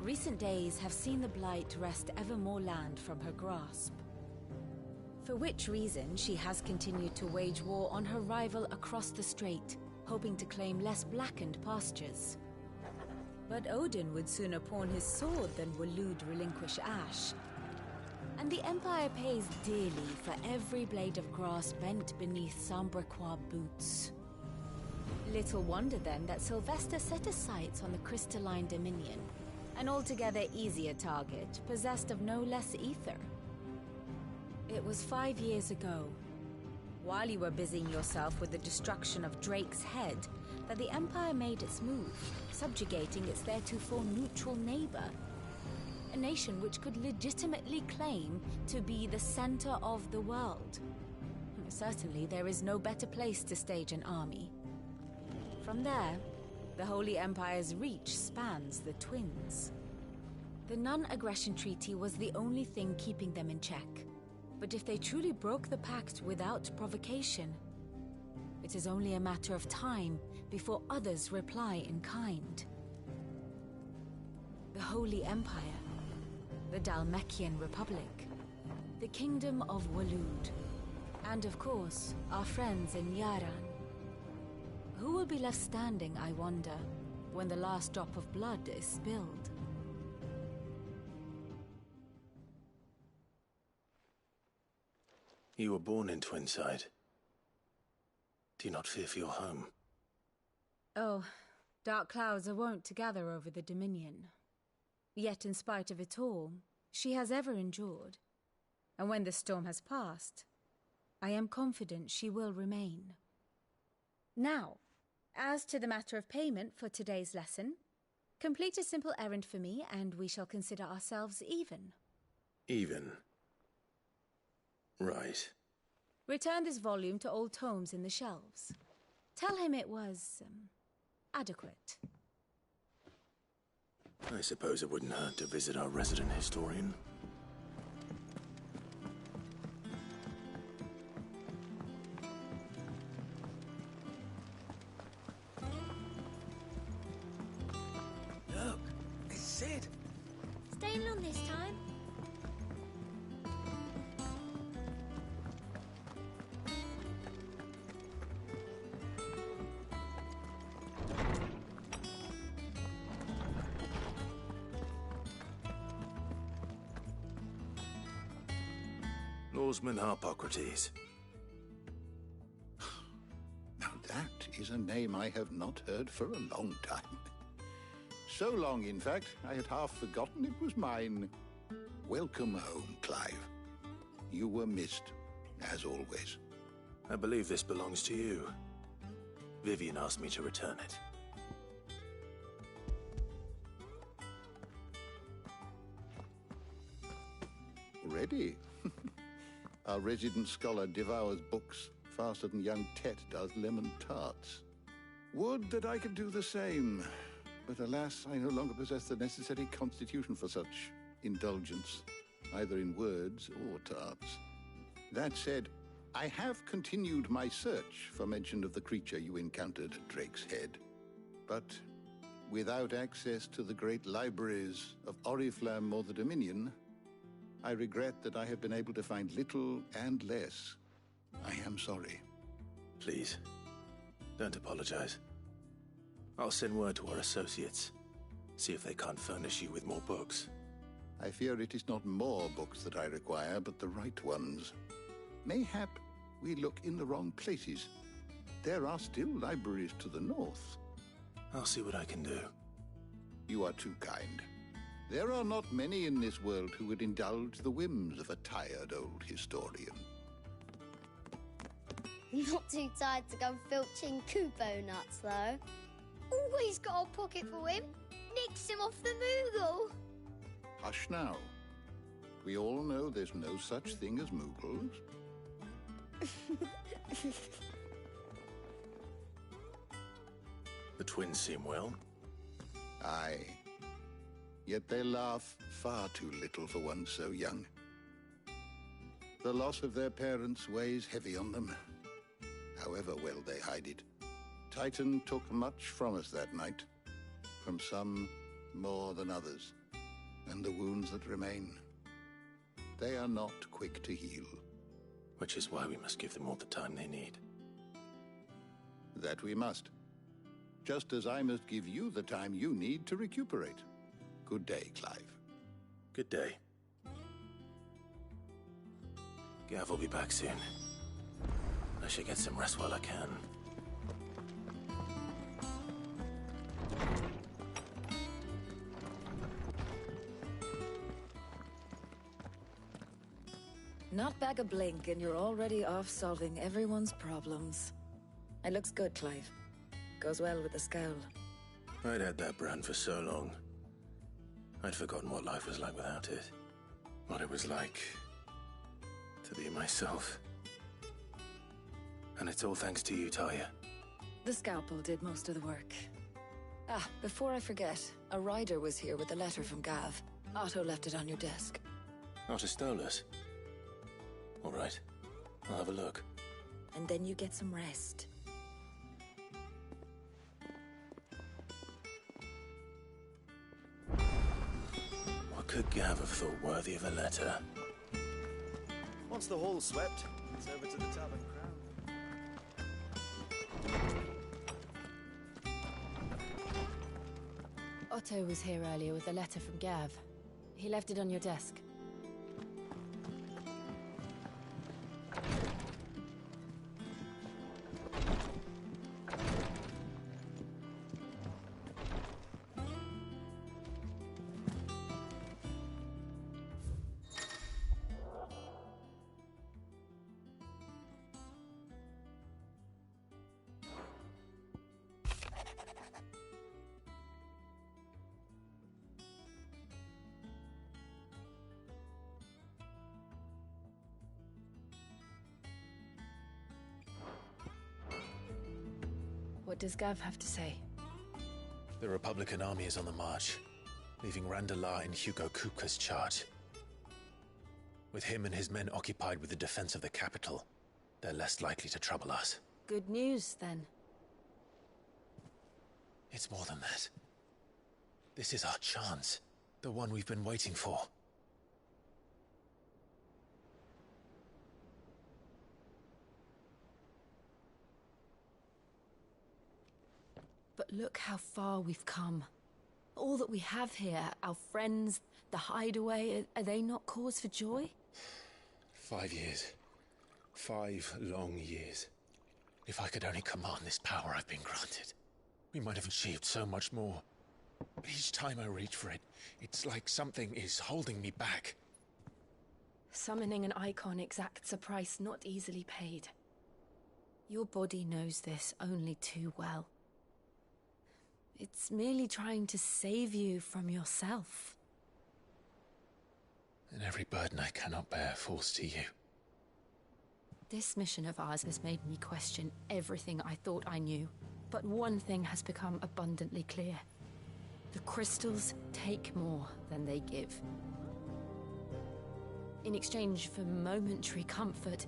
recent days have seen the Blight wrest ever more land from her grasp. For which reason she has continued to wage war on her rival across the strait, hoping to claim less blackened pastures. But Odin would sooner pawn his sword than Waloed relinquish Ash. And the Empire pays dearly for every blade of grass bent beneath Sambrequois boots. Little wonder then that Sylvester set his sights on the crystalline dominion, an altogether easier target, possessed of no less ether. It was 5 years ago, while you were busying yourself with the destruction of Drake's head, that the Empire made its move, subjugating its theretofore neutral neighbor, a nation which could legitimately claim to be the center of the world. Certainly there is no better place to stage an army. From there, the Holy Empire's reach spans the Twins. The non-aggression treaty was the only thing keeping them in check. But if they truly broke the pact without provocation, it is only a matter of time before others reply in kind. The Holy Empire, the Dhalmekian Republic, the Kingdom of Waloed, and of course, our friends in Yaran. Who will be left standing, I wonder, when the last drop of blood is spilled?
You were born in Twinside. Do you not fear for your home?
Oh, dark clouds are wont to gather over the Dominion. Yet in spite of it all, she has ever endured. And when the storm has passed, I am confident she will remain. Now, as to the matter of payment for today's lesson, complete a simple errand for me and we shall consider ourselves even.
Even? Right.
Return this volume to old tomes in the shelves. Tell him it was, adequate.
I suppose it wouldn't hurt to visit our resident historian.
Look, it's Sid.
Staying long this time?
Norseman Harpocrates.
Now that is a name I have not heard for a long time. So long, in fact, I had half forgotten it was mine. Welcome home, Clive. You were missed, as always.
I believe this belongs to you. Vivian asked me to return it.
Ready? Our resident scholar devours books faster than young Tet does lemon tarts. Would that I could do the same, but alas, I no longer possess the necessary constitution for such indulgence, either in words or tarts. That said, I have continued my search for mention of the creature you encountered at Drake's Head, but without access to the great libraries of Oriflamme or the Dominion, I regret that I have been able to find little and less. I am sorry.
Please, don't apologize. I'll send word to our associates. See if they can't furnish you with more books.
I fear it is not more books that I require, but the right ones. Mayhap we look in the wrong places. There are still libraries to the north.
I'll see what I can do.
You are too kind. There are not many in this world who would indulge the whims of a tired old historian.
Not too tired to go filching Kupo nuts, though. Always got a pocket for him. Nicks him off the Moogle.
Hush now. We all know there's no such thing as Moogles.
The twins seem well.
Aye. Yet they laugh far too little for one so young. The loss of their parents weighs heavy on them, however well they hide it. Titan took much from us that night, from some more than others, and the wounds that remain, they are not quick to heal.
Which is why we must give them all the time they need.
That we must. Just as I must give you the time you need to recuperate. Good day, Clive.
Good day. Gav will be back soon. I should get some rest while I can.
Not back a blink and you're already off solving everyone's problems. It looks good, Clive. Goes well with the scowl.
I'd had that brand for so long. I'd forgotten what life was like without it. What it was like to be myself. And it's all thanks to you, Talia.
The scalpel did most of the work. Ah, before I forget, a rider was here with a letter from Gav. Otto left it on your desk.
Otto stole us. All right, I'll have a look.
And then you get some rest.
What could Gav have thought worthy of a letter?
Once the hall's swept, it's over to the Tavern Crown.
Otto was here earlier with a letter from Gav. He left it on your desk. What does Gav have to say?
The Republican army is on the march, leaving Randalar in Hugo Kupka's charge. With him and his men occupied with the defense of the capital, they're less likely to trouble us.
Good news, then.
It's more than that. This is our chance. The one we've been waiting for.
But look how far we've come. All that we have here, our friends, the hideaway, are they not cause for joy?
5 years. 5 long years. If I could only command this power I've been granted, we might have achieved so much more. But each time I reach for it, it's like something is holding me back.
Summoning an icon exacts a price not easily paid. Your body knows this only too well. It's merely trying to save you from yourself.
And every burden I cannot bear falls to you.
This mission of ours has made me question everything I thought I knew. But one thing has become abundantly clear. The crystals take more than they give. In exchange for momentary comfort,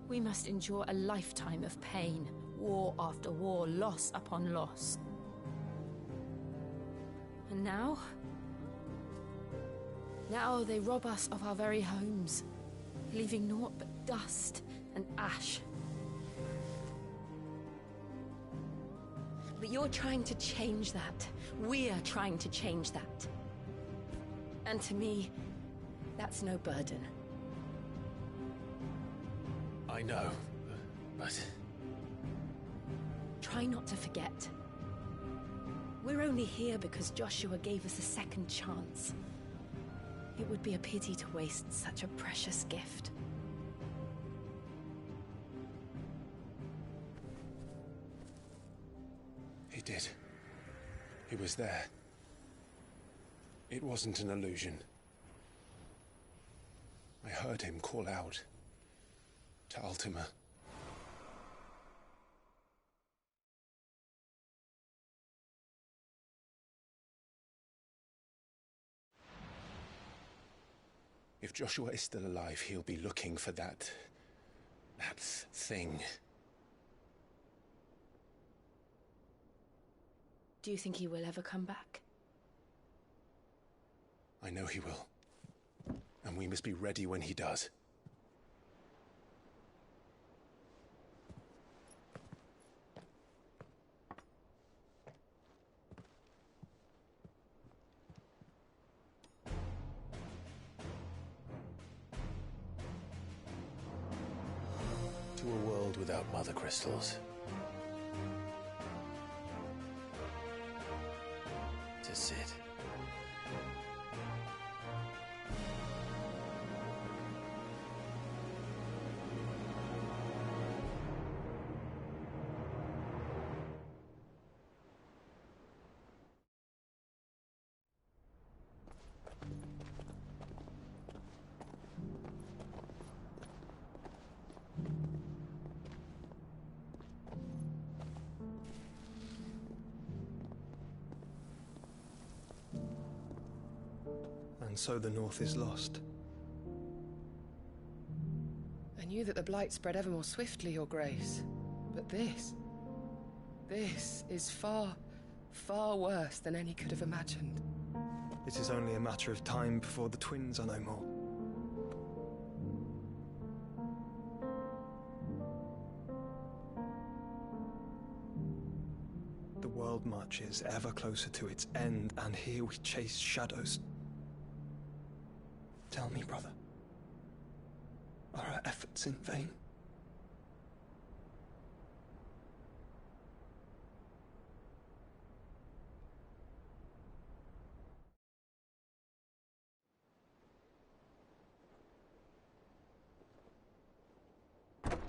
we must endure a lifetime of pain, war after war, loss upon loss. And now? Now they rob us of our very homes, leaving naught but dust and ash. But you're trying to change that. We're trying to change that. And to me, that's no burden.
I know, but...
Try not to forget. We're only here because Joshua gave us a second chance. It would be a pity to waste such a precious gift.
He did. He was there. It wasn't an illusion. I heard him call out to Ultima. If Joshua is still alive, he'll be looking for that thing.
Do you think he will ever come back?
I know he will. And we must be ready when he does. To a world without mother crystals. To Sid.
And so the North is lost.
I knew that the Blight spread ever more swiftly, Your Grace. But this is far, far worse than any could have imagined.
It is only a matter of time before the twins are no more. The world marches ever closer to its end, and here we chase shadows. Tell me, brother, are our efforts in vain?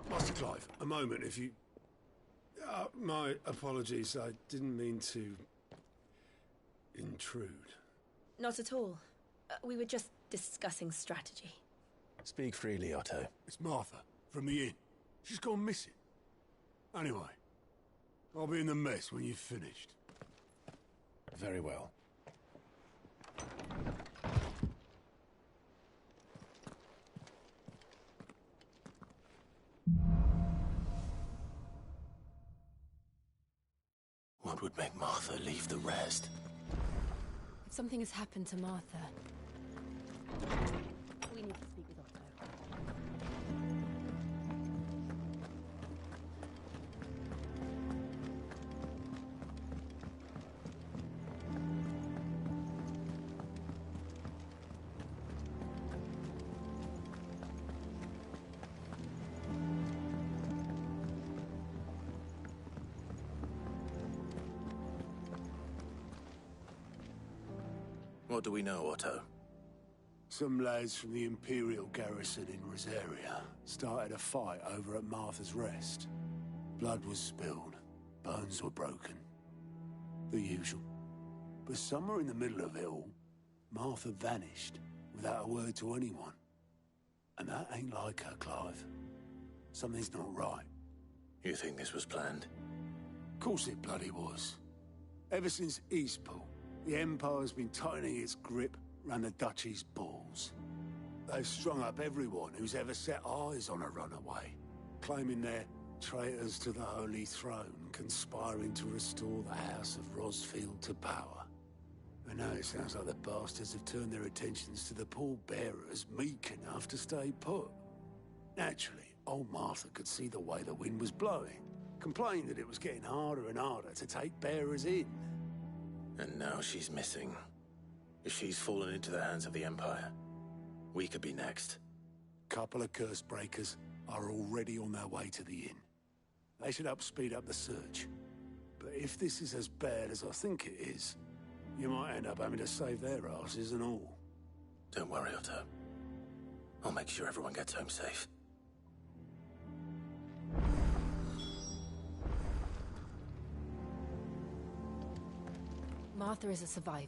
Master Clive, a moment, if you... my apologies, I didn't mean to... intrude.
Not at all. We were just discussing strategy.
Speak freely, Otto.
It's Martha, from the inn. She's gone missing. Anyway, I'll be in the mess when you've finished.
Very well.
What would make Martha leave the rest?
If something has happened to Martha, we need to speak with Otto.
What do we know, Otto?
Some lads from the Imperial garrison in Rosaria started a fight over at Martha's Rest. Blood was spilled, bones were broken. The usual. But somewhere in the middle of it all, Martha vanished without a word to anyone. And that ain't like her, Clive. Something's not right.
You think this was planned?
Of course it bloody was. Ever since Eastpool, the Empire's been tightening its grip round the Duchy's balls. They've strung up everyone who's ever set eyes on a runaway, claiming they're traitors to the Holy Throne, conspiring to restore the House of Rosfield to power. And now it sounds like the bastards have turned their attentions to the pallbearers meek enough to stay put. Naturally, old Martha could see the way the wind was blowing, complained that it was getting harder and harder to take bearers in.
And now she's missing. If she's fallen into the hands of the Empire, we could be next.
Couple of curse breakers are already on their way to the inn. They should help speed up the search. But But if this is as bad as I think it is, you might end up having to save their asses and all.
Don't worry, Otto. I'll make sure everyone gets home safe.
Martha is a survivor.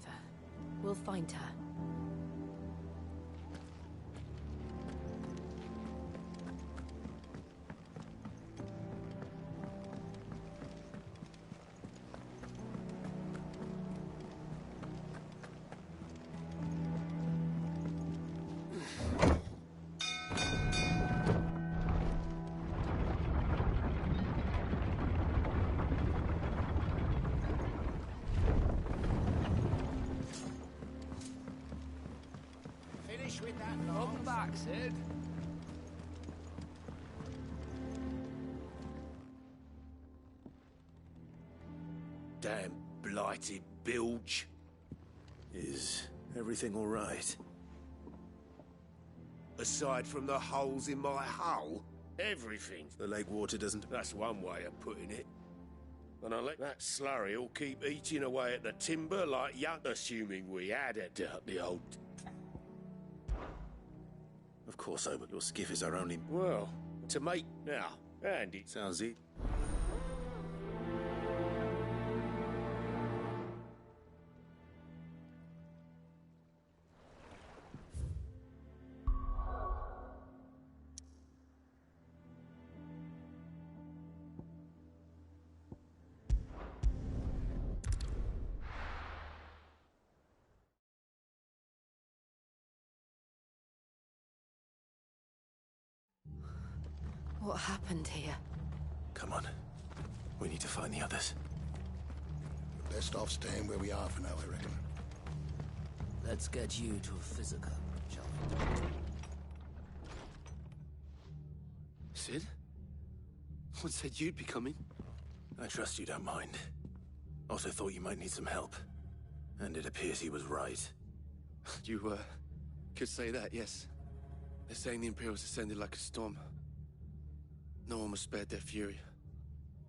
We'll find her.
With that welcome back, Sid.
Damn blighted bilge. Is everything all right? Aside from the holes in my hull, everything. The lake water doesn't... That's one way of putting it. And I let that slurry all keep eating away at the timber like yuck, assuming we had a dirty old...
Of course, but your skiff is our only...
Well, to make now, and it sounds it.
What happened here?
Come on. We need to find the others.
Best off staying where we are for now, I reckon.
Let's get you to a physical, shall we?
Sid? What said you'd be coming?
I trust you don't mind. Also thought you might need some help. And it appears he was right.
You, could say that, yes. They're saying the Imperials ascended like a storm. No one was spared their fury.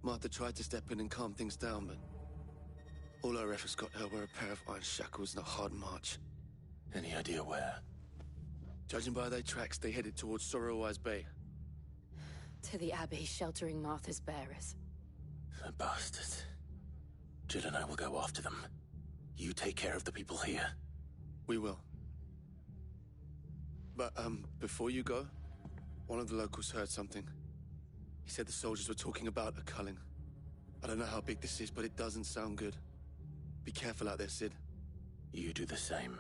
Martha tried to step in and calm things down, but all our efforts got her were a pair of iron shackles and a hard march.
Any idea where?
Judging by their tracks, they headed towards Sorrowwise Bay.
To the Abbey, sheltering Martha's bearers.
The bastards. Jill and I will go after them. You take care of the people here.
We will. But, before you go, one of the locals heard something. He said the soldiers were talking about a culling. I don't know how big this is, but it doesn't sound good. Be careful out there, Sid.
You do the same.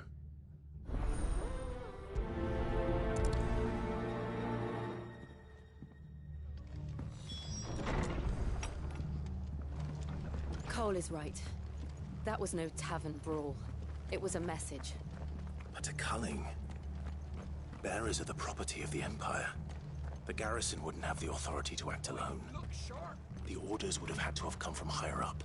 Cole is right. That was no tavern brawl. It was a message.
But a culling. Bearers are the property of the Empire. The garrison wouldn't have the authority to act alone. The orders would have had to have come from higher up.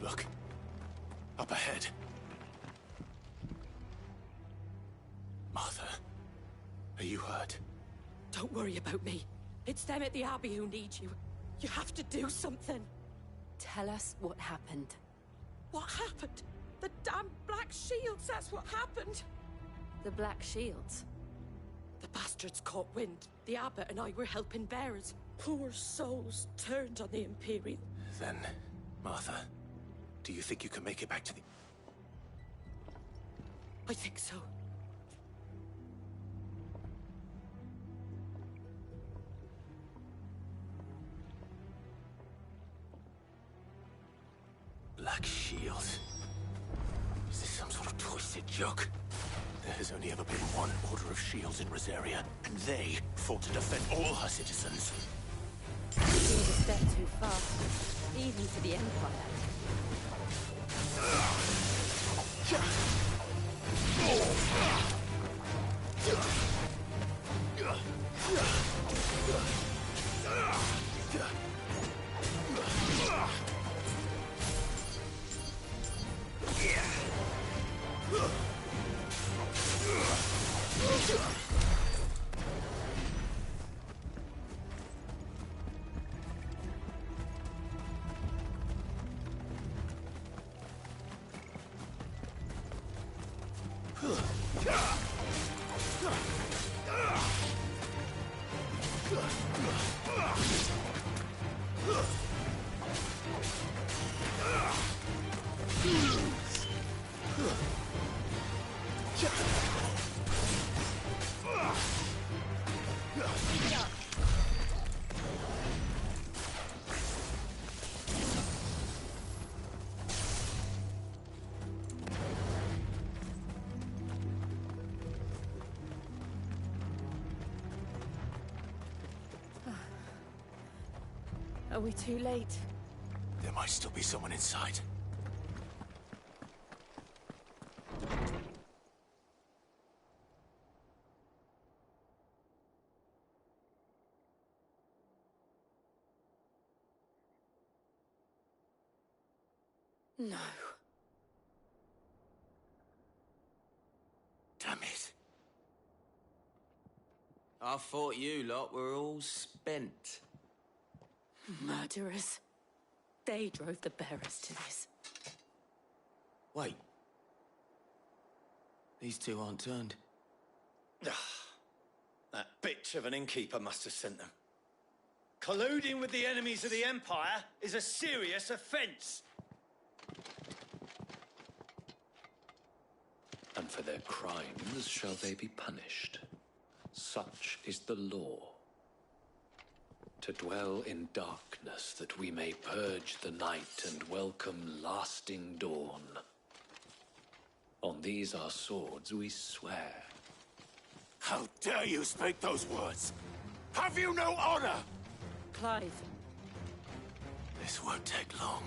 Look. Up ahead. Martha, are you hurt?
Don't worry about me. It's them at the Abbey who need you. You have to do something.
Tell us what happened.
What happened? The damn Black Shields, that's what happened.
The Black Shields?
The bastards caught wind. The abbot and I were helping bearers. Poor souls turned on the Imperial.
Then, Martha, do you think you can make it back to the...
I think so.
Black Shield. Is this some sort of twisted joke? There has only ever been one Order of Shields in Rosaria, and they fought to defend all her citizens.
It seems a step too far, even for the Empire. Are we too late?
There might still be someone inside.
No.
Damn it.
I thought you lot were all spent.
Murderers. They drove the bearers to this.
Wait. These two aren't turned.
That bitch of an innkeeper must have sent them. Colluding with the enemies of the Empire is a serious offence.
And for their crimes shall they be punished. Such is the law. To dwell in darkness that we may purge the night and welcome lasting dawn. On these our swords we swear.
How dare you speak those words? Have you no honor?
Clive.
This won't take long.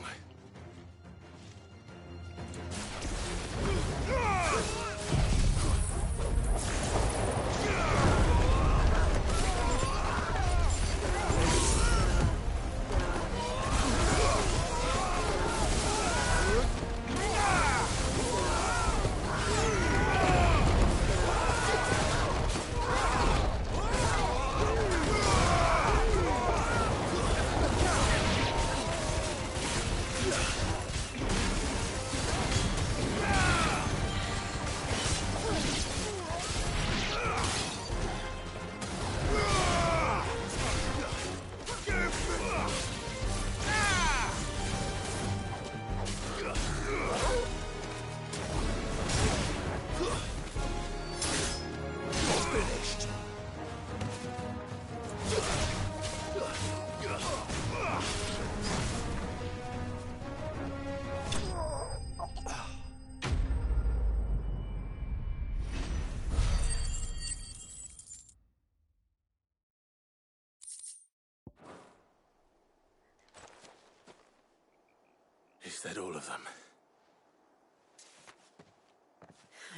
Is that all of them?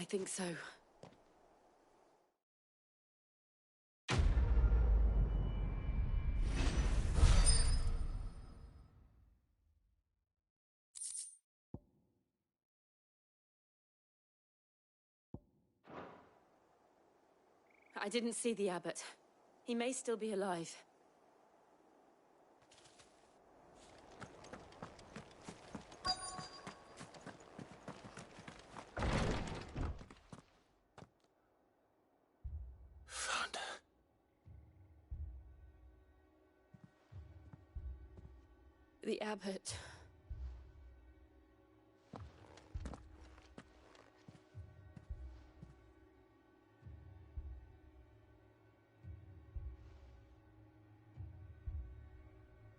I think so. I didn't see the abbot. He may still be alive.
The abbot.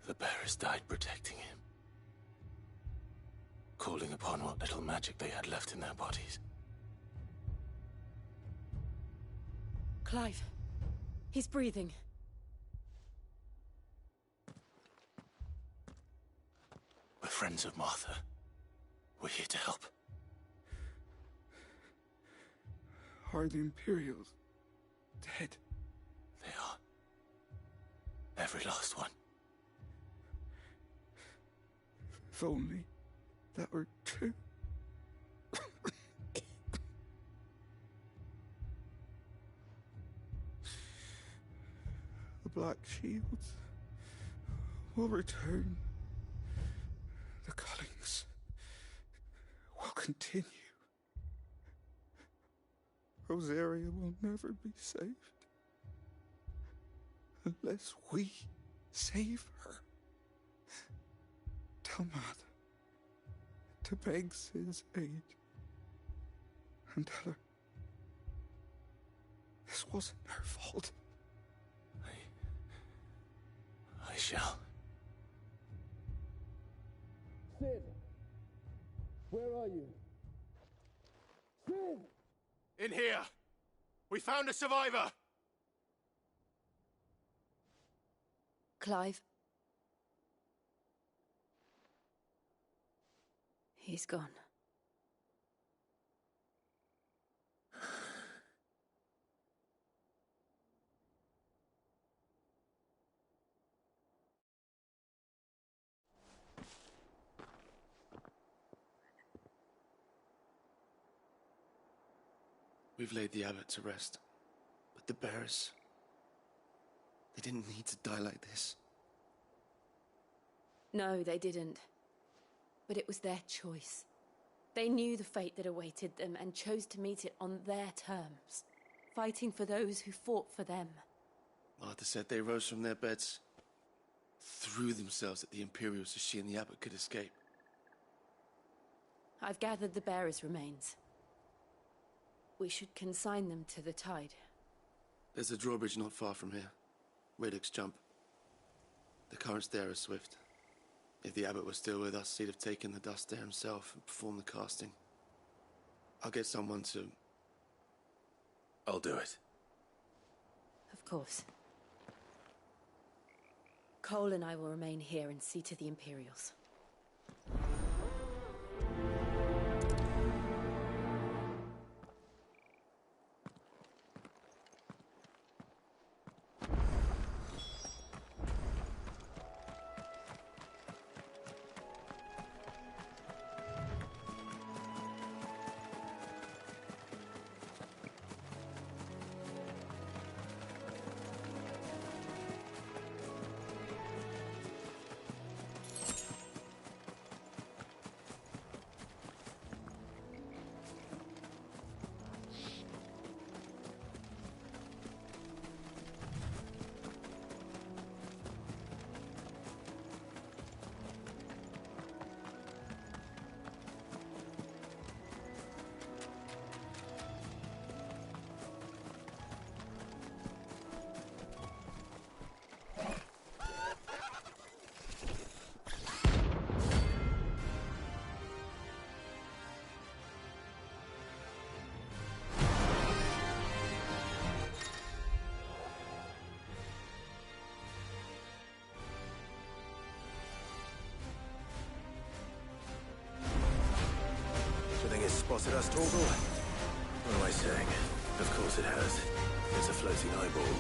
The bearers died protecting him, calling upon what little magic they had left in their bodies.
Clive. He's breathing.
We're friends of Martha. We're here to help.
Are the Imperials dead?
They are. Every last one.
If only that were true. The Black Shields will return. The cullings will continue. Rosaria will never be saved unless we save her. Tell Mother to beg Sid's aid and tell her this wasn't her fault.
I shall.
Sid! Where are you? Sid!
In here! We found a survivor!
Clive. He's gone.
We've laid the abbot to rest, but the bearers, they didn't need to die like this.
No, they didn't. But it was their choice. They knew the fate that awaited them and chose to meet it on their terms, fighting for those who fought for them.
Martha said they rose from their beds, threw themselves at the Imperials so she and the abbot could escape.
I've gathered the bearers' remains. We should consign them to the tide.
There's a drawbridge not far from here. Radix jump. The currents there are swift. If the abbot was still with us, he'd have taken the dust there himself and performed the casting. I'll get someone to...
I'll do it.
Of course. Cole and I will remain here and see to the Imperials.
Spotted us, Torgal? What am I saying? Of course it has. It's a floating eyeball.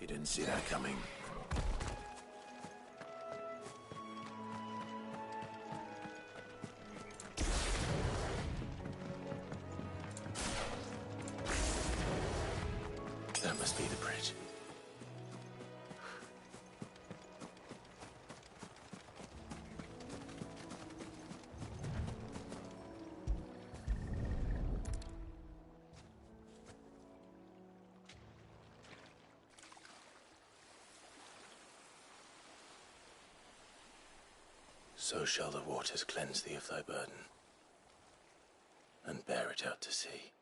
You didn't see that coming. That must be the bridge. So shall the waters cleanse thee of thy burden, and bear it out to sea.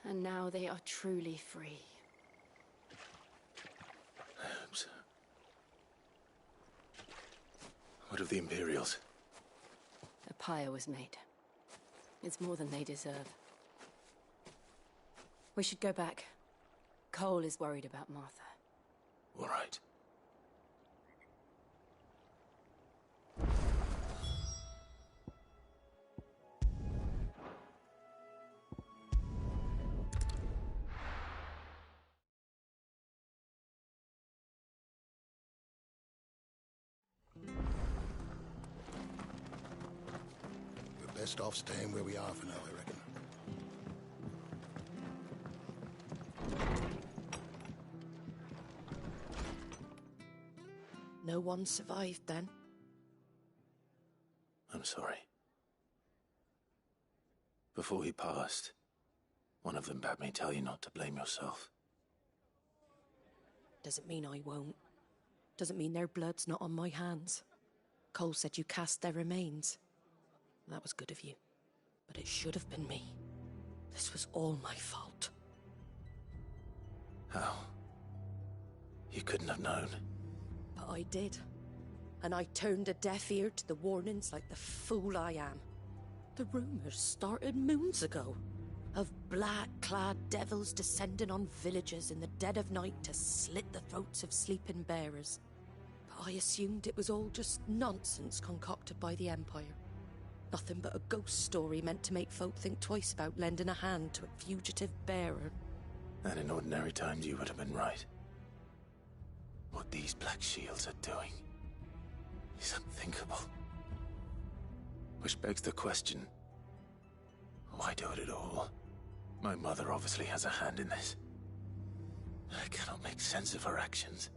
And now they are truly free.
I hope so. What of the Imperials?
A pyre was made. It's more than they deserve. We should go back. Cole is worried about Martha.
All right.
We're best off staying where we are for now, I reckon.
No one survived then?
I'm sorry. Before he passed, one of them bade me tell you not to blame yourself.
Doesn't mean I won't. Doesn't mean their blood's not on my hands. Cole said you cast their remains. That was good of you. But it should have been me. This was all my fault.
How? You couldn't have known.
But I did. and I turned a deaf ear to the warnings like the fool I am. The rumours started moons ago, of black-clad devils descending on villages in the dead of night to slit the throats of sleeping bearers. But I assumed it was all just nonsense concocted by the Empire. Nothing but a ghost story meant to make folk think twice about lending a hand to a fugitive bearer.
And in ordinary times you would have been right. What these Black Shields are doing is unthinkable. Which begs the question, why do it at all? My mother obviously has a hand in this. I cannot make sense of her actions.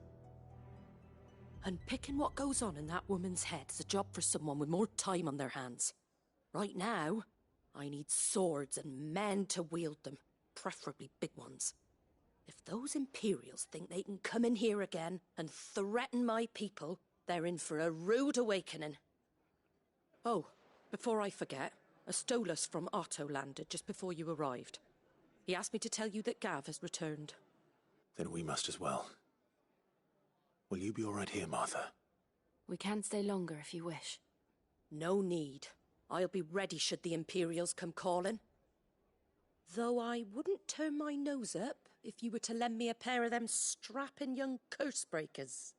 Unpicking what goes on in that woman's head is a job for someone with more time on their hands. Right now, I need swords and men to wield them, preferably big ones. If those Imperials think they can come in here again and threaten my people, they're in for a rude awakening. Oh, before I forget, a Stolas from Otto landed just before you arrived. He asked me to tell you that Gav has returned.
Then we must as well. Will you be all right here, Martha?
We can stay longer if you wish.
No need. I'll be ready should the Imperials come calling. Though I wouldn't turn my nose up if you were to lend me a pair of them strapping young curse breakers.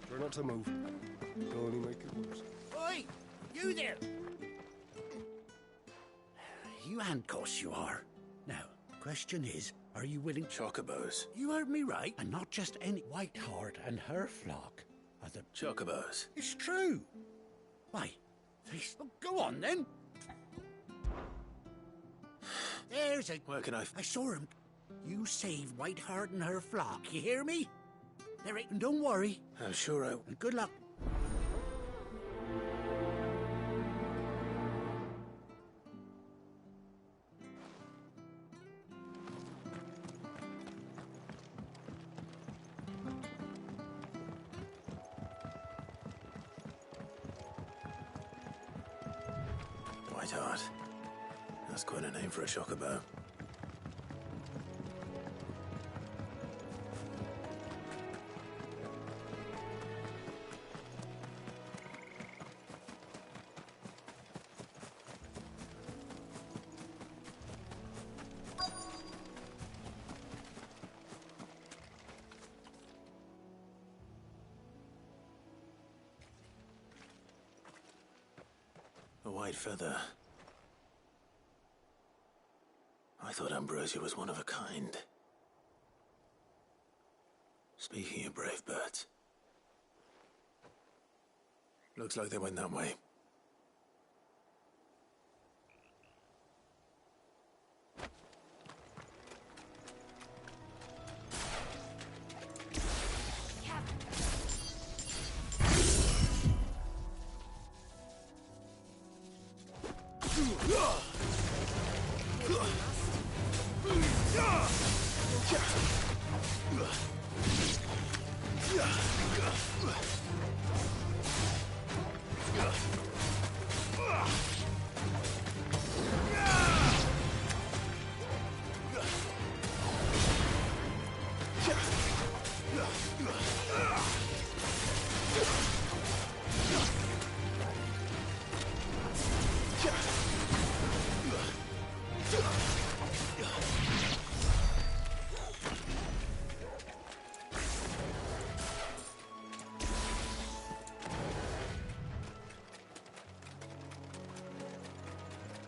Try not to move. You'll only make it worse.
Oi! You there! You handcuffs, you are. Now, question is, are you willing...
Chocobos.
You heard me right, and not just any Whiteheart and her flock are the...
Chocobos.
It's true. Why? Well, go on, then. There's a...
Where can I...
I saw him. You saved Whiteheart and her flock, you hear me? There ain't... Don't worry.
I'm sure I...
And good luck.
Whiteheart. That's quite a name for a chocobo. A white feather. I thought Ambrosia was one of a kind. Speaking of brave birds. Looks like they went that way.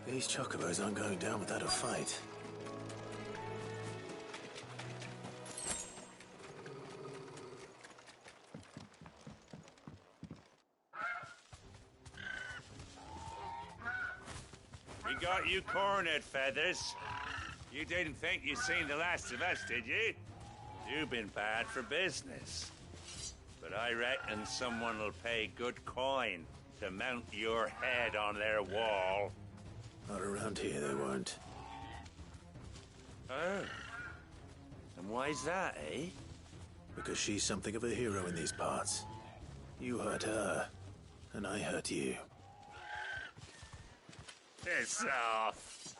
These chocobos aren't going down without a fight.
We got you cornered, Feathers. You didn't think you'd seen the last of us, did you? You've been bad for business. But I reckon someone will pay good coin to mount your head on their wall.
Not around here, they won't.
Oh. And why's that, eh?
Because she's something of a hero in these parts. You hurt her, and I hurt you.
Piss off.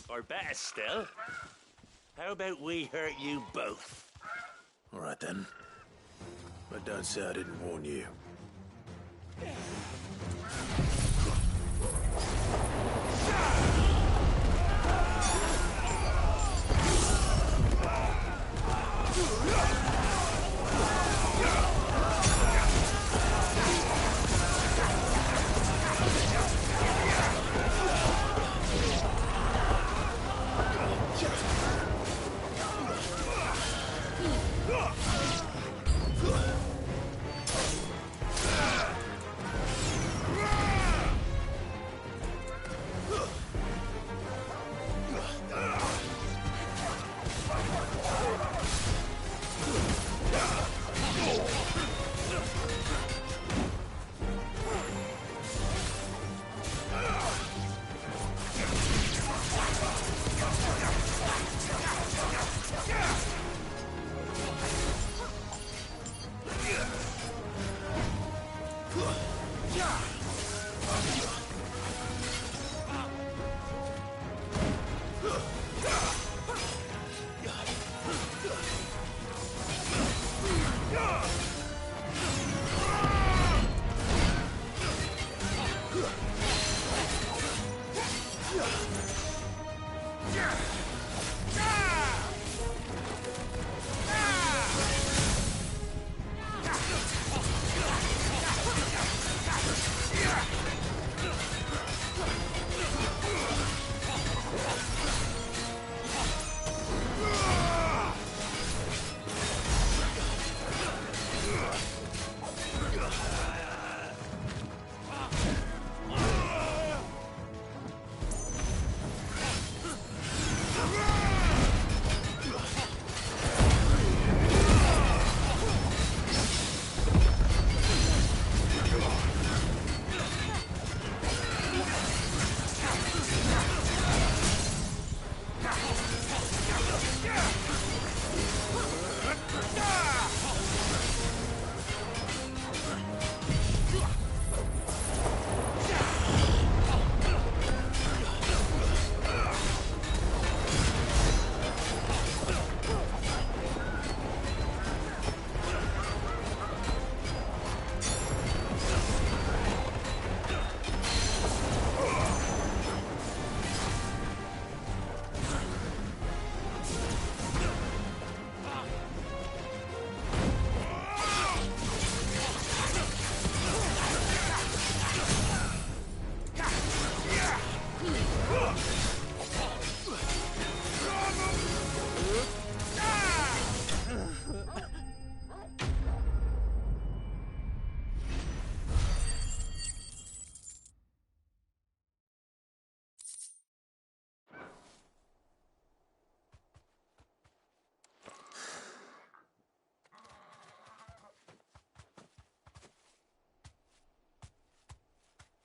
Or better still, how about we hurt you both?
All right, then. But don't say I didn't warn you.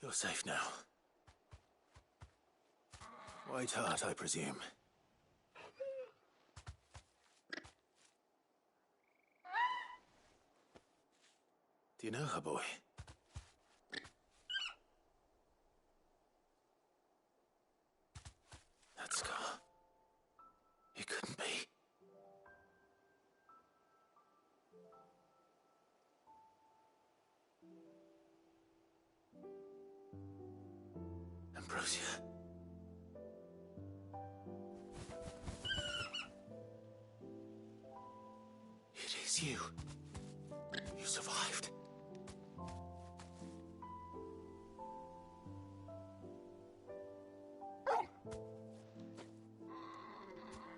You're safe now. White Heart, I presume. Do you know her, boy? That scar. It couldn't be. Ambrosia. It is you. You survived.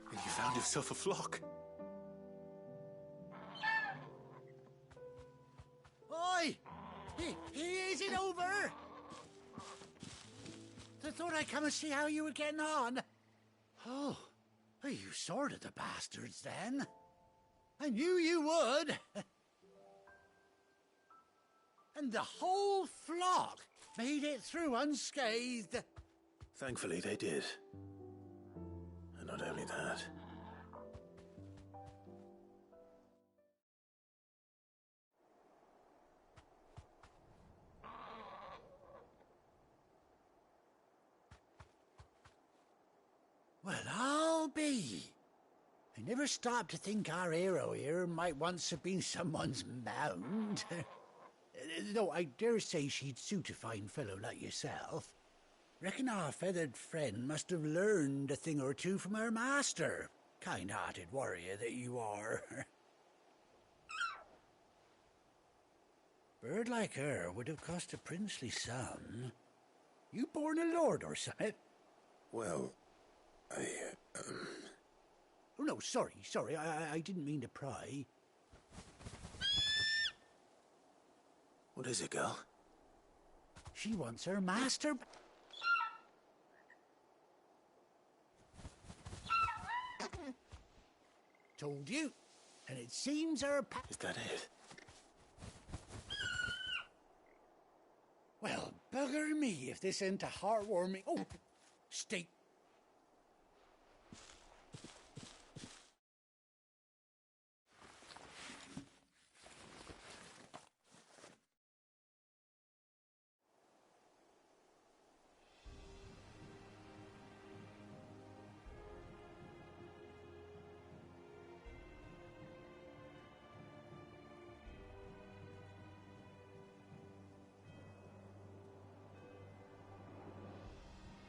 And you found yourself a flock.
Oi! Is it over? I thought I'd come and see how you were getting on. Oh, you sorted the bastards then. I knew you would. And the whole flock made it through unscathed.
Thankfully, they did. And not only that.
Well, I'll be. I never stopped to think our hero here might once have been someone's mount. Though I dare say she'd suit a fine fellow like yourself. Reckon our feathered friend must have learned a thing or two from her master. Kind-hearted warrior that you are. Bird like her would have cost a princely sum. You born a lord or something?
Well,
Oh, no, sorry. I didn't mean to pry.
What is it, girl?
She wants her master... Told you. And it seems her...
Is that it?
Well, bugger me if this ain't a heartwarming... Oh, stay...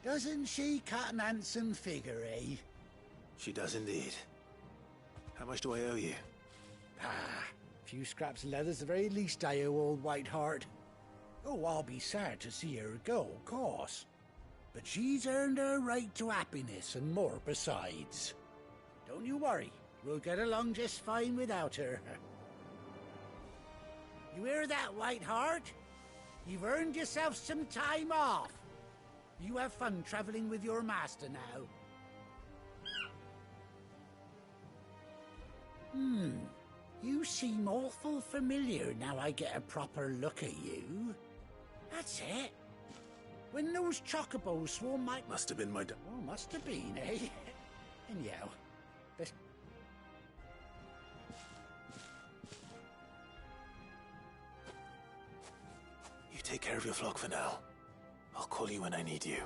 Doesn't she cut an handsome figure, eh?
She does indeed. How much do I owe you?
Ah, a few scraps of leather's the very least I owe old Whiteheart. Oh, I'll be sad to see her go, of course. But she's earned her right to happiness and more besides. Don't you worry, we'll get along just fine without her. You hear that, Whiteheart? You've earned yourself some time off. You have fun traveling with your master now. You seem awful familiar now I get a proper look at you. That's it. When those chocobos swarm my...
Must have been my...
Oh, must have been, eh? Anyhow, best...
You take care of your flock for now. I'll call you when I need you.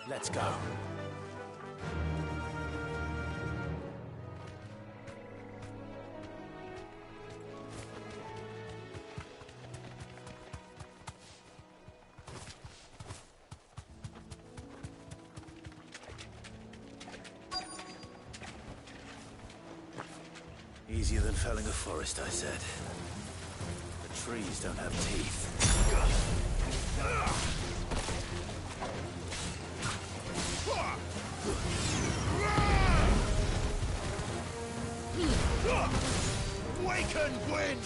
Let's go. Easier than felling a forest, I said. The trees don't have teeth.
Waken, Gwyn!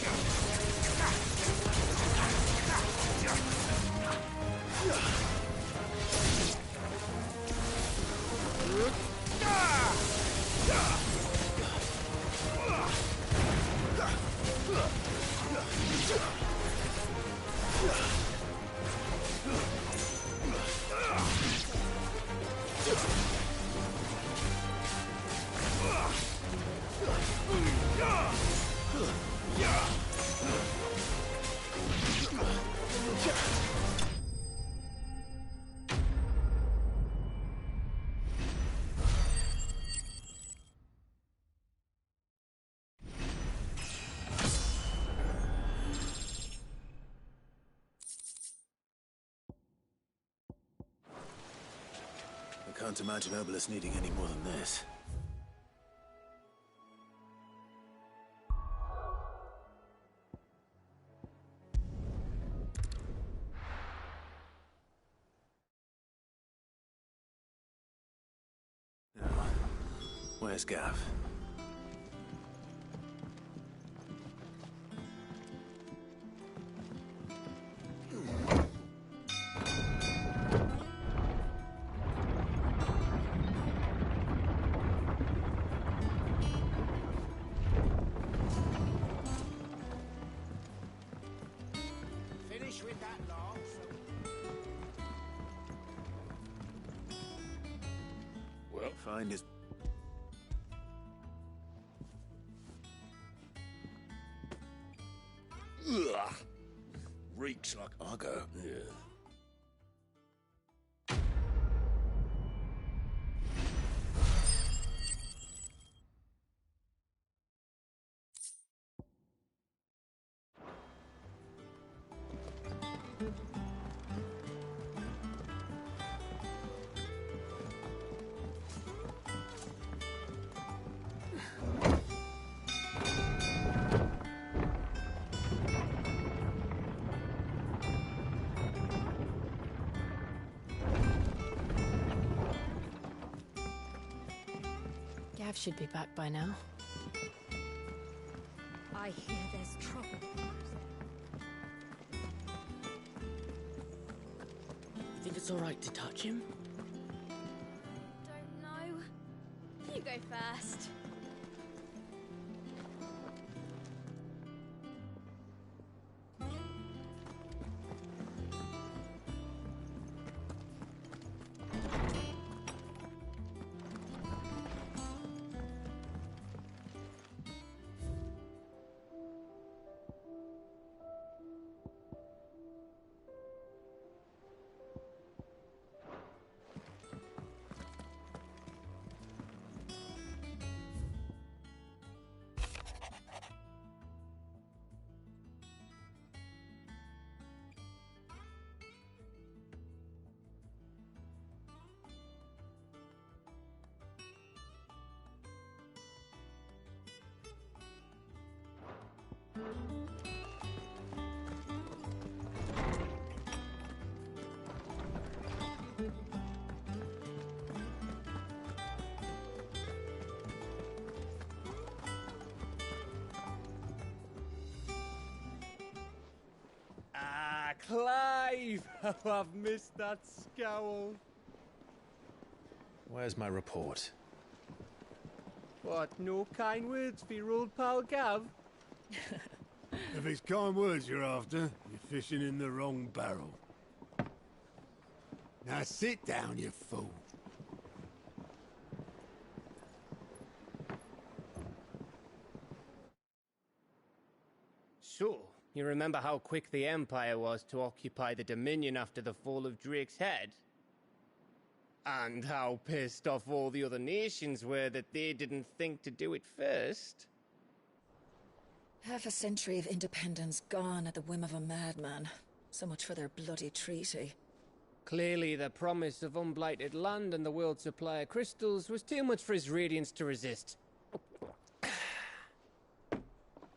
I can't imagine Obelisk needing any more than this. Now, where's Gav?
With that log,
Well, find his...
Ugh. Reeks like Argo. Yeah.
Gav should be back by now.
I hear there's trouble.
Think it's all right to touch him?
Don't know. You go first.
Clive! Oh, I've missed that scowl.
Where's my report?
What, no kind words for your old pal Gav?
If it's kind words you're after, you're fishing in the wrong barrel. Now sit down, you fool.
So, you remember how quick the Empire was to occupy the Dominion after the fall of Drake's Head? And how pissed off all the other nations were that they didn't think to do it first?
Half a century of independence gone at the whim of a madman. So much for their bloody treaty.
Clearly, the promise of unblighted land and the world's supply of crystals was too much for his radiance to resist.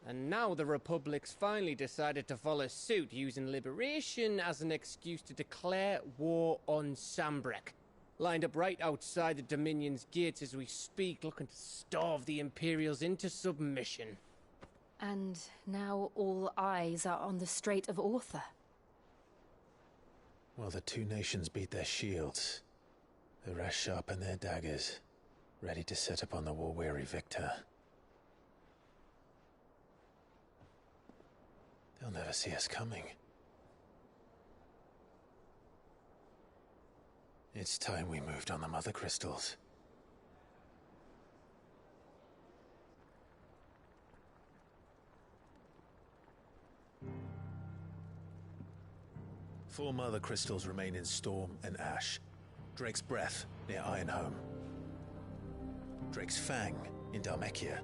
And now the Republic's finally decided to follow suit, using liberation as an excuse to declare war on Sambrek. Lined up right outside the Dominion's gates as we speak, looking to starve the Imperials into submission.
And now all eyes are on the Strait of Author.
While the two nations beat their shields, the rest sharpen their daggers, ready to set upon the war-weary victor. They'll never see us coming. It's time we moved on the Mother Crystals. Four Mother Crystals remain in Storm and Ash. Drake's Breath near Ironhome. Drake's Fang in Dhalmekia.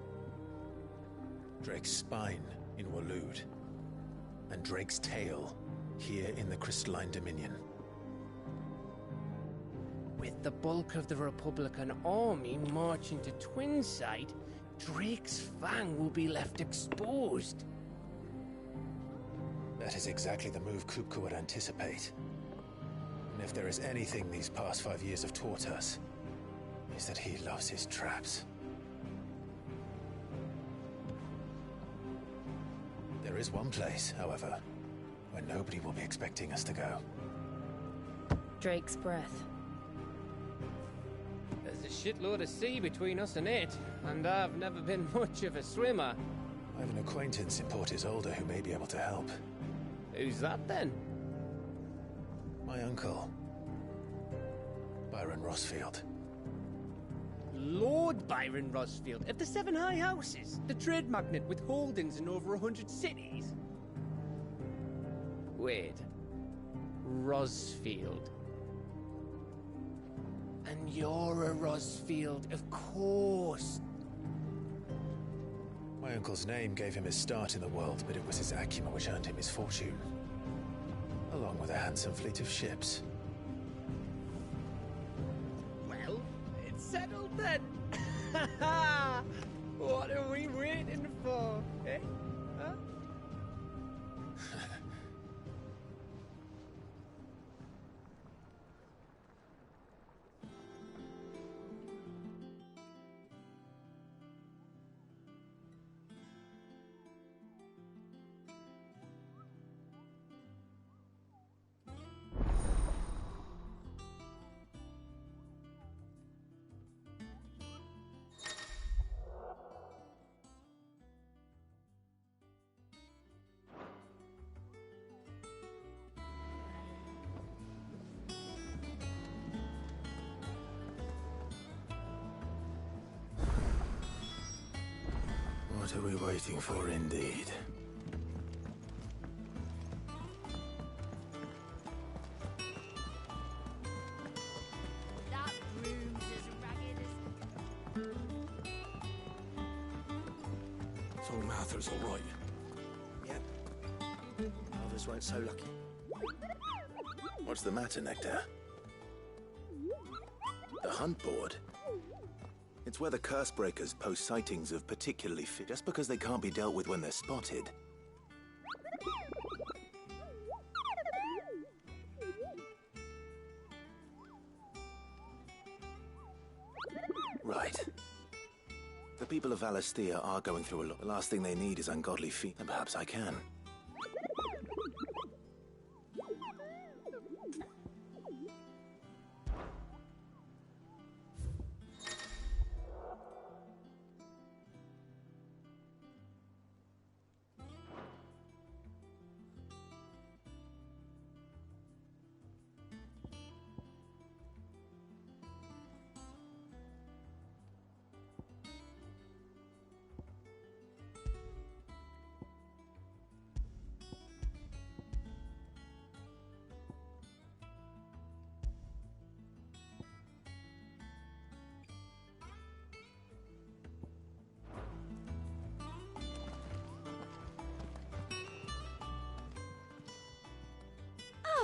Drake's Spine in Waloed. And Drake's Tail here in the Crystalline Dominion.
With the bulk of the Republican army marching to Twinside, Drake's Fang will be left exposed.
That is exactly the move Kupka would anticipate. And if there is anything these past 5 years have taught us, is that he loves his traps. There is one place, however, where nobody will be expecting us to go.
Drake's Breath.
There's a shitload of sea between us and it, and I've never been much of a swimmer.
I have an acquaintance in Port Isolde who may be able to help.
Who's that then?
My uncle, Byron Rosfield.
Lord Byron Rosfield of the Seven High Houses, the trade magnate with holdings in over 100 cities. Wait, Rosfield. And you're a Rosfield, of course.
My uncle's name gave him his start in the world, but it was his acumen which earned him his fortune. Along with a handsome fleet of ships.
Well, it's settled then. What are we waiting for, eh? Huh?
What are we waiting for, indeed?
That room's as ragged as...
So Mather's all right.
Yep. Others weren't so lucky.
What's the matter, Nectar?
The hunt board. It's where the Cursebreakers post sightings of particularly fit, just because they can't be dealt with when they're spotted. Right. The people of Valisthea are going through a lot. The last thing they need is ungodly feet, and perhaps I can.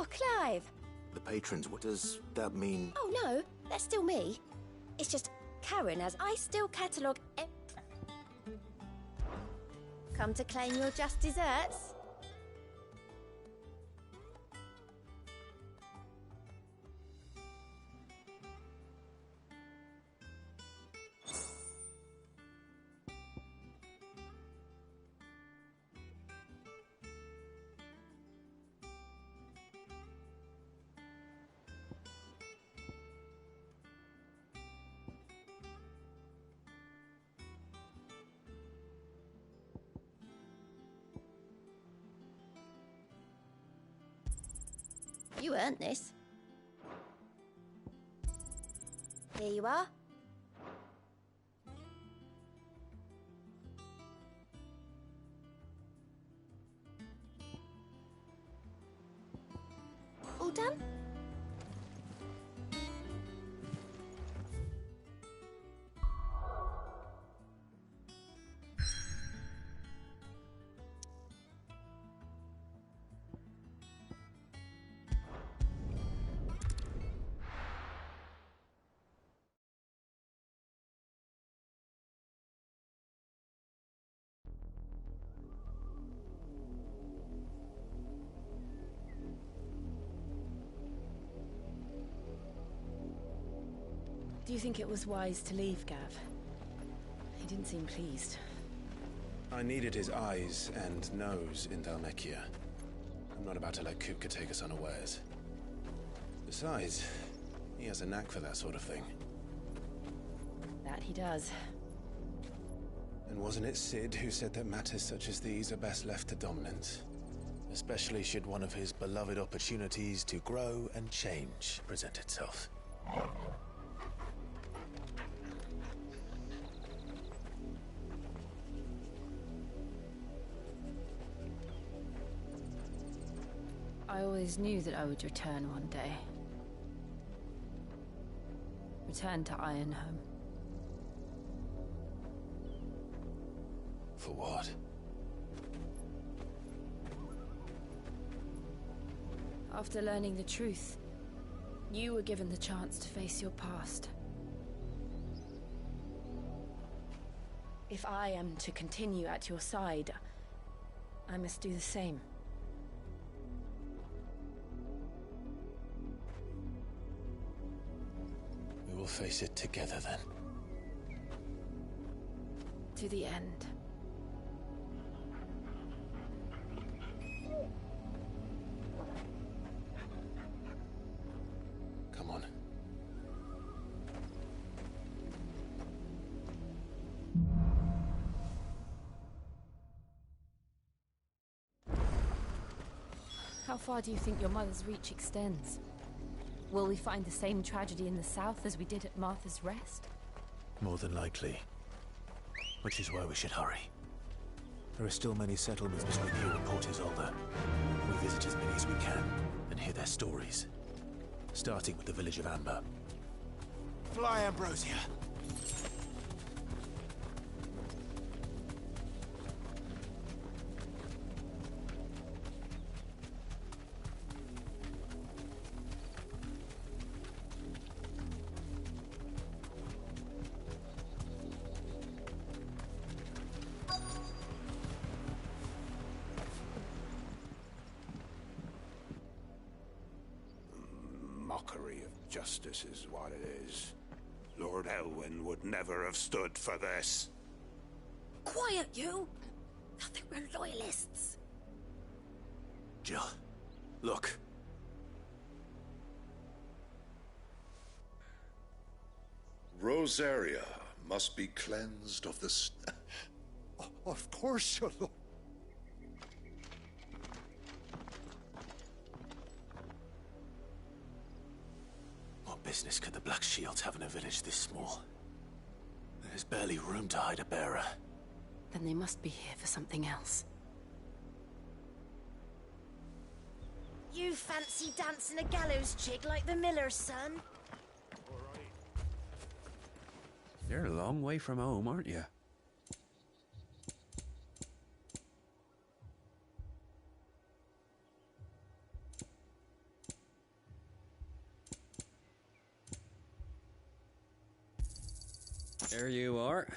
Oh, Clive!
The patrons, what does that mean?
Oh, no, that's still me. It's just Karen, as I still catalogue... Come to claim your just desserts? You earned this. Here you are. All done?
Do you think it was wise to leave, Gav? He didn't seem pleased.
I needed his eyes and nose in Dhalmekia. I'm not about to let Kupka take us unawares. Besides, he has a knack for that sort of thing.
That he does.
And wasn't it Sid who said that matters such as these are best left to dominance? Especially should one of his beloved opportunities to grow and change present itself.
I always knew that I would return one day. Return to Ironhome.
For what?
After learning the truth, you were given the chance to face your past.
If I am to continue at your side, I must do the same.
We will face it together then.
To the end.
Come on.
How far do you think your mother's reach extends? Will we find the same tragedy in the south as we did at Martha's Rest?
More than likely. Which is why we should hurry. There are still many settlements between here and Port Isolde. We visit as many as we can and hear their stories. Starting with the village of Amber.
Fly, Ambrosia!
Mockery of justice is what it is. Lord Elwyn would never have stood for this.
Quiet, you! I think we're loyalists.
Jill, look.
Rosaria must be cleansed of the...
Of course, your lord.
What business could the Black Shields have in a village this small? There's barely room to hide a bearer.
Then they must be here for something else.
You fancy dancing a gallows jig like the miller's son?
You're a long way from home, aren't you? There you are.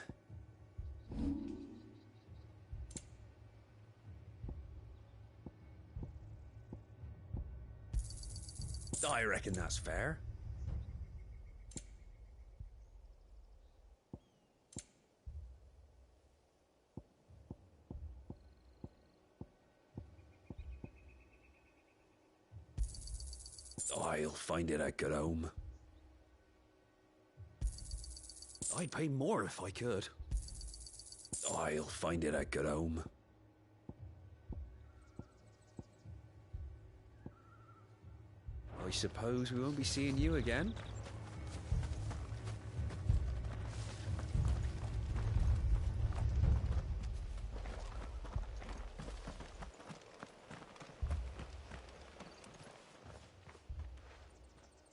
I reckon that's fair. I'll find it a good home. I'd pay more if I could. I'll find it a good home. I suppose we won't be seeing you again?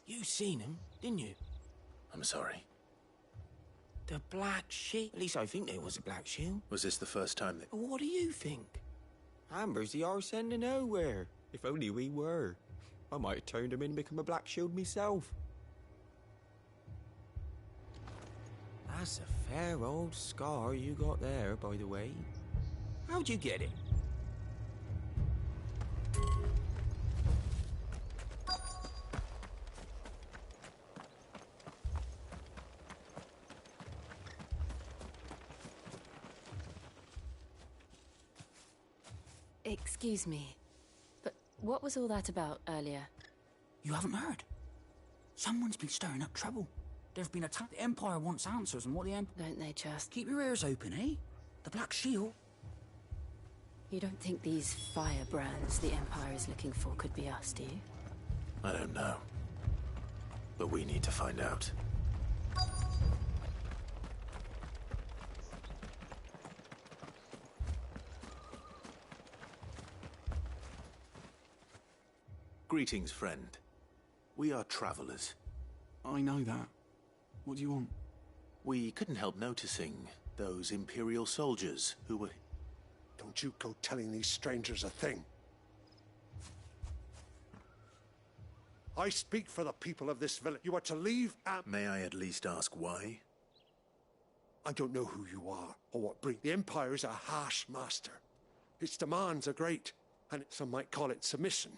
You seen him, didn't you?
I'm sorry.
The Black Shield. At least I think there was a Black Shield.
Was this the first time that...
What do you think? Amber's the arse end of nowhere. If only we were. I might have turned him in and become a Black Shield myself. That's a fair old scar you got there, by the way. How'd you get it?
Excuse me, but what was all that about earlier?
You haven't heard? Someone's been stirring up trouble. There's been attack. The Empire wants answers on what the Empire...
Don't they just...
Keep your ears open, eh? The Black Shield.
You don't think these firebrands the Empire is looking for could be us, do you?
I don't know. But we need to find out. Greetings, friend. We are travelers.
I know that. What do you want?
We couldn't help noticing those Imperial soldiers who were...
Don't you go telling these strangers a thing. I speak for the people of this village. You are to leave
May I at least ask why?
I don't know who you are or what breed. The Empire is a harsh master. Its demands are great, and some might call it submission.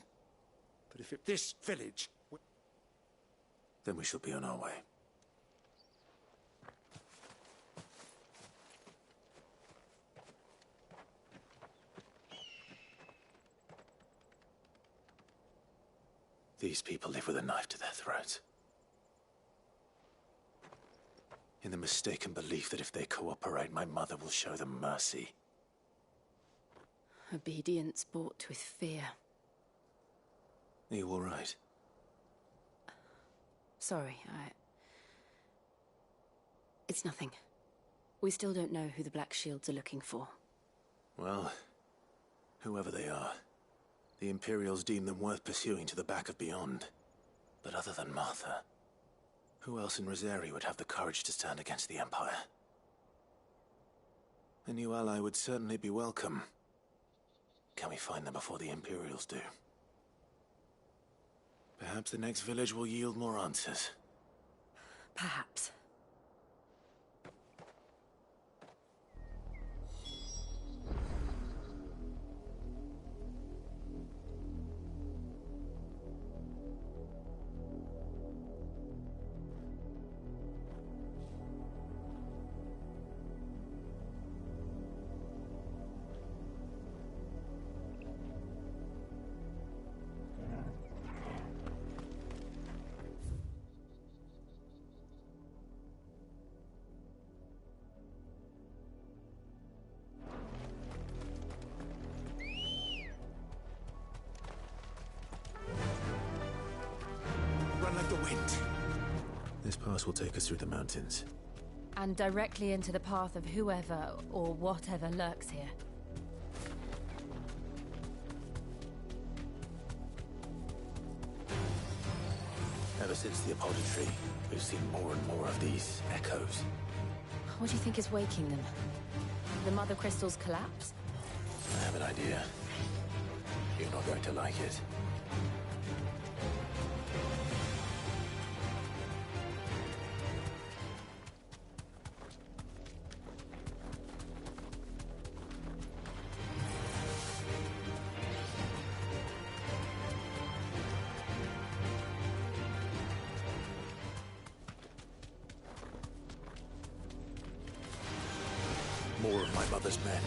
But if this village...
Then we shall be on our way. These people live with a knife to their throats. In the mistaken belief that if they cooperate, my mother will show them mercy.
Obedience bought with fear.
Are you all right?
Sorry, It's nothing. We still don't know who the Black Shields are looking for.
Well, whoever they are, the Imperials deem them worth pursuing to the back of beyond. But other than Martha, who else in Rosari would have the courage to stand against the Empire? A new ally would certainly be welcome. Can we find them before the Imperials do? Perhaps the next village will yield more answers.
Perhaps.
The wind. This pass will take us through the mountains.
And directly into the path of whoever or whatever lurks here.
Ever since the apothecary, we've seen more and more of these echoes.
What do you think is waking them? The Mother Crystal's collapse?
I have an idea. You're not going to like it. more of my mother's men.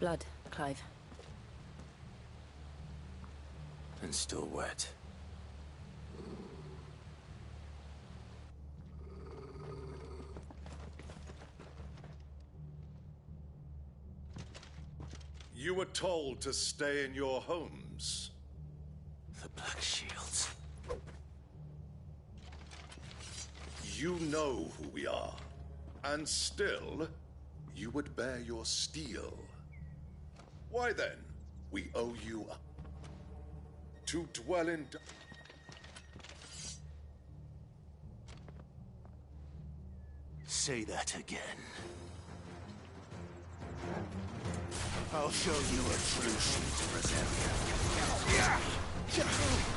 Blood, Clive.
And still wet.
You were told to stay in your homes.
The Black Shields.
You know who we are. And still, you would bear your steel. Why then, we owe you to dwell in...
Say that again. I'll show you a true sheet of Rosaria.
To me!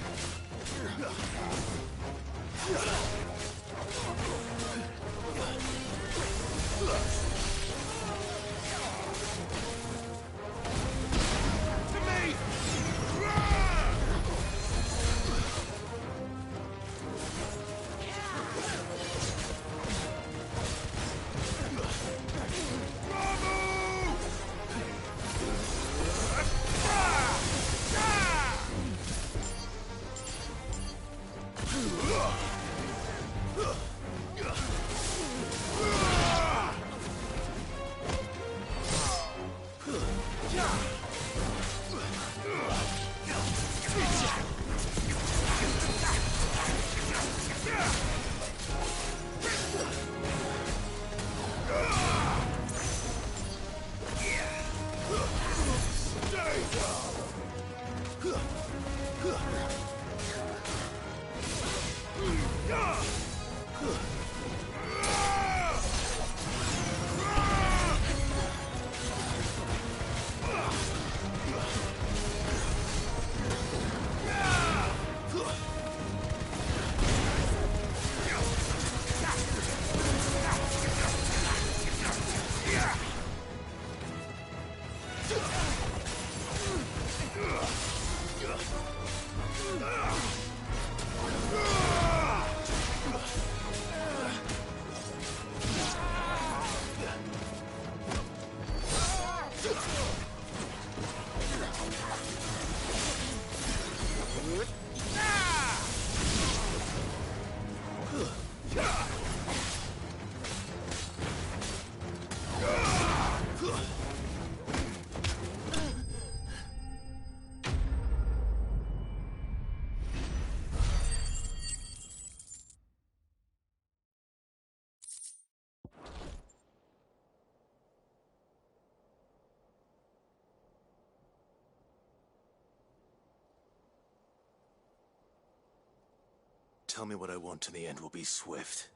tell me what I want and the end will be swift.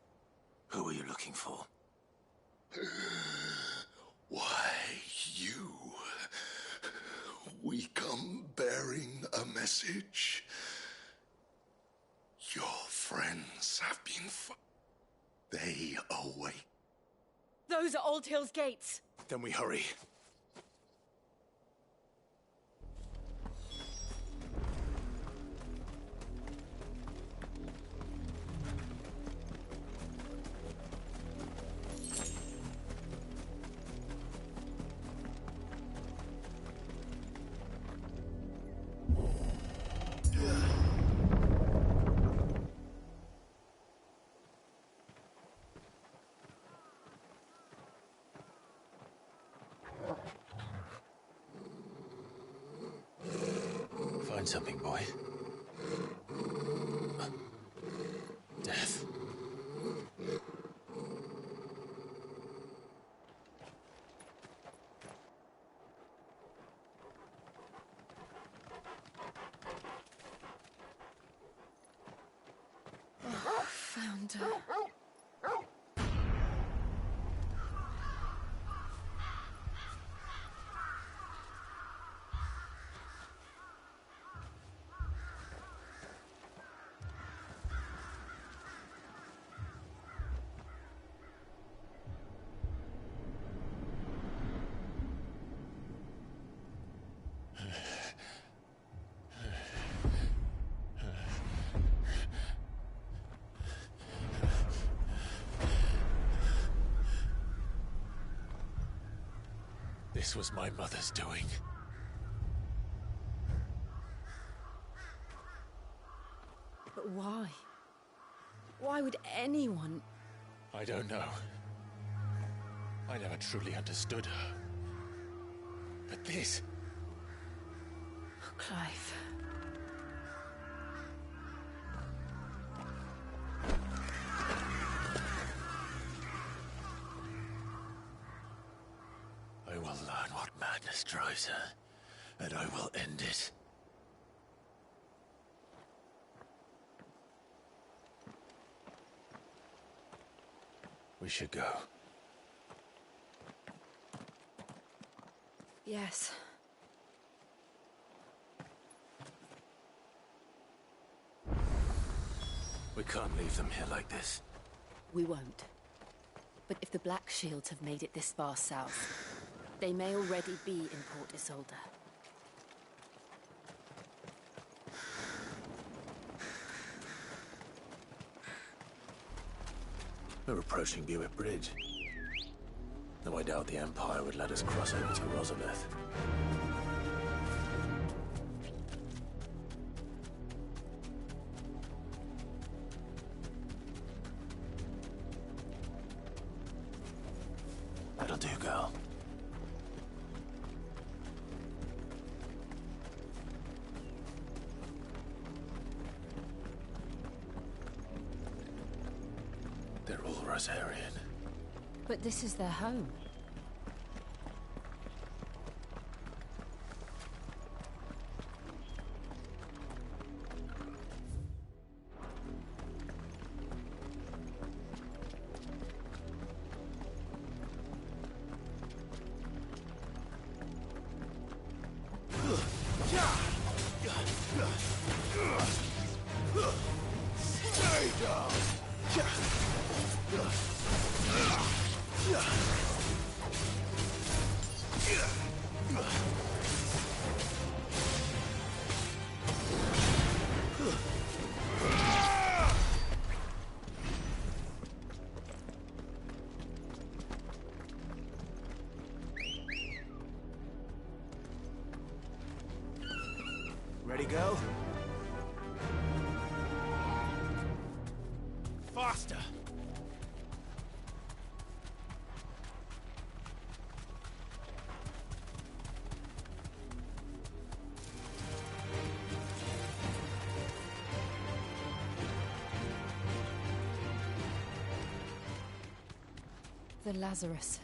Who are you looking for?
Why, you. We come bearing a message. Your friends have been They await.
Those are Old Hill's gates.
Then we hurry. Find something, boy. Death.
Oh, found her.
This was my mother's doing.
But why? Why would anyone...
I don't know. I never truly understood her. But this...
Oh, Clive.
I will learn what madness drives her, and I will end it. We should go.
Yes.
We can't leave them here like this.
We won't. But if the Black Shields have made it this far south, they may already be in Port Isolde.
We're approaching Buick Bridge. Though I doubt the Empire would let us cross over to Rosabeth. That'll do, girl. They're all Rosarian.
But this is their home.
Ready, go?
Faster!
The Lazarus.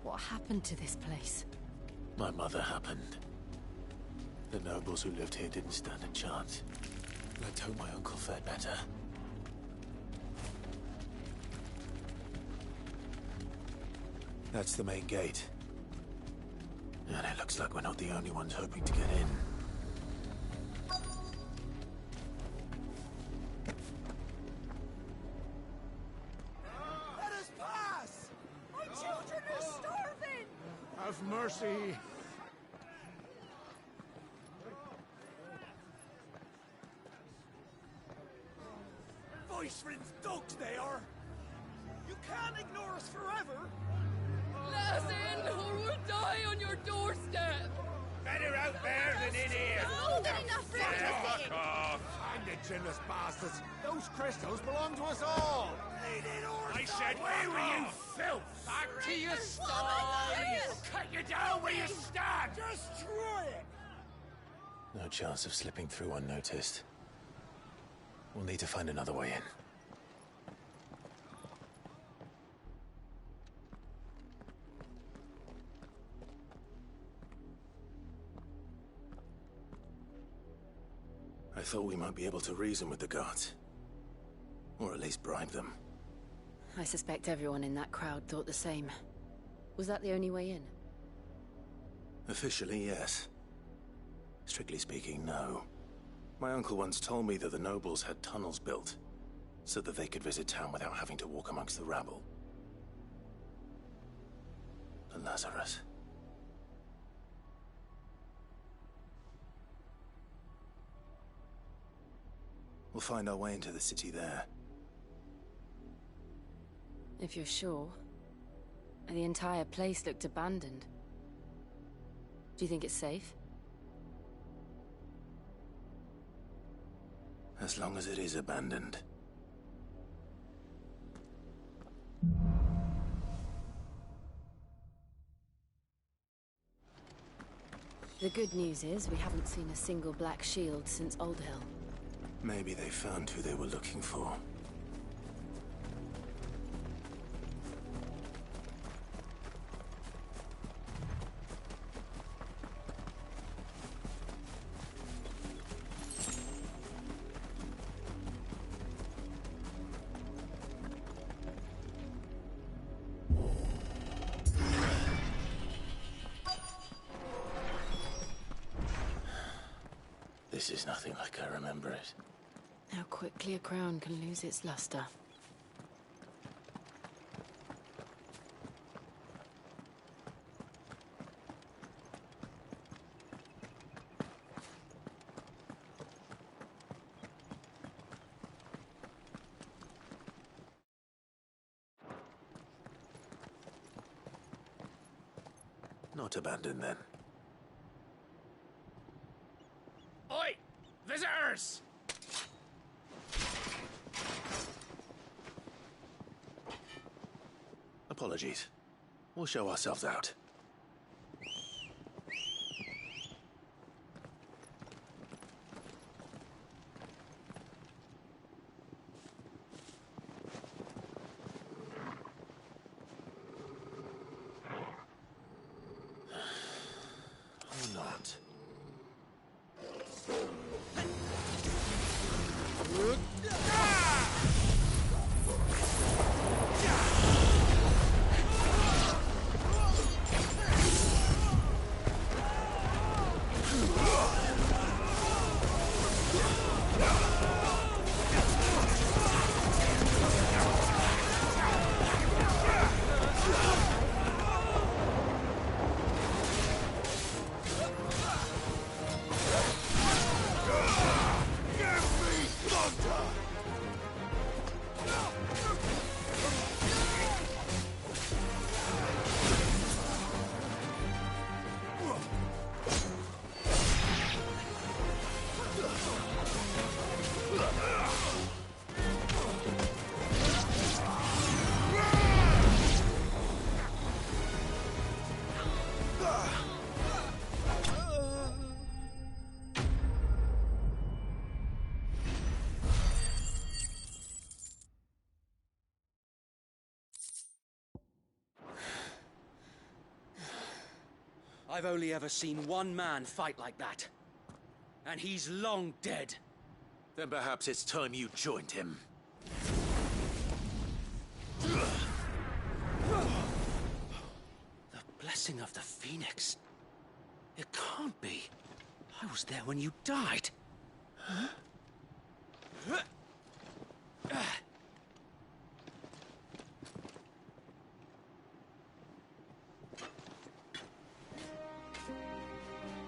What happened to this place?
My mother happened. The nobles who lived here didn't stand a chance. Let's hope my uncle fared better. That's the main gate. And it looks like we're not the only ones hoping to get in.
Let us pass! My children are starving! Have mercy! Voice-ridden dogs they are! You can't ignore us forever!
Let us in, or we'll die on your doorstep!
Better out there than in here!
More than enough for everything!
Fuck off!
And the chinless bastards! Those crystals belong to us all!
I said,
away with you, filth!
Back to your
I'll cut you down where you stand!
Destroy it! No chance of slipping through unnoticed. We'll need to find another way in. I thought we might be able to reason with the guards. Or at least bribe them.
I suspect everyone in that crowd thought the same. Was that the only way in?
Officially, yes. Strictly speaking, no. My uncle once told me that the nobles had tunnels built, so that they could visit town without having to walk amongst the rabble. And Lazarus. We'll find our way into the city there.
If you're sure. The entire place looked abandoned. Do you think it's safe?
As long as it is abandoned.
The good news is we haven't seen a single black shield since Old Hill.
Maybe they found who they were looking for. This is nothing like I remember it.
How quickly a crown can lose its luster.
Not abandoned then.
Oi! Visitors!
Apologies. We'll show ourselves out. Or not.
I've only ever seen one man fight like that. And he's long dead.
Then perhaps it's time you joined him.
The blessing of the Phoenix. It can't be. I was there when you died. Huh?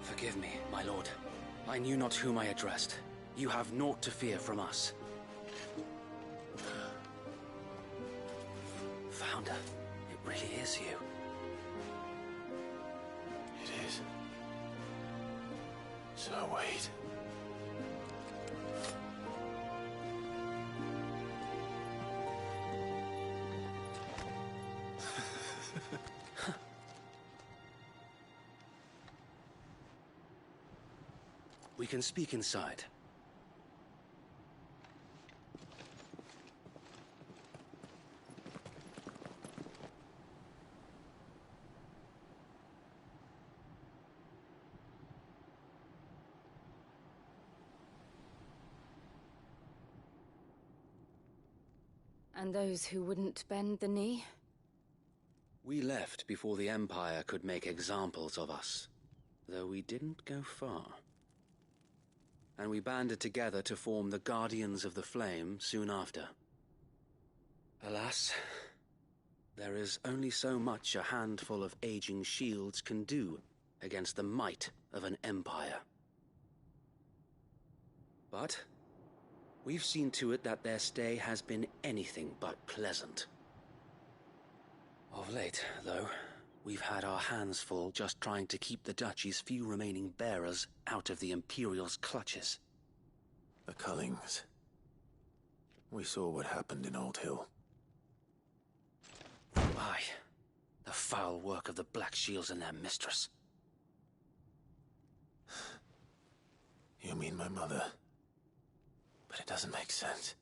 Forgive me, my lord. I knew not whom I addressed. You have naught to fear from us. Founder, it really is you.
It is. So wait.
We can speak inside.
And those who wouldn't bend the knee?
We left before the Empire could make examples of us, though we didn't go far. And we banded together to form the Guardians of the Flame soon after. Alas, there is only so much a handful of aging shields can do against the might of an empire. But we've seen to it that their stay has been anything but pleasant. Of late, though, we've had our hands full just trying to keep the Duchy's few remaining bearers out of the Imperial's clutches.
The Cullings. We saw what happened in Old Hill.
Aye, the foul work of the Black Shields and their mistress.
You mean my mother? But it doesn't make sense.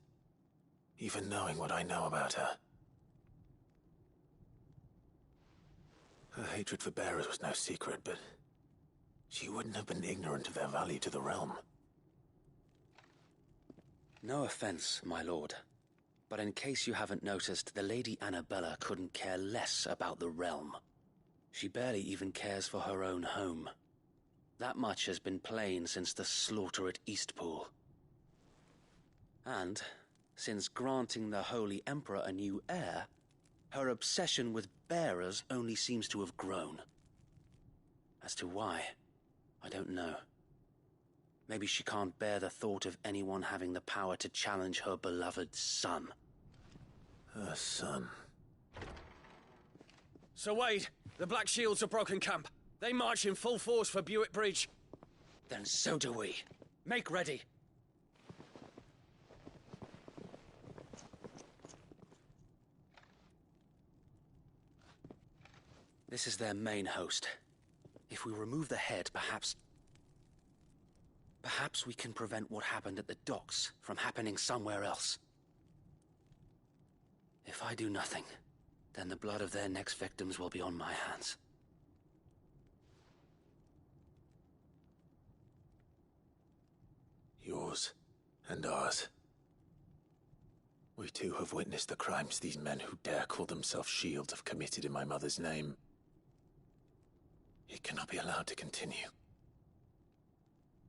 Even knowing what I know about her. Her hatred for bearers was no secret, but she wouldn't have been ignorant of their value to the realm.
No offense, my lord, but in case you haven't noticed, the Lady Annabella couldn't care less about the realm. She barely even cares for her own home. That much has been plain since the slaughter at Eastpool. And, since granting the Holy Emperor a new heir, her obsession with bearers only seems to have grown. As to why, I don't know. Maybe she can't bear the thought of anyone having the power to challenge her beloved son.
Her son?
Sir Wade, the Black Shields have broken camp. They march in full force for Buick Bridge.
Then so do we. Make ready. This is their main host. If we remove the head, perhaps we can prevent what happened at the docks from happening somewhere else. If I do nothing, then the blood of their next victims will be on my hands.
Yours and ours. We too have witnessed the crimes these men who dare call themselves shields have committed in my mother's name. It cannot be allowed to continue.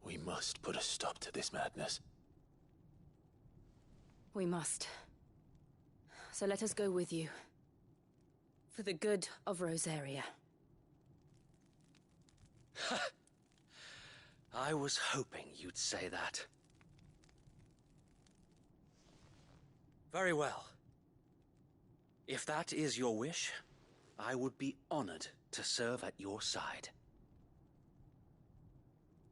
We must put a stop to this madness.
We must. So let us go with you. For the good of Rosaria.
I was hoping you'd say that. Very well. If that is your wish, I would be honored to serve at your side.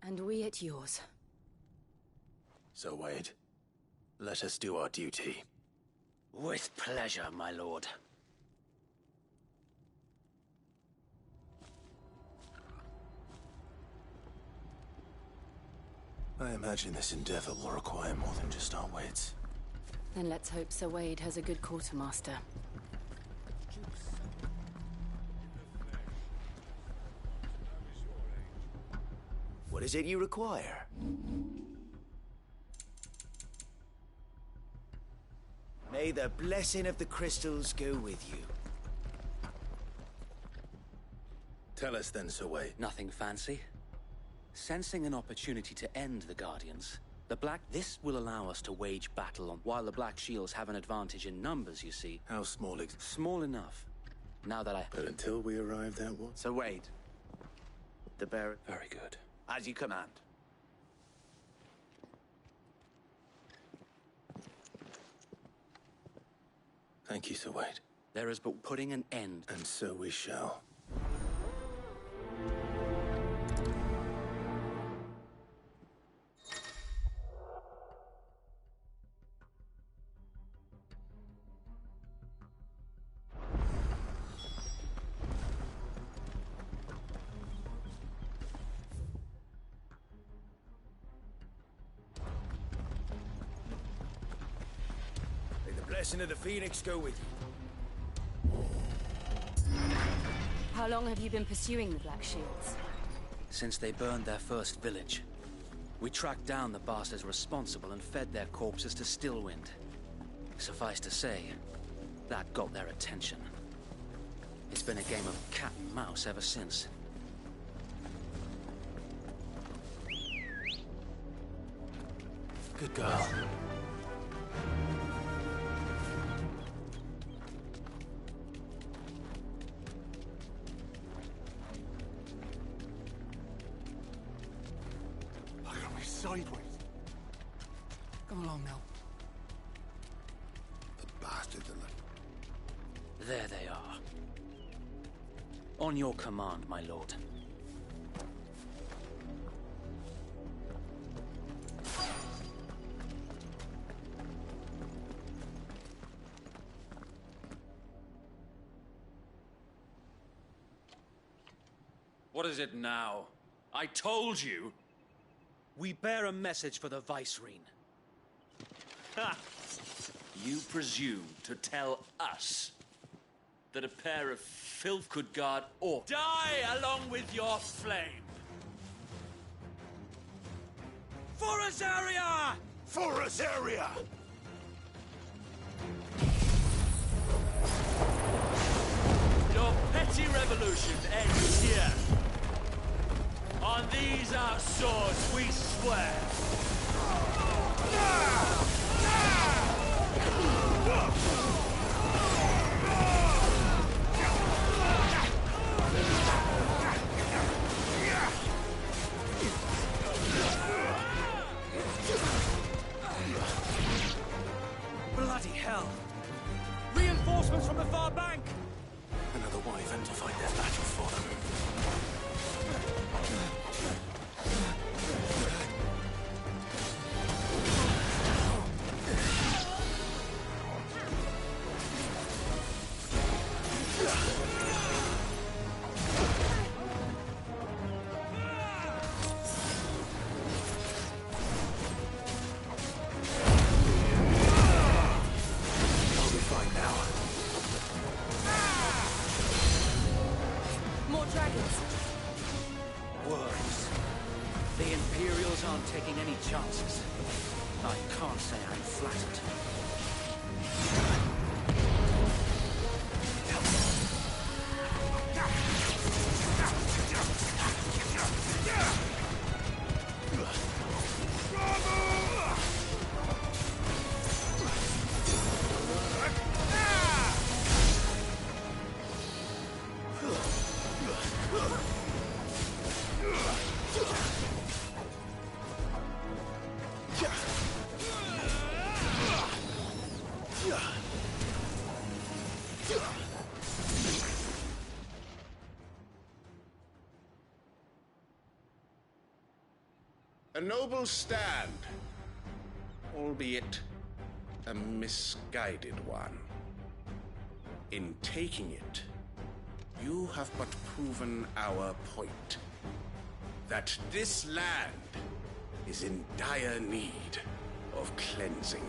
And we at yours.
So, Wade, let us do our duty.
With pleasure, my lord.
I imagine this endeavor will require more than just our wits.
Then let's hope Sir Wade has a good quartermaster.
What is it you require?
May the blessing of the crystals go with you.
Tell us then, Sir Wade.
Nothing fancy. Sensing an opportunity to end the Guardians, this will allow us to wage battle on while the Black Shields have an advantage in numbers, you see.
How small
Small enough. Now that
But until we arrive there, what?
Sir Wade. The bearer.
Very good.
As you command.
Thank you, Sir Wade.
There is but putting an end.
And so we shall.
Blessing of the Phoenix go with you.
How long have you been pursuing the Black Shields?
Since they burned their first village. We tracked down the bastards responsible and fed their corpses to Stillwind. Suffice to say, that got their attention. It's been a game of cat and mouse ever since.
Good girl.
Sideways.
Come along now.
The bastards are like...
There they are. On your command, my lord.
What is it now? I told you!
We bear a message for the Vicereine.
Ha! You presume to tell us that a pair of filth could guard or die along with your flame? For Azaria!
For Azaria!
Your petty revolution ends here. On these our swords we swear.
Bloody hell! Reinforcements from the far bank!
Another wyvern to fight their battle for them.
More dragons.
Worms. The Imperials aren't taking any chances. I can't say I'm flattered.
A noble stand, albeit a misguided one. In taking it, you have but proven our point. That this land is in dire need of cleansing.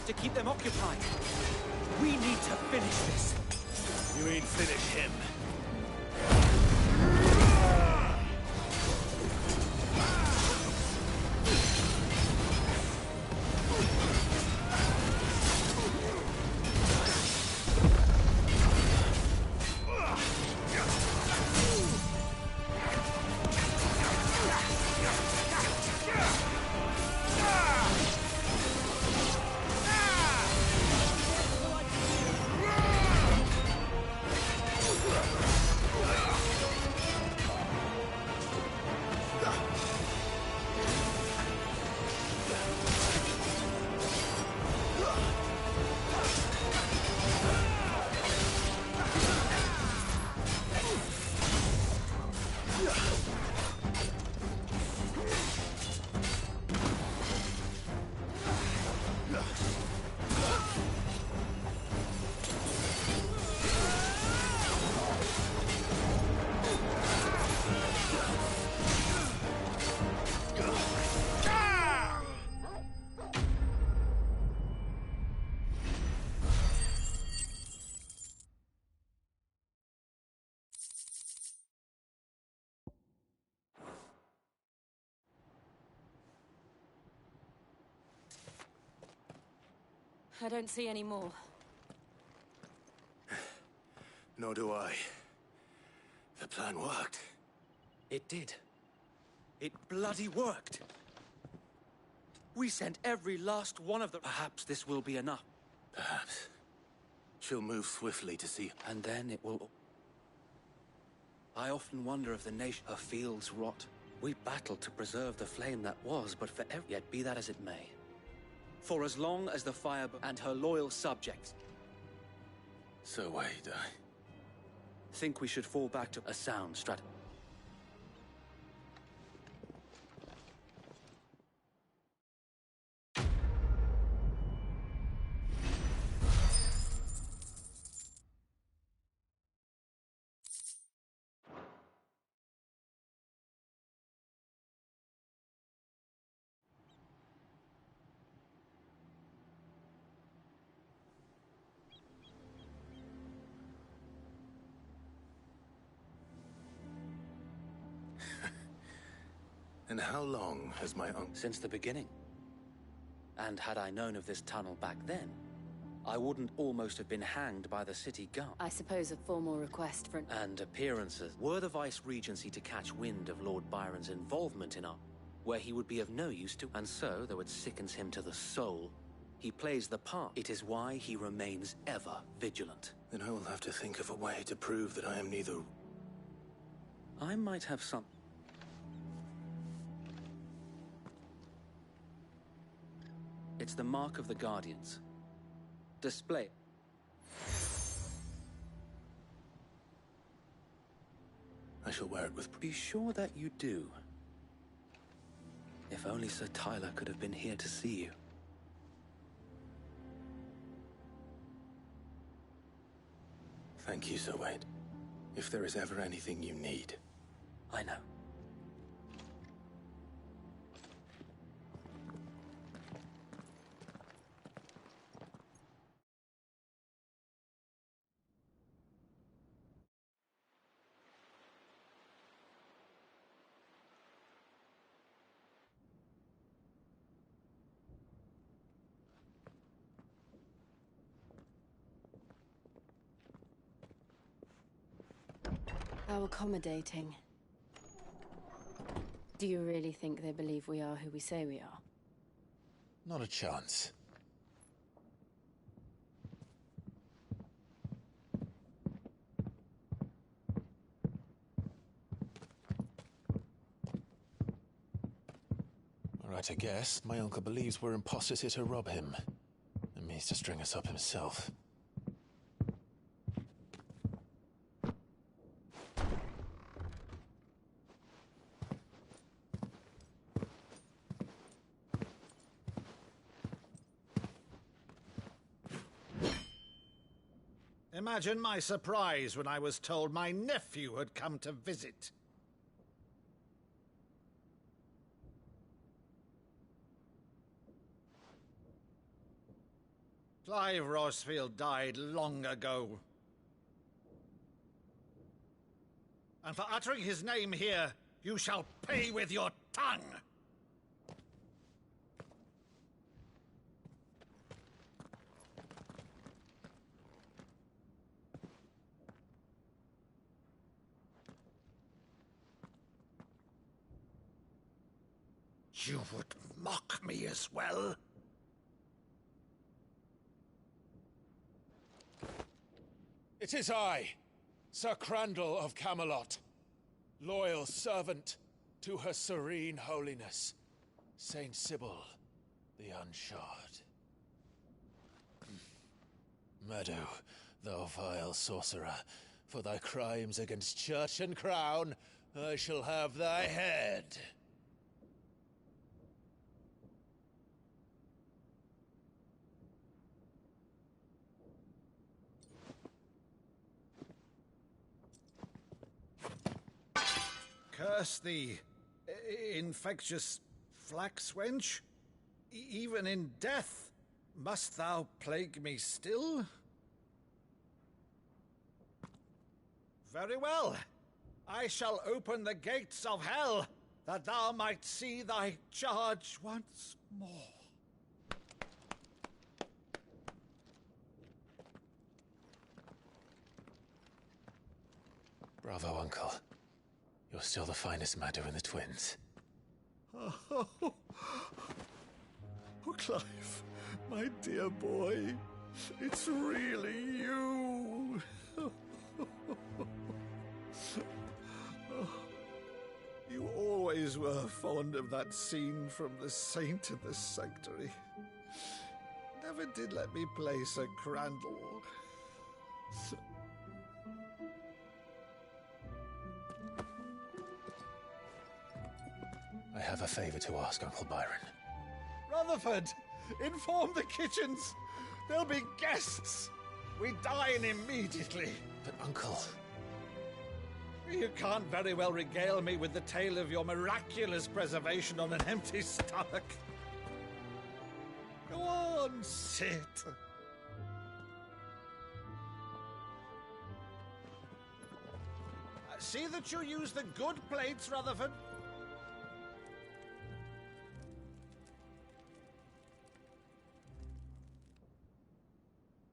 to keep them occupied. We need to finish this.
You ain't finish him.
I don't see any more.
Nor do I. The plan worked.
It did. It bloody worked. We sent every last one of them. Perhaps this will be enough.
Perhaps. She'll move swiftly to see.
And then it will... I often wonder if the nation... Her fields rot. We battled to preserve the flame that was, but forever... Yet be that as it may. For as long as the fire... And her loyal subjects...
So wait, I...
Think we should fall back to a sound strategy.
And how long has my uncle...
Since the beginning. And had I known of this tunnel back then, I wouldn't almost have been hanged by the city guard.
I suppose a formal request for...
And appearances. Were the Vice-Regency to catch wind of Lord Byron's involvement in our... where he would be of no use to... And so, though it sickens him to the soul, he plays the part. It is why he remains ever vigilant.
Then I will have to think of a way to prove that I am neither...
I might have some... It's the mark of the Guardians. Display it.
I shall wear it with...
Be sure that you do. If only Sir Tyler could have been here to see you.
Thank you, Sir Wade. If there is ever anything you need...
I know.
How accommodating. Do you really think they believe we are who we say we are?
Not a chance. Right, I guess. My uncle believes we're imposters here to rob him. And means to string us up himself.
Imagine my surprise when I was told my nephew had come to visit. Clive Rossfield died long ago. And for uttering his name here, you shall pay with your tongue! You would mock me as well?
It is I, Sir Crandall of Camelot, loyal servant to Her Serene Holiness, Saint Sybil the Unshod. Meadow, thou vile sorcerer, for thy crimes against church and crown, I shall have thy head.
Curse thee, infectious flax wench. Even in death, must thou plague me still? Very well. I shall open the gates of hell, that thou might see thy charge once more.
Bravo, Uncle. You're still the finest Meadow in the twins.
Oh, Clive, my dear boy, it's really you. You always were fond of that scene from The Saint in the Sanctuary. Never did let me play Sir Crandall.
I have a favor to ask, Uncle Byron.
Rutherford, inform the kitchens. There'll be guests. We dine immediately.
But, Uncle...
You can't very well regale me with the tale of your miraculous preservation on an empty stomach. Go on, sit. See that you use the good plates, Rutherford.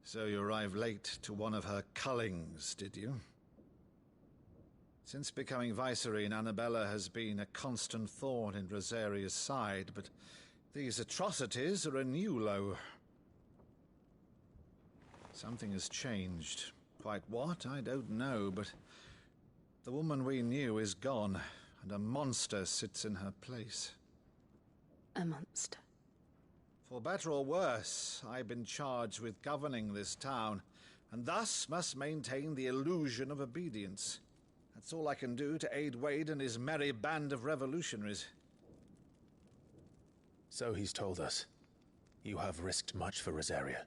So you arrived late to one of her cullings, did you? Since becoming Vicereine, Annabella has been a constant thorn in Rosaria's side, but these atrocities are a new low. Something has changed. Quite what, I don't know, but the woman we knew is gone, and a monster sits in her place.
A monster?
For better or worse, I've been charged with governing this town, and thus must maintain the illusion of obedience. That's all I can do to aid Wade and his merry band of revolutionaries.
So he's told us. You have risked much for Rosaria.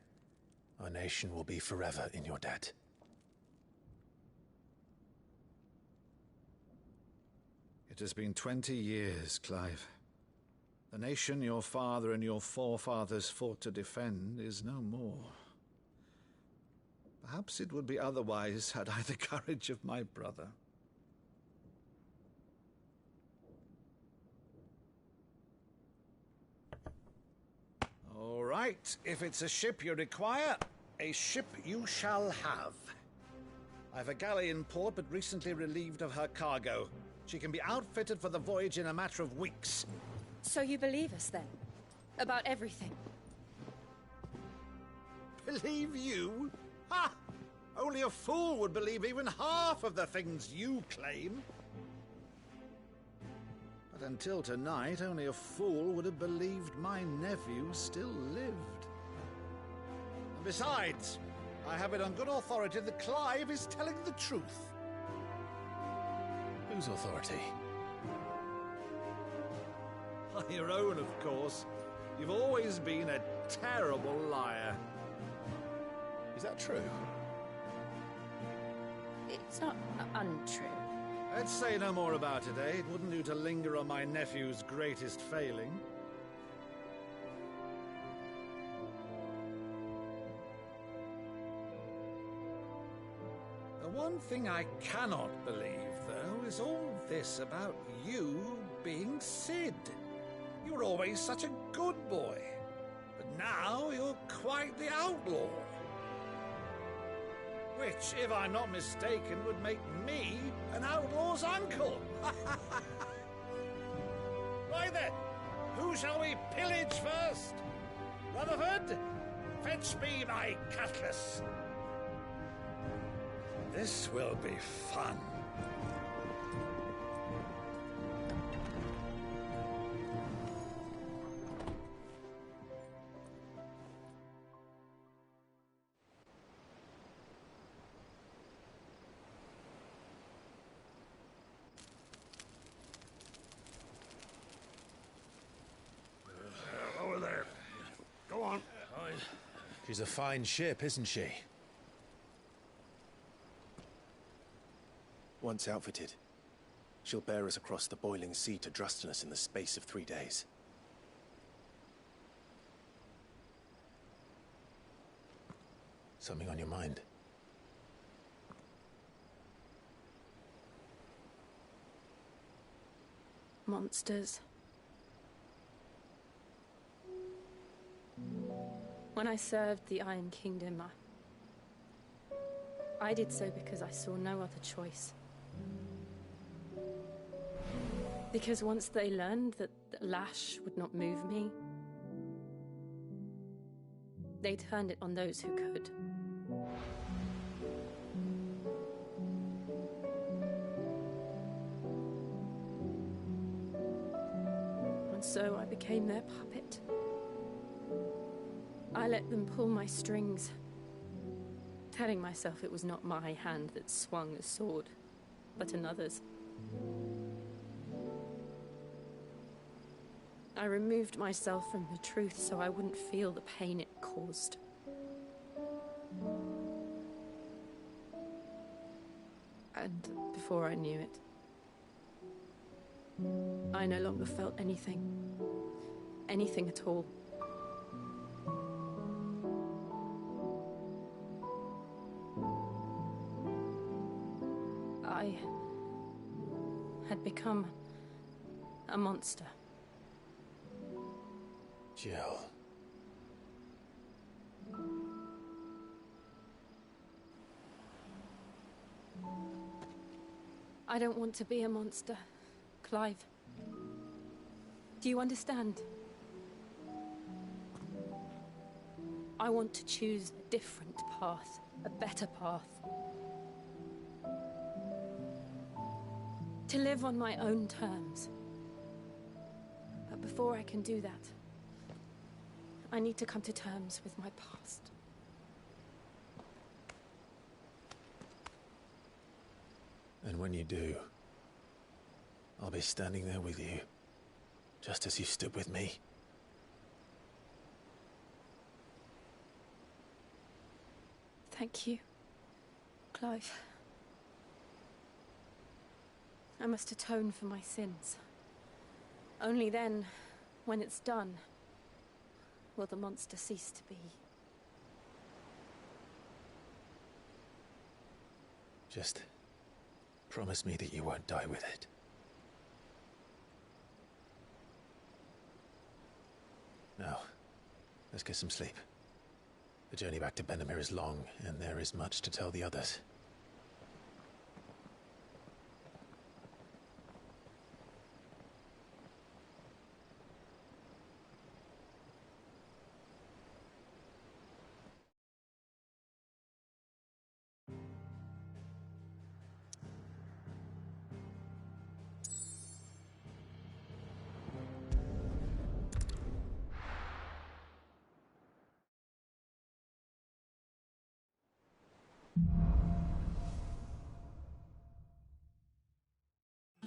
Our nation will be forever in your debt.
It has been 20 years, Clive. The nation your father and your forefathers fought to defend is no more. Perhaps it would be otherwise had I the courage of my brother. All right, if it's a ship you require, a ship you shall have. I've a galley in port, but recently relieved of her cargo. She can be outfitted for the voyage in a matter of weeks.
So you believe us, then? About everything?
Believe you? Ha! Only a fool would believe even half of the things you claim. But until tonight, only a fool would have believed my nephew still lived. And besides, I have it on good authority that Clive is telling the truth.
Whose authority?
Your own, of course. You've always been a terrible liar.
Is that true?
It's not untrue.
Let's say no more about it, eh? It wouldn't do to linger on my nephew's greatest failing. The one thing I cannot believe, though, is all this about you being Sid. You were always such a good boy, but now you're quite the outlaw. Which, if I'm not mistaken, would make me an outlaw's uncle. Right then, who shall we pillage first? Rutherford, fetch me my cutlass. This will be fun.
Over there. Go on.
She's a fine ship, isn't she? Once outfitted, she'll bear us across the boiling sea to Drustinus in the space of 3 days. Something on your mind?
Monsters. When I served the Iron Kingdom, I did so because I saw no other choice. Because once they learned that the lash would not move me, they turned it on those who could. And so I became their puppet. I let them pull my strings, telling myself it was not my hand that swung the sword, but another's. I removed myself from the truth so I wouldn't feel the pain it caused. And before I knew it, I no longer felt anything. Anything at all. I had become a monster.
Jill.
I don't want to be a monster, Clive. Do you understand? I want to choose a different path, a better path. To live on my own terms. But before I can do that, I need to come to terms with my past.
And when you do, I'll be standing there with you, just as you stood with me.
Thank you, Clive. I must atone for my sins. Only then, when it's done, will the monster cease to be.
Just promise me that you won't die with it. Now, let's get some sleep. The journey back to Benamir is long, and there is much to tell the others.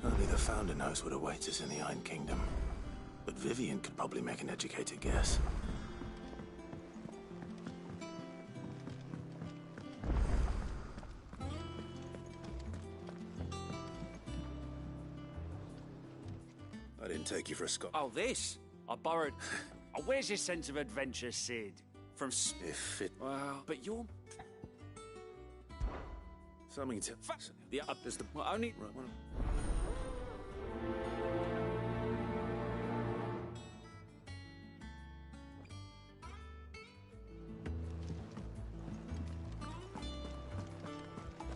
Only the Founder knows what awaits us in the Iron Kingdom. But Vivian could probably make an educated guess. I didn't take you for a Scot.
Oh, this? I borrowed... Oh, where's your sense of adventure, Sid? From...
If it...
Well, but you're...
Something to...
The up is the only...
Right, well...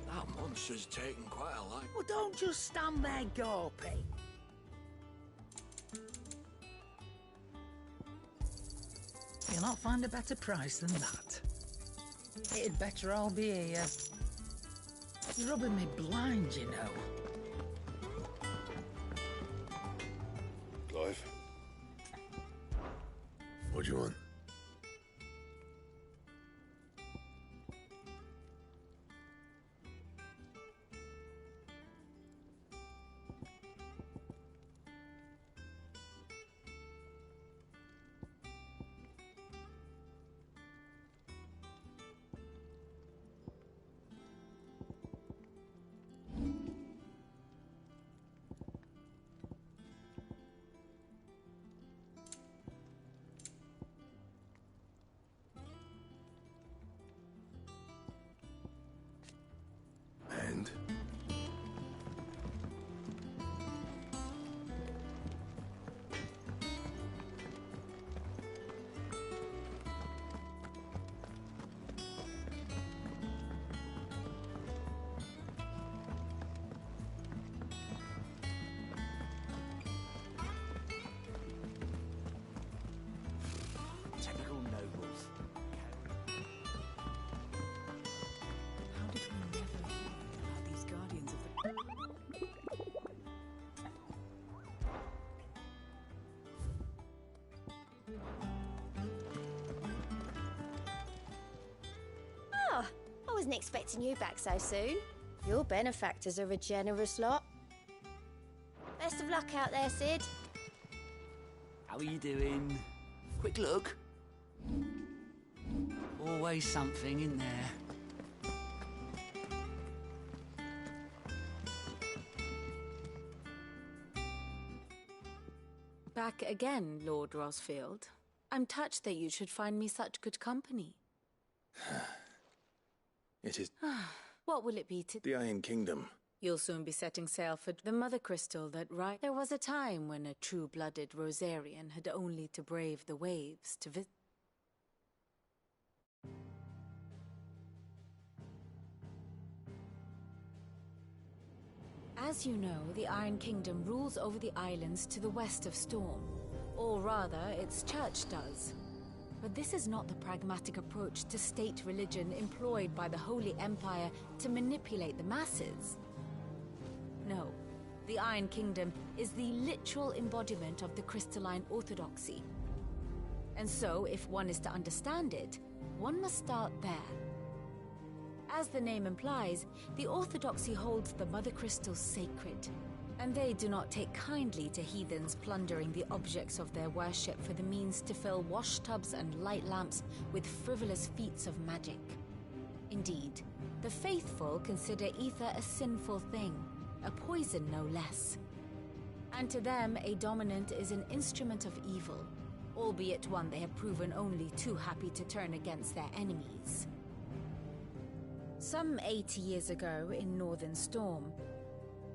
That monster's taken quite a life.
Well, don't just stand there gawping. You'll not find a better price than that. It'd better all be here. You're rubbing me blind, you know.
Clive? What do you want? And?
Typical nobles.
How did we never hear about these guardians of the...
Oh, I wasn't expecting you back so soon. Your benefactors are a generous lot. Best of luck out there, Sid.
How are you doing? Quick look. Always something in there.
Back again, Lord Rosfield. I'm touched that you should find me such good company.
It is...
What will it be to...
the Iron Kingdom.
You'll soon be setting sail for the Mother Crystal that right... There was a time when a true-blooded Rosarian had only to brave the waves to visit... As you know, the Iron Kingdom rules over the islands to the west of Storm. Or rather, its church does. But this is not the pragmatic approach to state religion employed by the Holy Empire to manipulate the masses. No, the Iron Kingdom is the literal embodiment of the crystalline orthodoxy. And so, if one is to understand it, one must start there. As the name implies, the orthodoxy holds the Mother Crystals sacred, and they do not take kindly to heathens plundering the objects of their worship for the means to fill washtubs and light lamps with frivolous feats of magic. Indeed, the faithful consider ether a sinful thing, a poison no less. And to them, a dominant is an instrument of evil, albeit one they have proven only too happy to turn against their enemies. Some 80 years ago, in Northern Storm,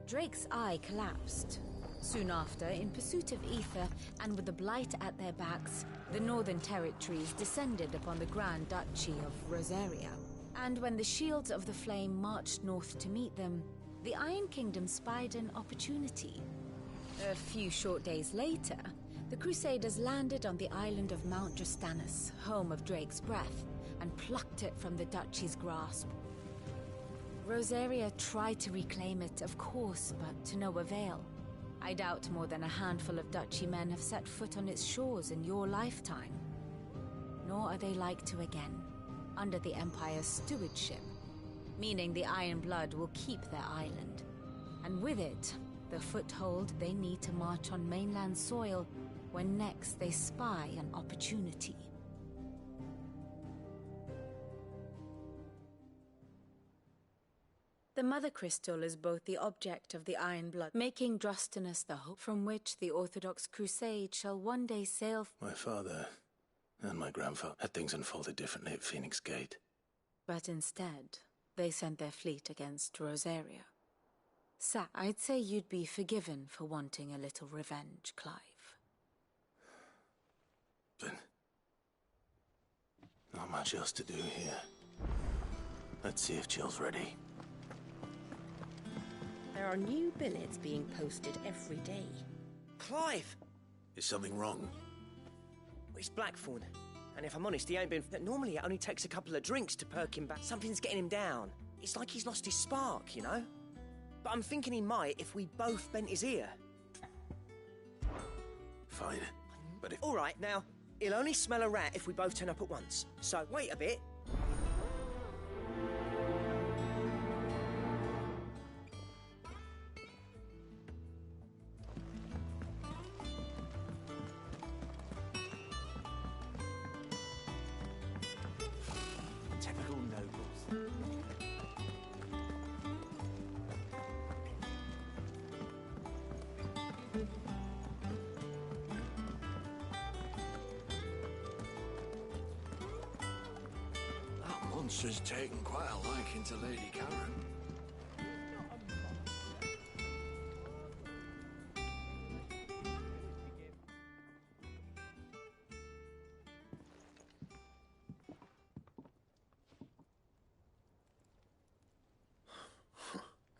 Drake's eye collapsed. Soon after, in pursuit of ether and with the Blight at their backs, the Northern Territories descended upon the Grand Duchy of Rosaria. And when the Shields of the Flame marched north to meet them, the Iron Kingdom spied an opportunity. A few short days later, the Crusaders landed on the island of Mount Justanus, home of Drake's breath, and plucked it from the Duchy's grasp. Rosaria tried to reclaim it, of course, but to no avail. I doubt more than a handful of Duchy men have set foot on its shores in your lifetime. Nor are they like to again, under the Empire's stewardship, meaning the Iron Blood will keep their island. And with it, the foothold they need to march on mainland soil when next they spy an opportunity. The Mother Crystal is both the object of the Iron Blood, making Drustinus the hope from which the Orthodox Crusade shall one day sail.
My father and my grandfather had things unfolded differently at Phoenix Gate.
But instead,
they sent their fleet against Rosaria. I'd say you'd be forgiven for wanting a little revenge, Clive.
But not much else to do here. Let's see if Jill's ready.
There are new billets being posted every day.
Clive!
Is something wrong?
It's Blackthorn. And if I'm honest, he ain't been... Normally it only takes a couple of drinks to perk him back. Something's getting him down. It's like he's lost his spark, you know? But I'm thinking he might if we both bent his ear.
Fine. But if...
All right, now, he'll only smell a rat if we both turn up at once. So, wait a bit. Typical nobles.
That monster's taken quite a liking to Lady Karen.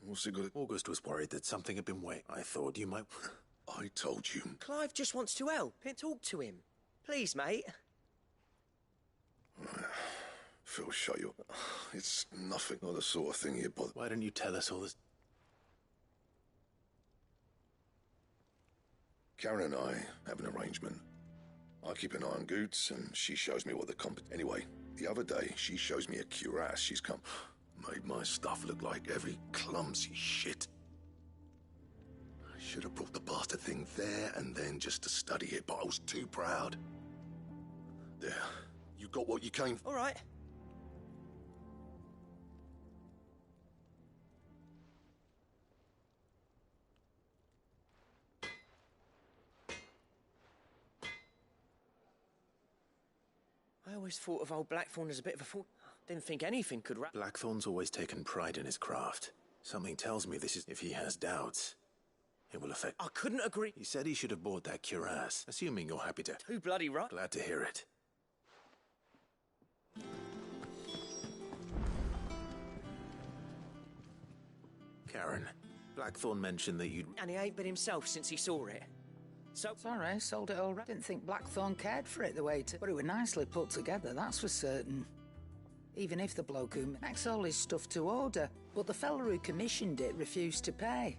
What's it good? August was worried that something had been wet. I thought you might...
I told you.
Clive just wants to help. Talk to him. Please, mate.
Phil, shut you up. It's nothing, not the sort of thing you bother.
Why don't you tell us all this?
Karen and I have an arrangement. I keep an eye on Goots, and she shows me what the Anyway, the other day, she shows me a cuirass she's come... Made my stuff look like every clumsy shit. I should have brought the bastard thing there and then just to study it, but I was too proud. There, you got what you came for.
All right. I always thought of old Blackthorn as a bit of a fool. Didn't think anything could
Blackthorn's always taken pride in his craft. Something tells me this is... If he has doubts, it will affect...
I couldn't agree.
He said he should have bought that cuirass, assuming you're happy to...
Too bloody right.
Glad to hear it. Karen, Blackthorn mentioned that you'd...
And he ain't been himself since he saw it. So...
Sorry, sold it already. Didn't think Blackthorn cared for it the way to... But it was nicely put together, that's for certain. Even if the bloke who makes all his stuff to order. But the fella who commissioned it refused to pay.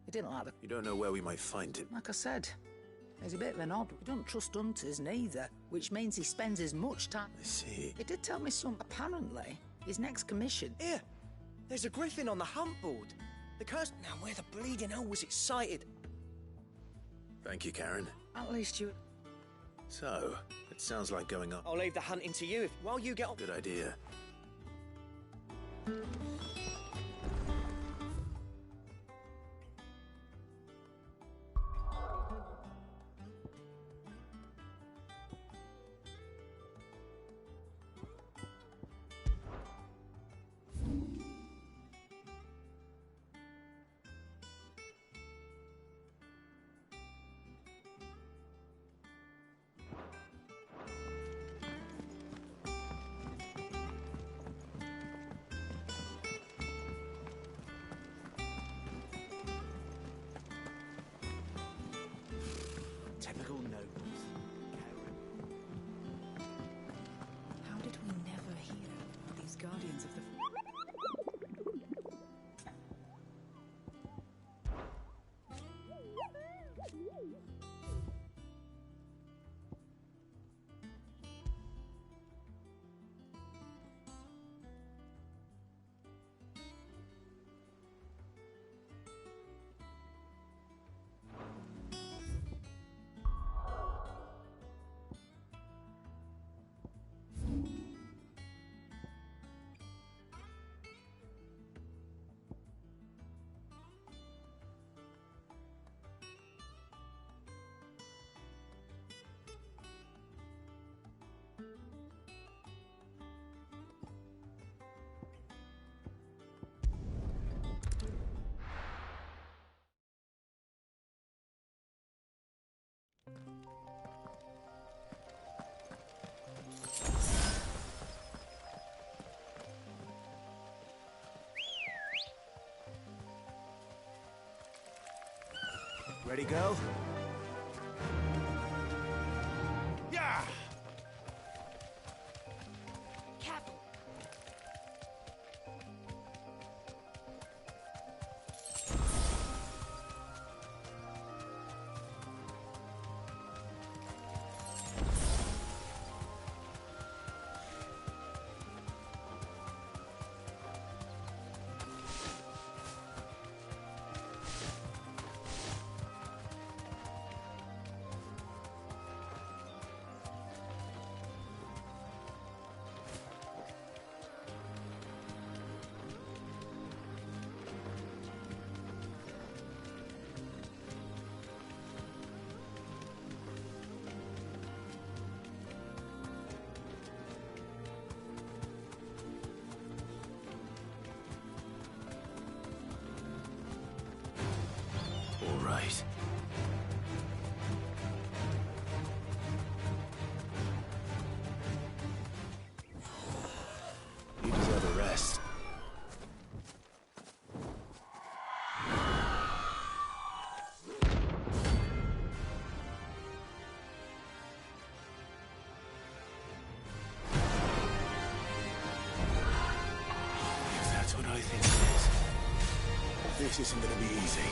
He didn't like the...
You don't know where we might find him.
Like I said, he's a bit of an odd. We don't trust hunters neither, which means he spends as much time...
I see.
He did tell me apparently, his next commission...
Here, there's a griffin on the hunt board. The curse... Now, where the bleeding hell was it sighted?
Thank you, Karen.
At least you...
So, it sounds like going up.
I'll leave the hunting to you while you get on...
Good idea.
Ready, girl?
Yeah!
Careful.
All right. You deserve a rest. If that's what I think it is, this isn't gonna be easy.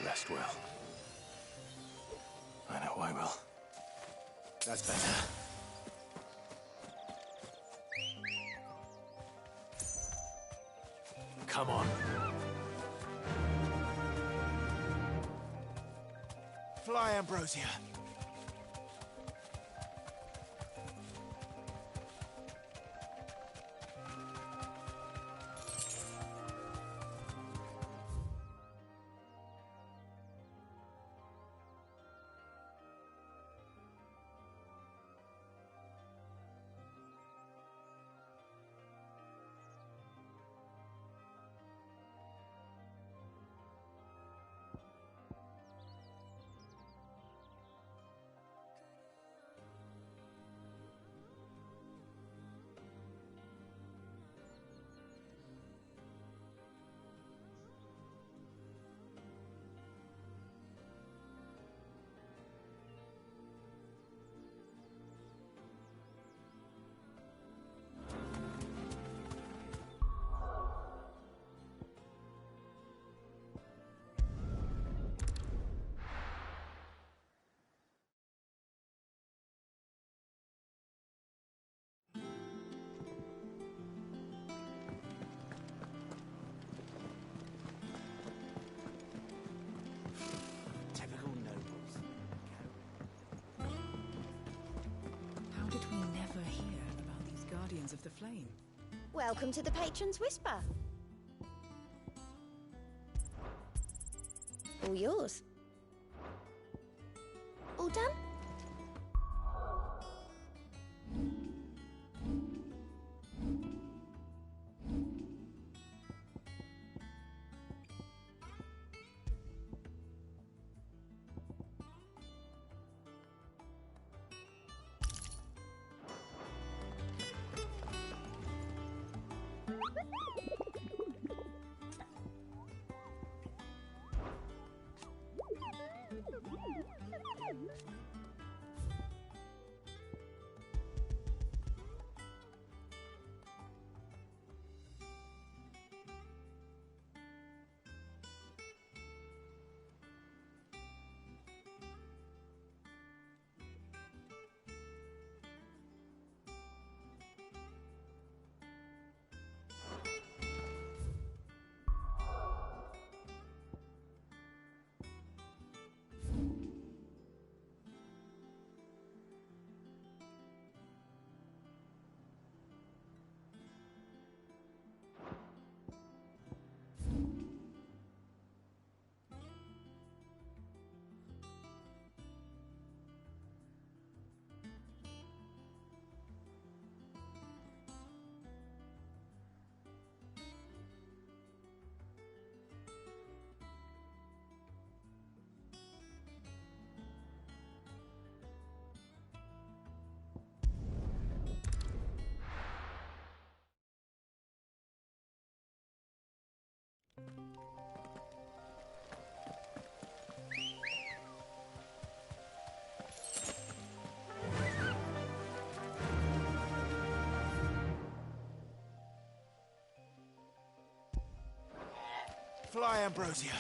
Rest well. I know I will. That's better. Come on. Fly, Ambrosia.
Typical nobles.
How did we never hear about these Guardians of the Flame?
Welcome to the Patron's Whisper. All yours. All done?
Fly, Ambrosia.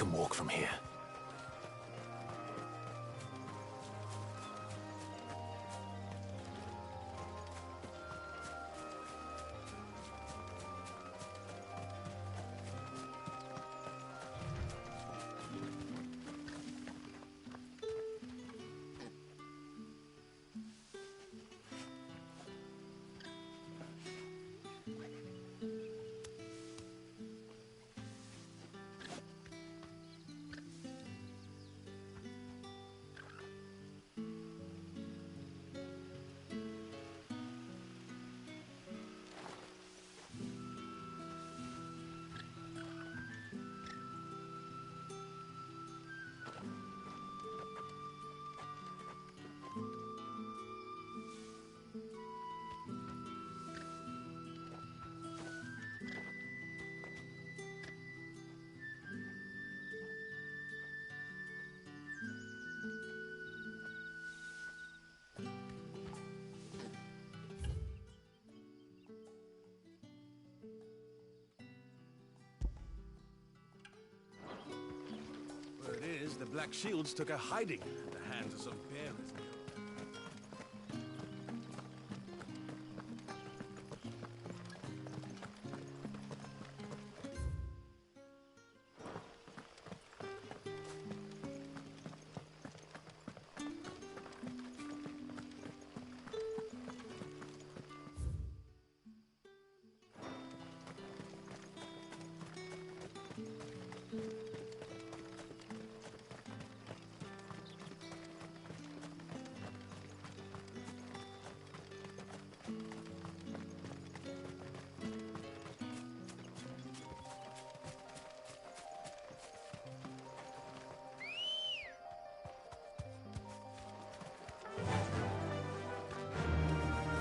can walk from here.
Word is, the Black Shields took a hiding at the hands of some bearers.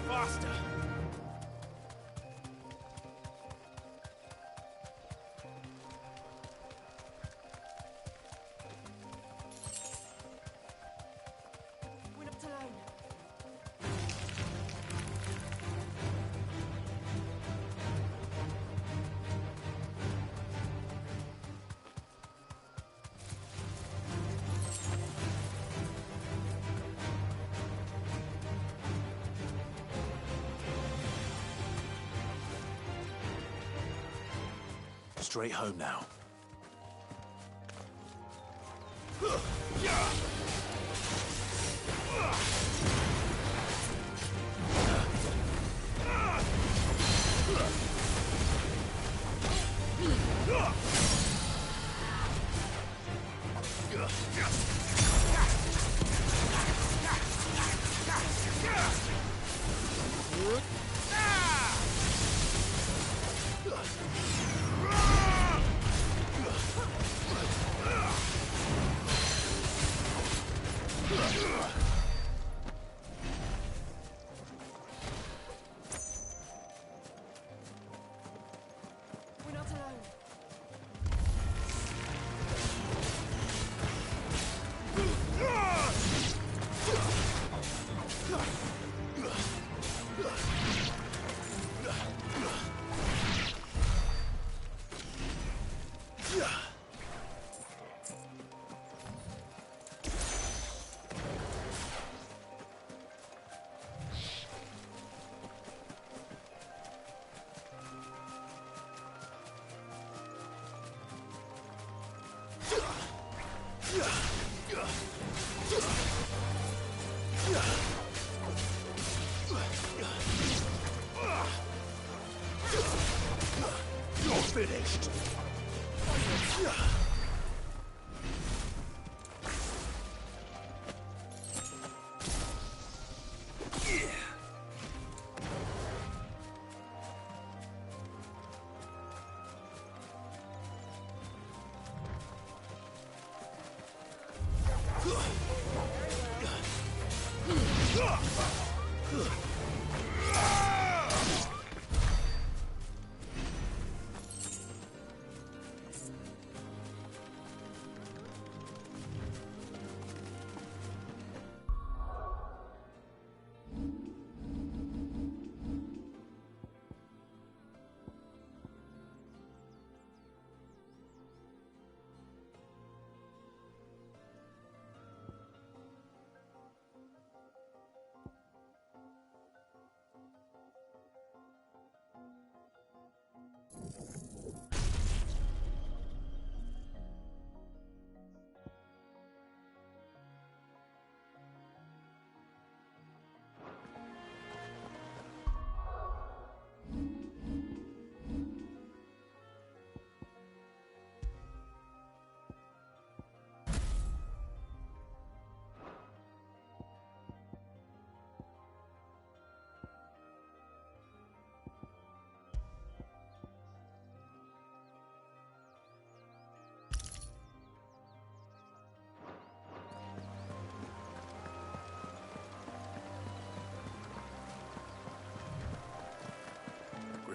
Faster!
We're not alone.
Straight home now.
We're not alone.
You're finished!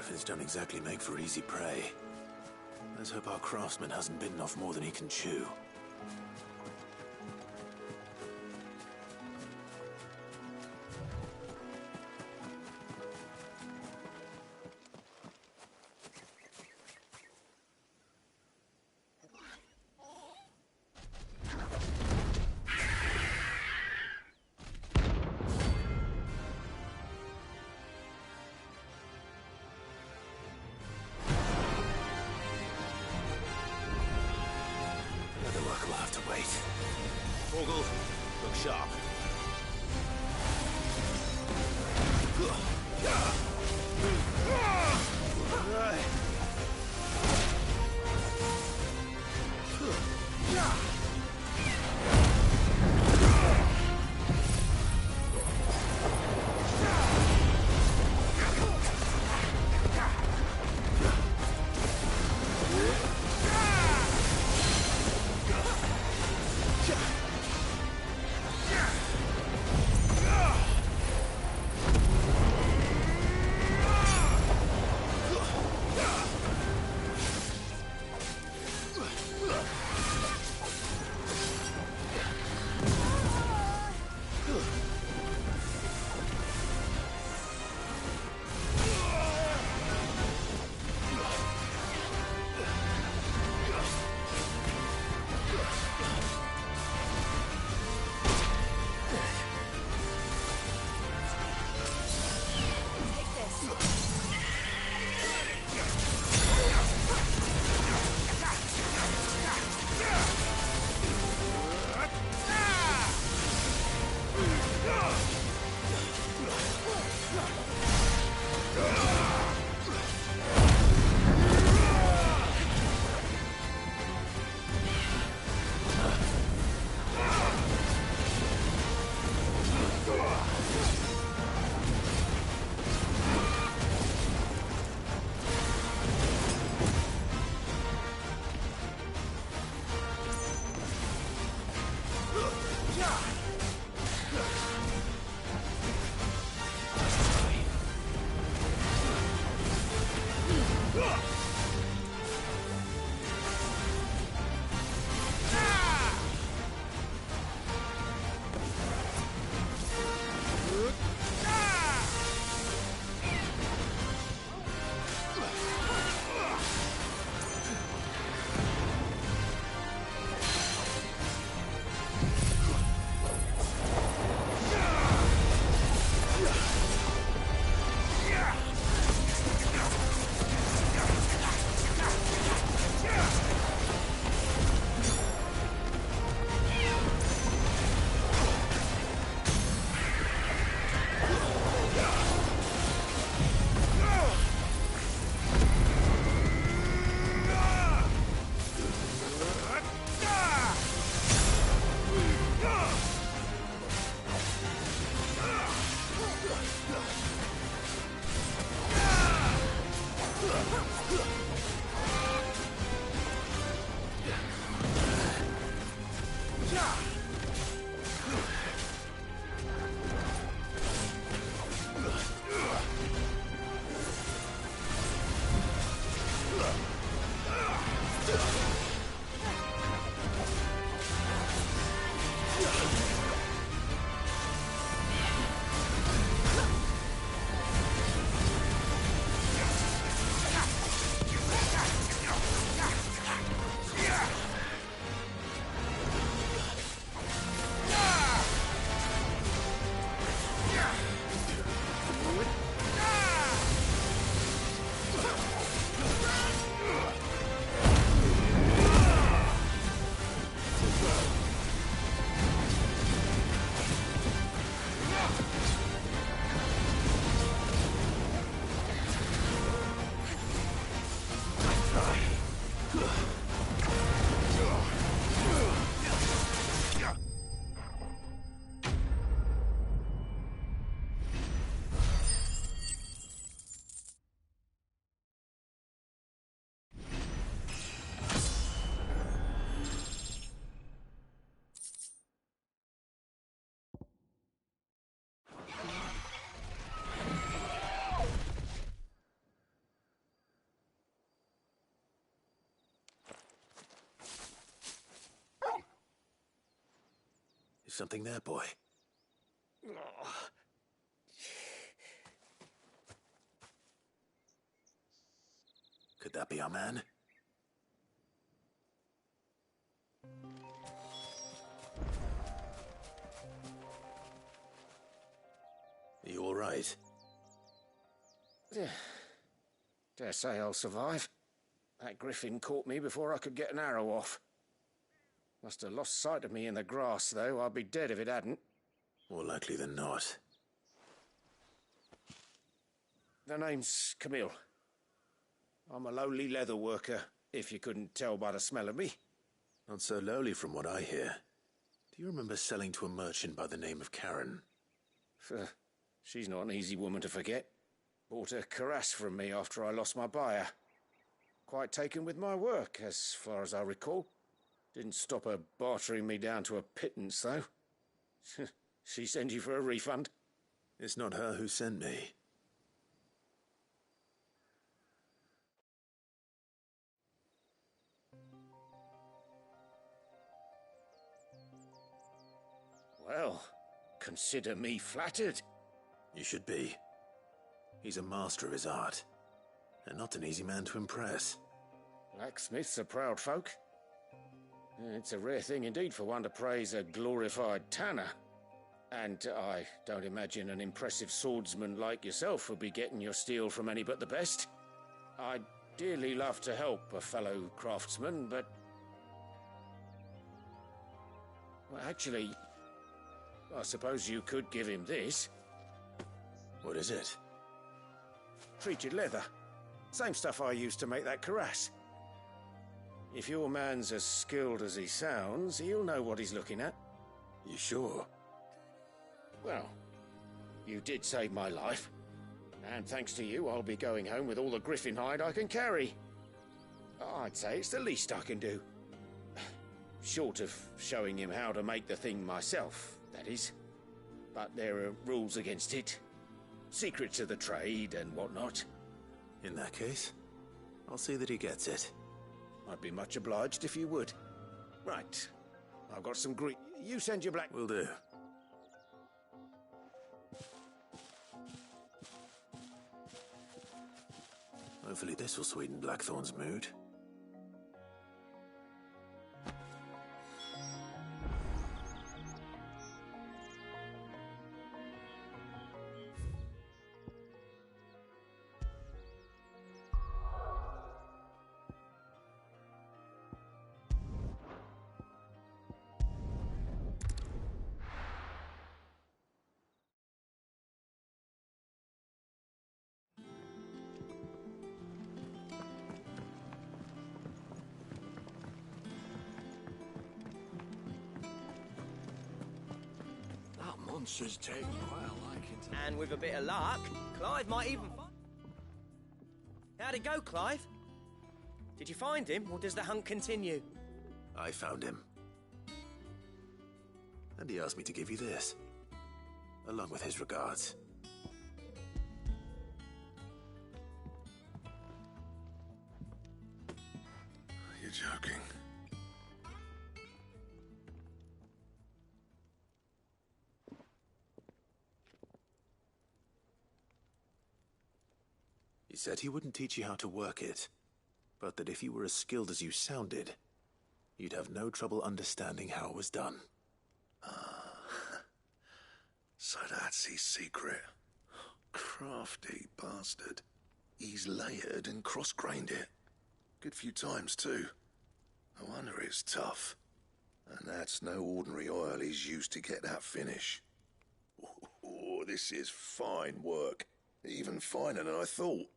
Griffins don't exactly make for easy prey. Let's hope our craftsman hasn't bitten off more than he can chew.
Yeah!
Something there, boy. Could that be our man? Are you all right?
Dare say I'll survive. That griffin caught me before I could get an arrow off. Must have lost sight of me in the grass, though. I'd be dead if it hadn't.
More likely than not.
The name's Camille. I'm a lowly leather worker, if you couldn't tell by the smell of me.
Not so lowly from what I hear. Do you remember selling to a merchant by the name of Karen?
She's not an easy woman to forget. Bought a cuirass from me after I lost my buyer. Quite taken with my work, as far as I recall. Didn't stop her bartering me down to a pittance, though. She sent you for a refund?
It's not her who sent me.
Well, consider me flattered.
You should be. He's a master of his art, and not an easy man to impress.
Blacksmiths are proud folk. It's a rare thing indeed for one to praise a glorified tanner. And I don't imagine an impressive swordsman like yourself would be getting your steel from any but the best. I'd dearly love to help a fellow craftsman, but... Well, actually, I suppose you could give him this.
What is it?
Treated leather. Same stuff I used to make that cuirass. If your man's as skilled as he sounds, he'll know what he's looking at.
You sure?
Well, you did save my life. And thanks to you, I'll be going home with all the griffin hide I can carry. I'd say it's the least I can do. Short of showing him how to make the thing myself, that is. But there are rules against it. Secrets of the trade and whatnot.
In that case, I'll see that he gets it.
I'd be much obliged if you would. Right. I've got some Greek. You send your black...
Will do. Hopefully this will sweeten Blackthorn's mood.
Monster's taken quite a liking to...
And with a bit of luck, Clive might even... How'd it go, Clive? Did you find him, or does the hunt continue?
I found him. And he asked me to give you this, along with his regards.
You're joking.
He said he wouldn't teach you how to work it, but that if you were as skilled as you sounded, you'd have no trouble understanding how it was done.
So that's his secret. Crafty bastard. He's layered and cross-grained it. Good few times, too. No wonder it's tough. And that's no ordinary oil he's used to get that finish. Oh, this is fine work. Even finer than I thought.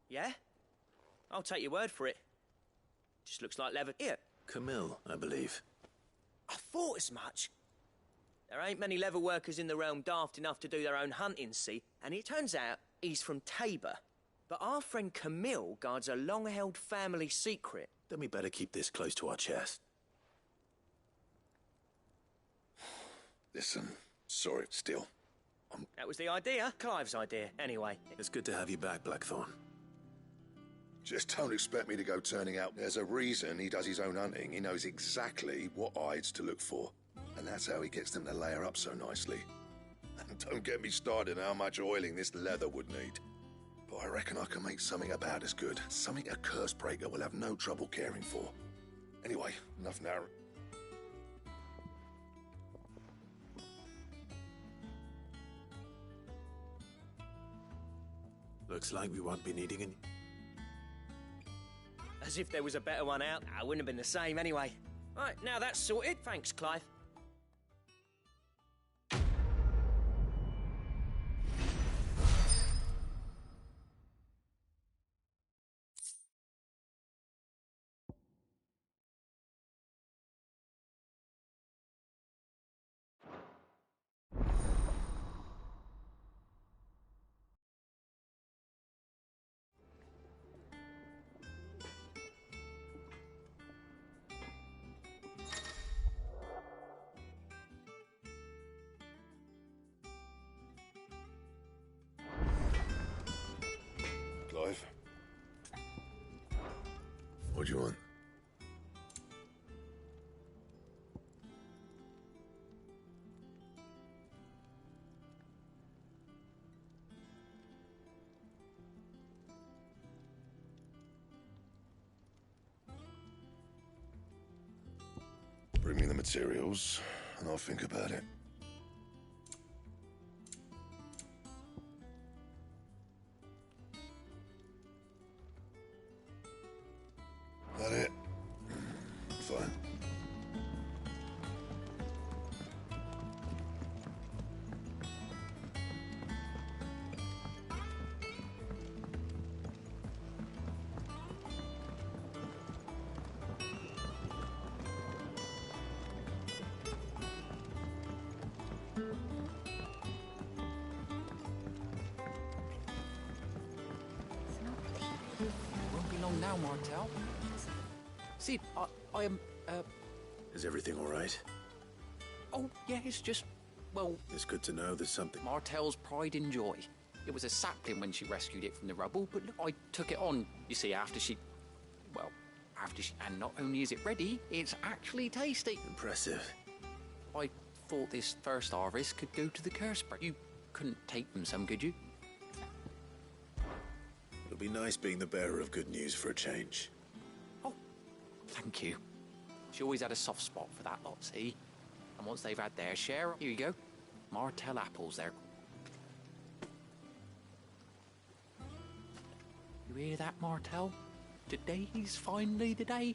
Yeah? I'll take your word for it. Just looks like leather. Here.
Camille, I believe.
I thought as much. There ain't many leather workers in the realm daft enough to do their own hunting, see? And it turns out he's from Tabor. But our friend Camille guards a long-held family secret.
Then we better keep this close to our chest.
Listen, sorry, still.
That was the idea. Clive's idea, anyway.
It's good to have you back, Blackthorn.
Just don't expect me to go turning out. There's a reason he does his own hunting. He knows exactly what hides to look for. And that's how he gets them to layer up so nicely. And don't get me started on how much oiling this leather would need. But I reckon I can make something about as good. Something a curse breaker will have no trouble caring for. Anyway, enough now.
Looks like we won't be needing any.
As if there was a better one out. I wouldn't have been the same anyway. Right, now that's sorted. Thanks, Clive.
Clive? What do you want? Bring me the materials, and I'll think about it. That it? Fine.
Won't be long now, Martel. Sid, I am,
Is everything all right?
Oh, yeah, it's just, well...
It's good to know there's something.
Martel's pride and joy. It was a sapling when she rescued it from the rubble, but look, I took it on, you see, after she... Well, after she... And not only is it ready, it's actually tasty.
Impressive.
I thought this first harvest could go to the curse breaker. You couldn't take them some, could you?
It'll be nice being the bearer of good news for a change.
Thank you. She always had a soft spot for that lot, see? And once they've had their share, here you go. Martel apples there. You hear that, Martel? Today's finally the day.